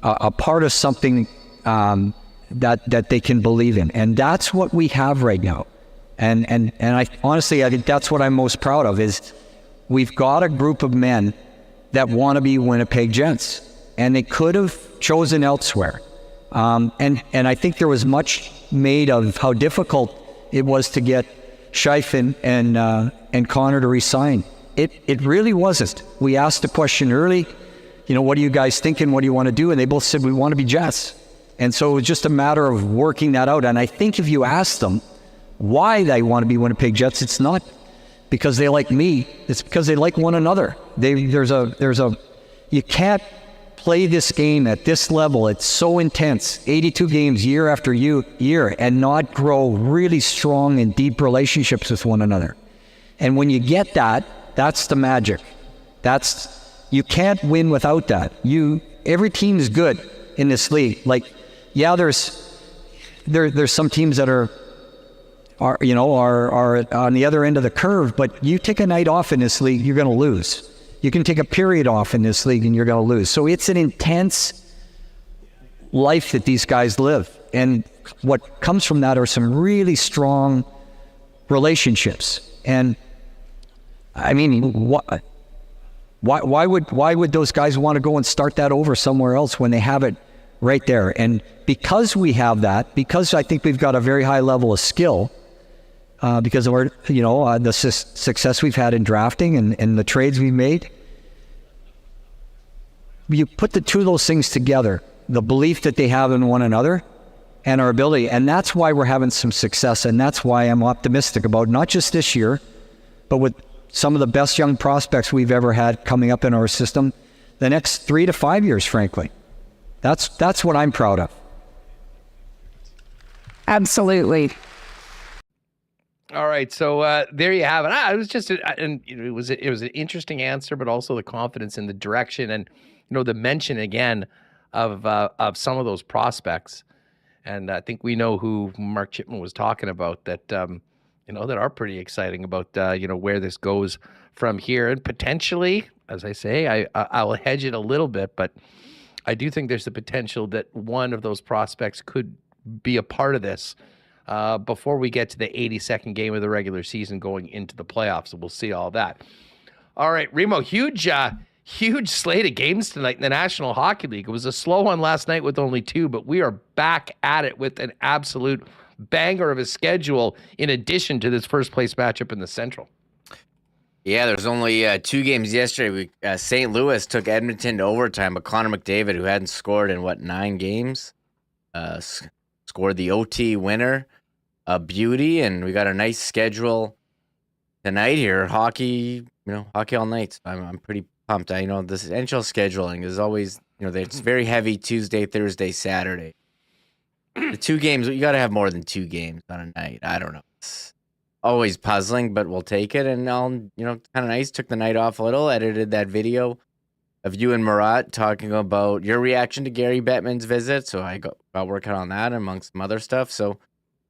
a part of something that they can believe in. And that's what we have right now. And I honestly, I think that's what I'm most proud of is we've got a group of men that want to be Winnipeg Jets, and they could have chosen elsewhere. And I think there was much made of how difficult it was to get Scheifele and Connor to resign. It really wasn't. We asked the question early, what are you guys thinking? What do you want to do? And they both said, we want to be Jets. And so it was just a matter of working that out. And I think if you ask them why they want to be Winnipeg Jets, it's not because they like me. It's because they like one another. You can't play this game at this level. It's so intense, 82 games year after year, and not grow really strong and deep relationships with one another. And when you get that, that's the magic. You can't win without that. Every team is good in this league. There's some teams that are on the other end of the curve, but you take a night off in this league, you're going to lose. You can take a period off in this league and you're going to lose. So it's an intense life that these guys live. And what comes from that are some really strong relationships. And I mean, why would those guys want to go and start that over somewhere else when they have it right there? And because we have that, because I think we've got a very high level of skill, because of our, the success we've had in drafting and the trades we've made, you put the two of those things together, the belief that they have in one another and our ability, and that's why we're having some success, and that's why I'm optimistic about not just this year, but with some of the best young prospects we've ever had coming up in our system, the next 3 to 5 years, frankly. That's what I'm proud of. Absolutely. All right, so there you have it. It was just, it was an interesting answer, but also the confidence in the direction, and the mention again of some of those prospects. And I think we know who Mark Chipman was talking about that that are pretty exciting about where this goes from here, and potentially, as I say, I'll hedge it a little bit, but I do think there's the potential that one of those prospects could be a part of this. Before we get to the 82nd game of the regular season going into the playoffs. So we'll see all that. All right, Remo, huge slate of games tonight in the National Hockey League. It was a slow one last night with only 2, but we are back at it with an absolute banger of a schedule in addition to this first place matchup in the Central. Yeah, there's only 2 games yesterday. St. Louis took Edmonton to overtime, but Connor McDavid, who hadn't scored in 9 games, scored the OT winner. A beauty, and we got a nice schedule tonight here. Hockey all night. I'm pretty pumped. I know this NHL scheduling is always, it's very heavy Tuesday, Thursday, Saturday. The 2 games, you got to have more than 2 games on a night. I don't know. It's always puzzling, but we'll take it. And kind of nice. Took the night off a little, edited that video of you and Murat talking about your reaction to Gary Bettman's visit. So I got working on that amongst some other stuff. So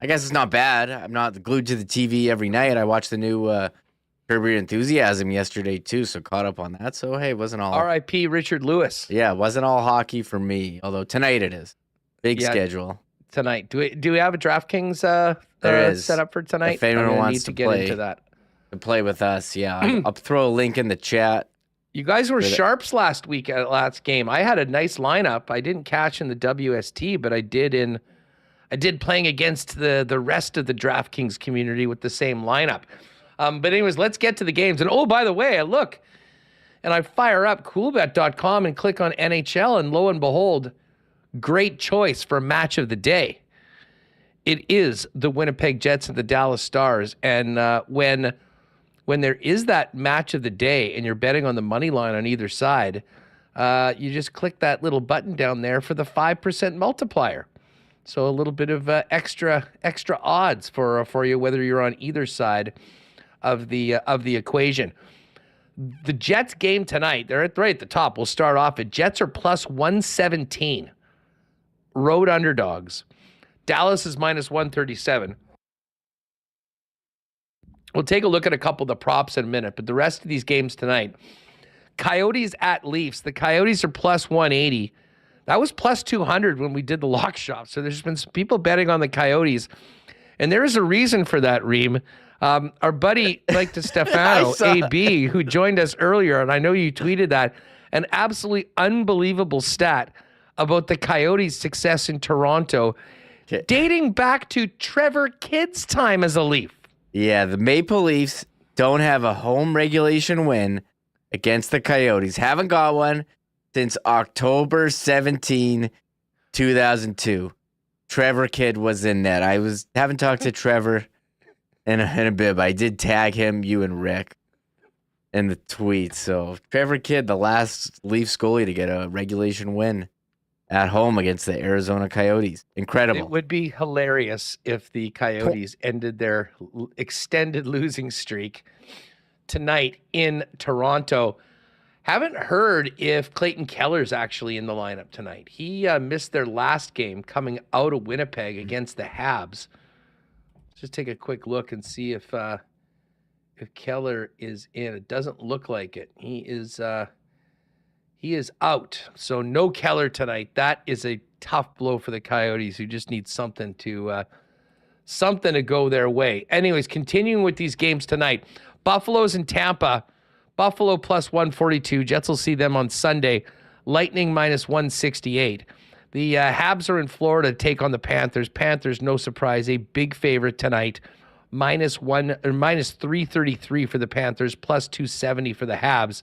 I guess it's not bad. I'm not glued to the TV every night. I watched the new Curb Your Enthusiasm yesterday too, so caught up on that. So hey, it wasn't all R.I.P. Richard Lewis. Yeah, it wasn't all hockey for me. Although tonight it is. Big schedule tonight. Do we have a DraftKings there is set up for tonight? If anyone wants to get into that, to play with us, yeah, I'll throw a link in the chat. You guys were sharps last week at last game. I had a nice lineup. I didn't catch in the WST, but I did playing against the rest of the DraftKings community with the same lineup. But anyways, let's get to the games. And oh, by the way, I look and I fire up Coolbet.com and click on NHL, and lo and behold, great choice for match of the day. It is the Winnipeg Jets and the Dallas Stars. And when there is that match of the day and you're betting on the money line on either side, you just click that little button down there for the 5% multiplier. So a little bit of extra odds for you, whether you're on either side of the equation. The Jets game tonight, they're right at the top. We'll start off at Jets are plus 117, road underdogs. Dallas is minus 137. We'll take a look at a couple of the props in a minute, but the rest of these games tonight, Coyotes at Leafs. The Coyotes are plus 180. That was plus 200 when we did the lock shop. So there's been some people betting on the Coyotes. And there is a reason for that, Reem. Our buddy Mike DeStefano, AB, who joined us earlier, and I know you tweeted that, an absolutely unbelievable stat about the Coyotes' success in Toronto, dating back to Trevor Kidd's time as a Leaf. Yeah, the Maple Leafs don't have a home regulation win against the Coyotes. Haven't got one since October 17, 2002. Trevor Kidd was in net. Haven't talked to Trevor in a bit, but I did tag him, you and Rick, in the tweet. So Trevor Kidd, the last Leafs goalie to get a regulation win at home against the Arizona Coyotes. Incredible. It would be hilarious if the Coyotes ended their extended losing streak tonight in Toronto. Haven't heard if Clayton Keller's actually in the lineup tonight. He missed their last game coming out of Winnipeg against the Habs. Let's just take a quick look and see if Keller is in. It doesn't look like it. He is out. So no Keller tonight. That is a tough blow for the Coyotes, who just need something to go their way. Anyways, continuing with these games tonight, Buffalo's in Tampa. Buffalo plus 142. Jets will see them on Sunday. Lightning minus 168. The Habs are in Florida to take on the Panthers. Panthers, no surprise, a big favorite tonight. Minus 333 for the Panthers, plus 270 for the Habs.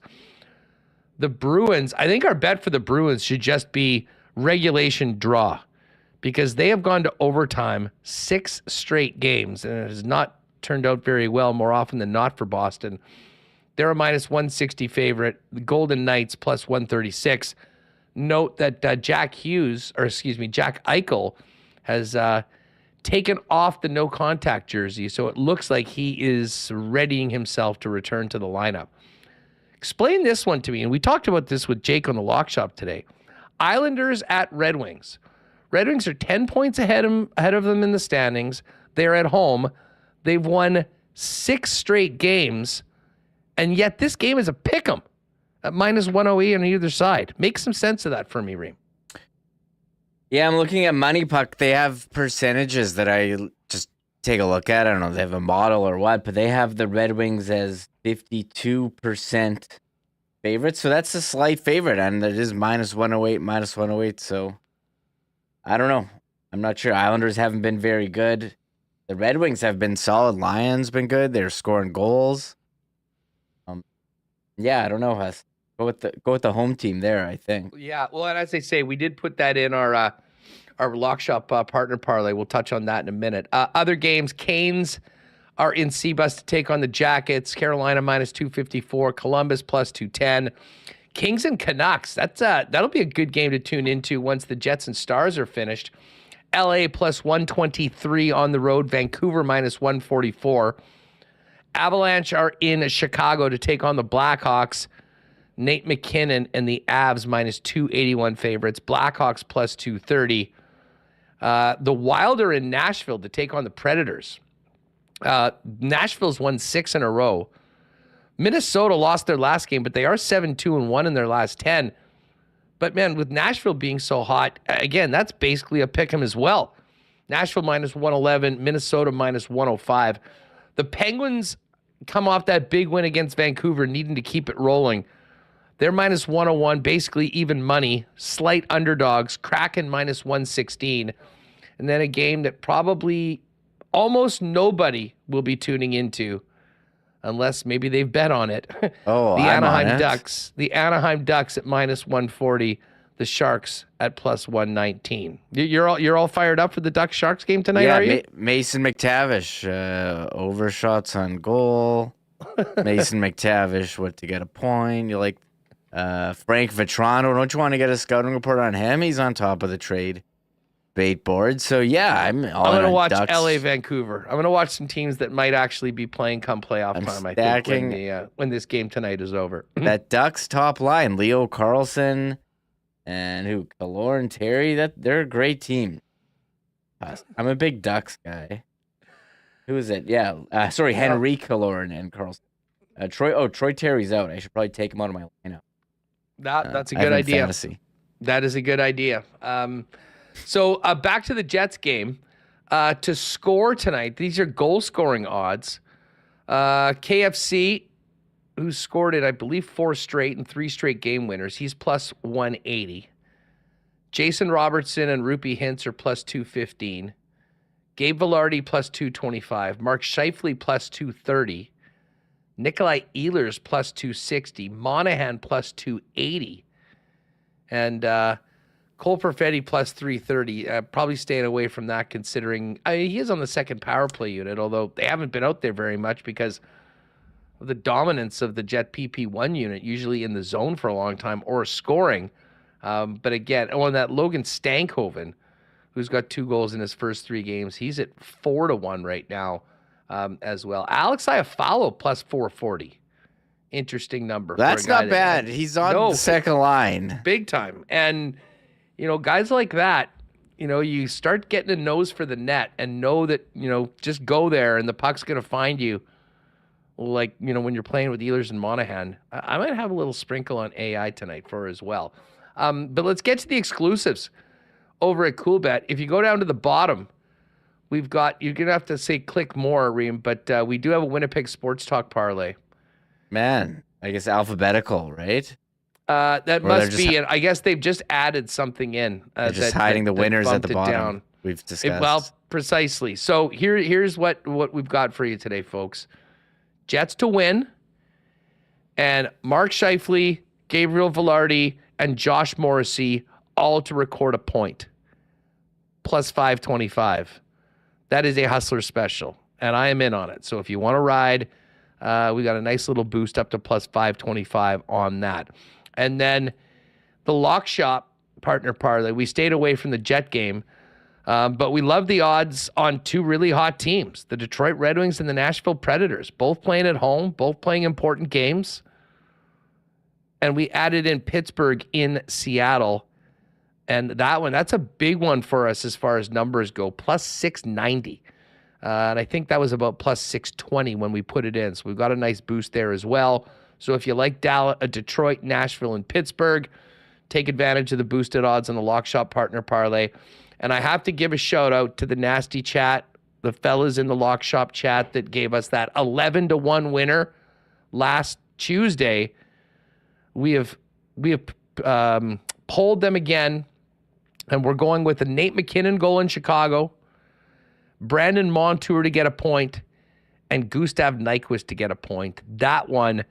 The Bruins, I think our bet for the Bruins should just be regulation draw, because they have gone to overtime 6 straight games, and it has not turned out very well, more often than not, for Boston. They're a minus 160 favorite. The Golden Knights plus 136. Note that Jack Eichel has taken off the no contact jersey, so it looks like he is readying himself to return to the lineup. Explain this one to me, and we talked about this with Jake on the Lock Shop today. Islanders at Red Wings. Red Wings are 10 points ahead of them in the standings. They're at home. They've won 6 straight games, and yet this game is a pick'em at minus 108 on either side. Make some sense of that for me, Reem. Yeah, I'm looking at Money Puck. They have percentages that I just take a look at. I don't know if they have a model or what, but they have the Red Wings as 52% favorites. So that's a slight favorite, and it is minus 108. So I don't know. I'm not sure. Islanders haven't been very good. The Red Wings have been solid. Lions been good. They're scoring goals. Yeah, I don't know, Huss. Go with the home team there, I think. Yeah, well, and as I say, we did put that in our lock shop partner parlay. We'll touch on that in a minute. Other games, Canes are in C-Bus to take on the Jackets. Carolina minus 254. Columbus plus 210. Kings and Canucks. That'll be a good game to tune into once the Jets and Stars are finished. LA plus 123 on the road. Vancouver minus 144. Avalanche are in Chicago to take on the Blackhawks. Nate McKinnon and the Avs minus 281 favorites. Blackhawks plus 230. The Wild are in Nashville to take on the Predators. Nashville's won 6 in a row. Minnesota lost their last game, but they are 7-2-1 in their last 10. But, man, with Nashville being so hot, again, that's basically a pick 'em as well. Nashville minus 111, Minnesota minus 105. The Penguins come off that big win against Vancouver, needing to keep it rolling. They're minus 101, basically even money. Slight underdogs. Kraken minus 116. And then a game that probably almost nobody will be tuning into unless maybe they've bet on it. Oh, the I'm Anaheim on it. Ducks. The Anaheim Ducks at minus 140. The Sharks at plus 119. You're all fired up for the Ducks Sharks game tonight, Yeah, are you? Mason McTavish, overshots on goal. Mason McTavish, what to get a point. You like Frank Vetrano. Don't you want to get a scouting report on him? He's on top of the trade bait board. So, yeah, I'm going to watch Ducks. LA Vancouver. I'm going to watch some teams that might actually be playing come playoff time, I think, when this game tonight is over. That Ducks top line, Leo Carlson and Kaloran Terry, they're a great team. I'm a big Ducks guy. Who is it? Yeah, Henry Kaloran and Carlson. Troy Terry's out. I should probably take him out of my lineup. That's a good idea. Fantasy. That is a good idea. So back to the Jets game. To score tonight, these are goal-scoring odds. KFC, who scored it, I believe, 4 straight and 3 straight game winners, he's plus 180. Jason Robertson and Rupi Hintz are plus 215. Gabe Vilardi plus 225. Mark Scheifele plus 230. Nikolai Ehlers plus 260. Monahan plus 280. And Cole Perfetti plus 330. Probably staying away from that considering he is on the second power play unit, although they haven't been out there very much because of the dominance of the Jet PP1 unit, usually in the zone for a long time or scoring. But again, on that Logan Stankoven, who's got 2 goals in his first 3 games, he's at 4-1 right now as well. Alex Iafallo plus 440. Interesting number. That's not bad. He's on the second line. Big time. And, guys like that, you start getting a nose for the net and know that, just go there and the puck's going to find you. Like, when you're playing with Ehlers and Monahan. I might have a little sprinkle on AI tonight for as well. But let's get to the exclusives over at Coolbet. If you go down to the bottom, we've got, you're going to have to say click more, Reem, but we do have a Winnipeg Sports Talk parlay. Man, I guess alphabetical, right? That must be it. I guess they've just added something in. Just hiding the winners at the bottom. Down. We've discussed. Well, precisely. So here's what we've got for you today, folks. Jets to win, and Mark Scheifele, Gabriel Vilardi, and Josh Morrissey all to record a point. Plus 525. That is a Hustler special, and I am in on it. So if you want to ride, we got a nice little boost up to plus 525 on that. And then the Lock Shop partner parlay. We stayed away from the Jet game, but we love the odds on 2 really hot teams, the Detroit Red Wings and the Nashville Predators, both playing at home, both playing important games. And we added in Pittsburgh in Seattle. And that's a big one for us as far as numbers go, plus 690. And I think that was about plus 620 when we put it in. So we've got a nice boost there as well. So if you like Detroit, Nashville, and Pittsburgh, take advantage of the boosted odds on the Lock Shop partner parlay. And I have to give a shout out to the Nasty Chat, the fellas in the Lock Shop chat that gave us that 11-1 winner last Tuesday. We have polled them again, and we're going with a Nate McKinnon goal in Chicago, Brandon Montour to get a point, and Gustav Nyquist to get a point. That one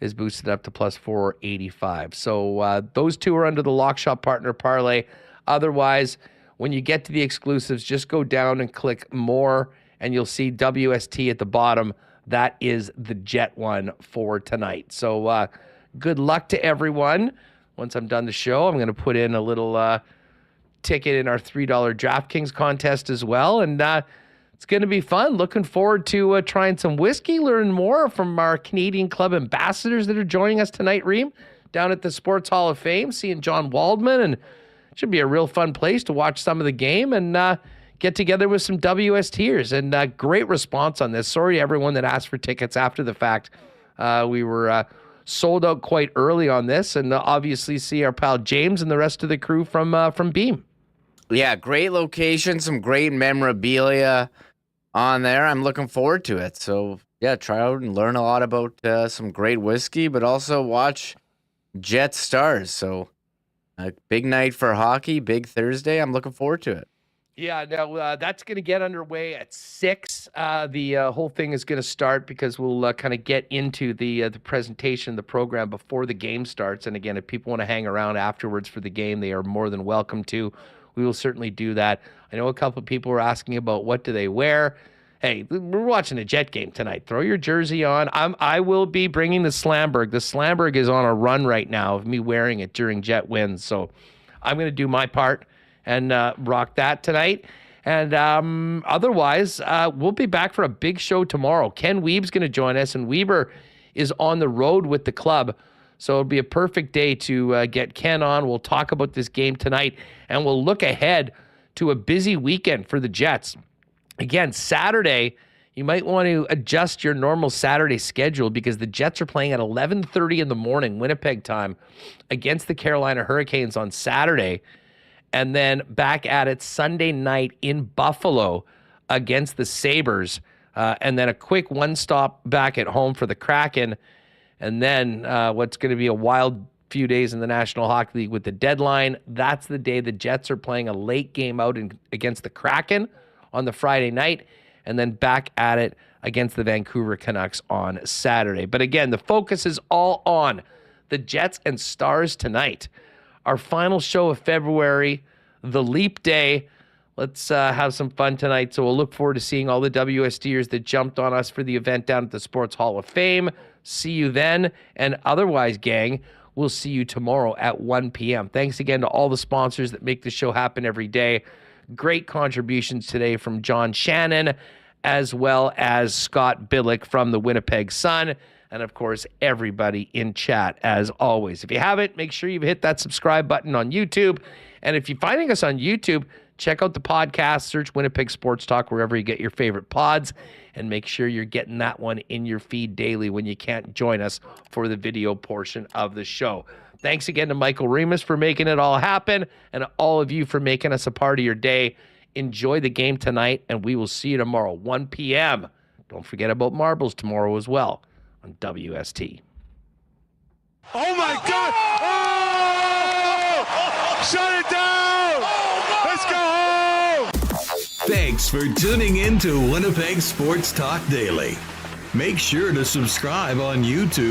is boosted up to plus 485. So those two are under the Lock Shop Partner Parlay. Otherwise, when you get to the exclusives, just go down and click more, and you'll see WST at the bottom. That is the Jet one for tonight. So good luck to everyone. Once I'm done the show, I'm going to put in a little ticket in our $3 DraftKings contest as well. And it's going to be fun. Looking forward to trying some whiskey, learn more from our Canadian Club ambassadors that are joining us tonight, Reem, down at the Sports Hall of Fame, seeing John Waldman. And it should be a real fun place to watch some of the game and get together with some WSTers. And great response on this. Sorry to everyone that asked for tickets after the fact. We were sold out quite early on this, and obviously see our pal James and the rest of the crew from Beam. Yeah, great location, some great memorabilia on there. I'm looking forward to it. So, yeah, try out and learn a lot about some great whiskey, but also watch Jet Stars. So, a big night for hockey, big Thursday. I'm looking forward to it. Yeah, now that's going to get underway at 6. The whole thing is going to start because we'll kind of get into the presentation of the program before the game starts. And again, if people want to hang around afterwards for the game, they are more than welcome to. We will certainly do that. I know a couple of people were asking about what do they wear. Hey, we're watching a Jet game tonight. Throw your jersey on. I will be bringing the Slamberg. The Slamberg is on a run right now of me wearing it during Jet wins. So I'm going to do my part and rock that tonight. And otherwise, we'll be back for a big show tomorrow. Ken Weeb's going to join us, and Weber is on the road with the club. So it'll be a perfect day to get Ken on. We'll talk about this game tonight, and we'll look ahead to a busy weekend for the Jets. Again, Saturday, you might want to adjust your normal Saturday schedule because the Jets are playing at 11:30 in the morning, Winnipeg time, against the Carolina Hurricanes on Saturday, and then back at it Sunday night in Buffalo against the Sabres, and then a quick one-stop back at home for the Kraken. And then what's going to be a wild few days in the National Hockey League with the deadline. That's the day the Jets are playing a late game out against the Kraken on the Friday night, and then back at it against the Vancouver Canucks on Saturday. But again, the focus is all on the Jets and Stars tonight. Our final show of February, the Leap Day. Let's have some fun tonight. So we'll look forward to seeing all the WSTers that jumped on us for the event down at the Sports Hall of Fame. See you then. And otherwise, gang, we'll see you tomorrow at 1 p.m. Thanks again to all the sponsors that make the show happen every day. Great contributions today from John Shannon, as well as Scott Billeck from the Winnipeg Sun. And, of course, everybody in chat, as always. If you haven't, make sure you've hit that subscribe button on YouTube. And if you're finding us on YouTube, check out the podcast, search Winnipeg Sports Talk wherever you get your favorite pods, and make sure you're getting that one in your feed daily when you can't join us for the video portion of the show. Thanks again to Michael Remis for making it all happen, and all of you for making us a part of your day. Enjoy the game tonight, and we will see you tomorrow, 1 p.m. Don't forget about marbles tomorrow as well on WST. Oh, my God! Oh! Shut it down! Let's go home! Thanks for tuning in to Winnipeg Sports Talk Daily. Make sure to subscribe on YouTube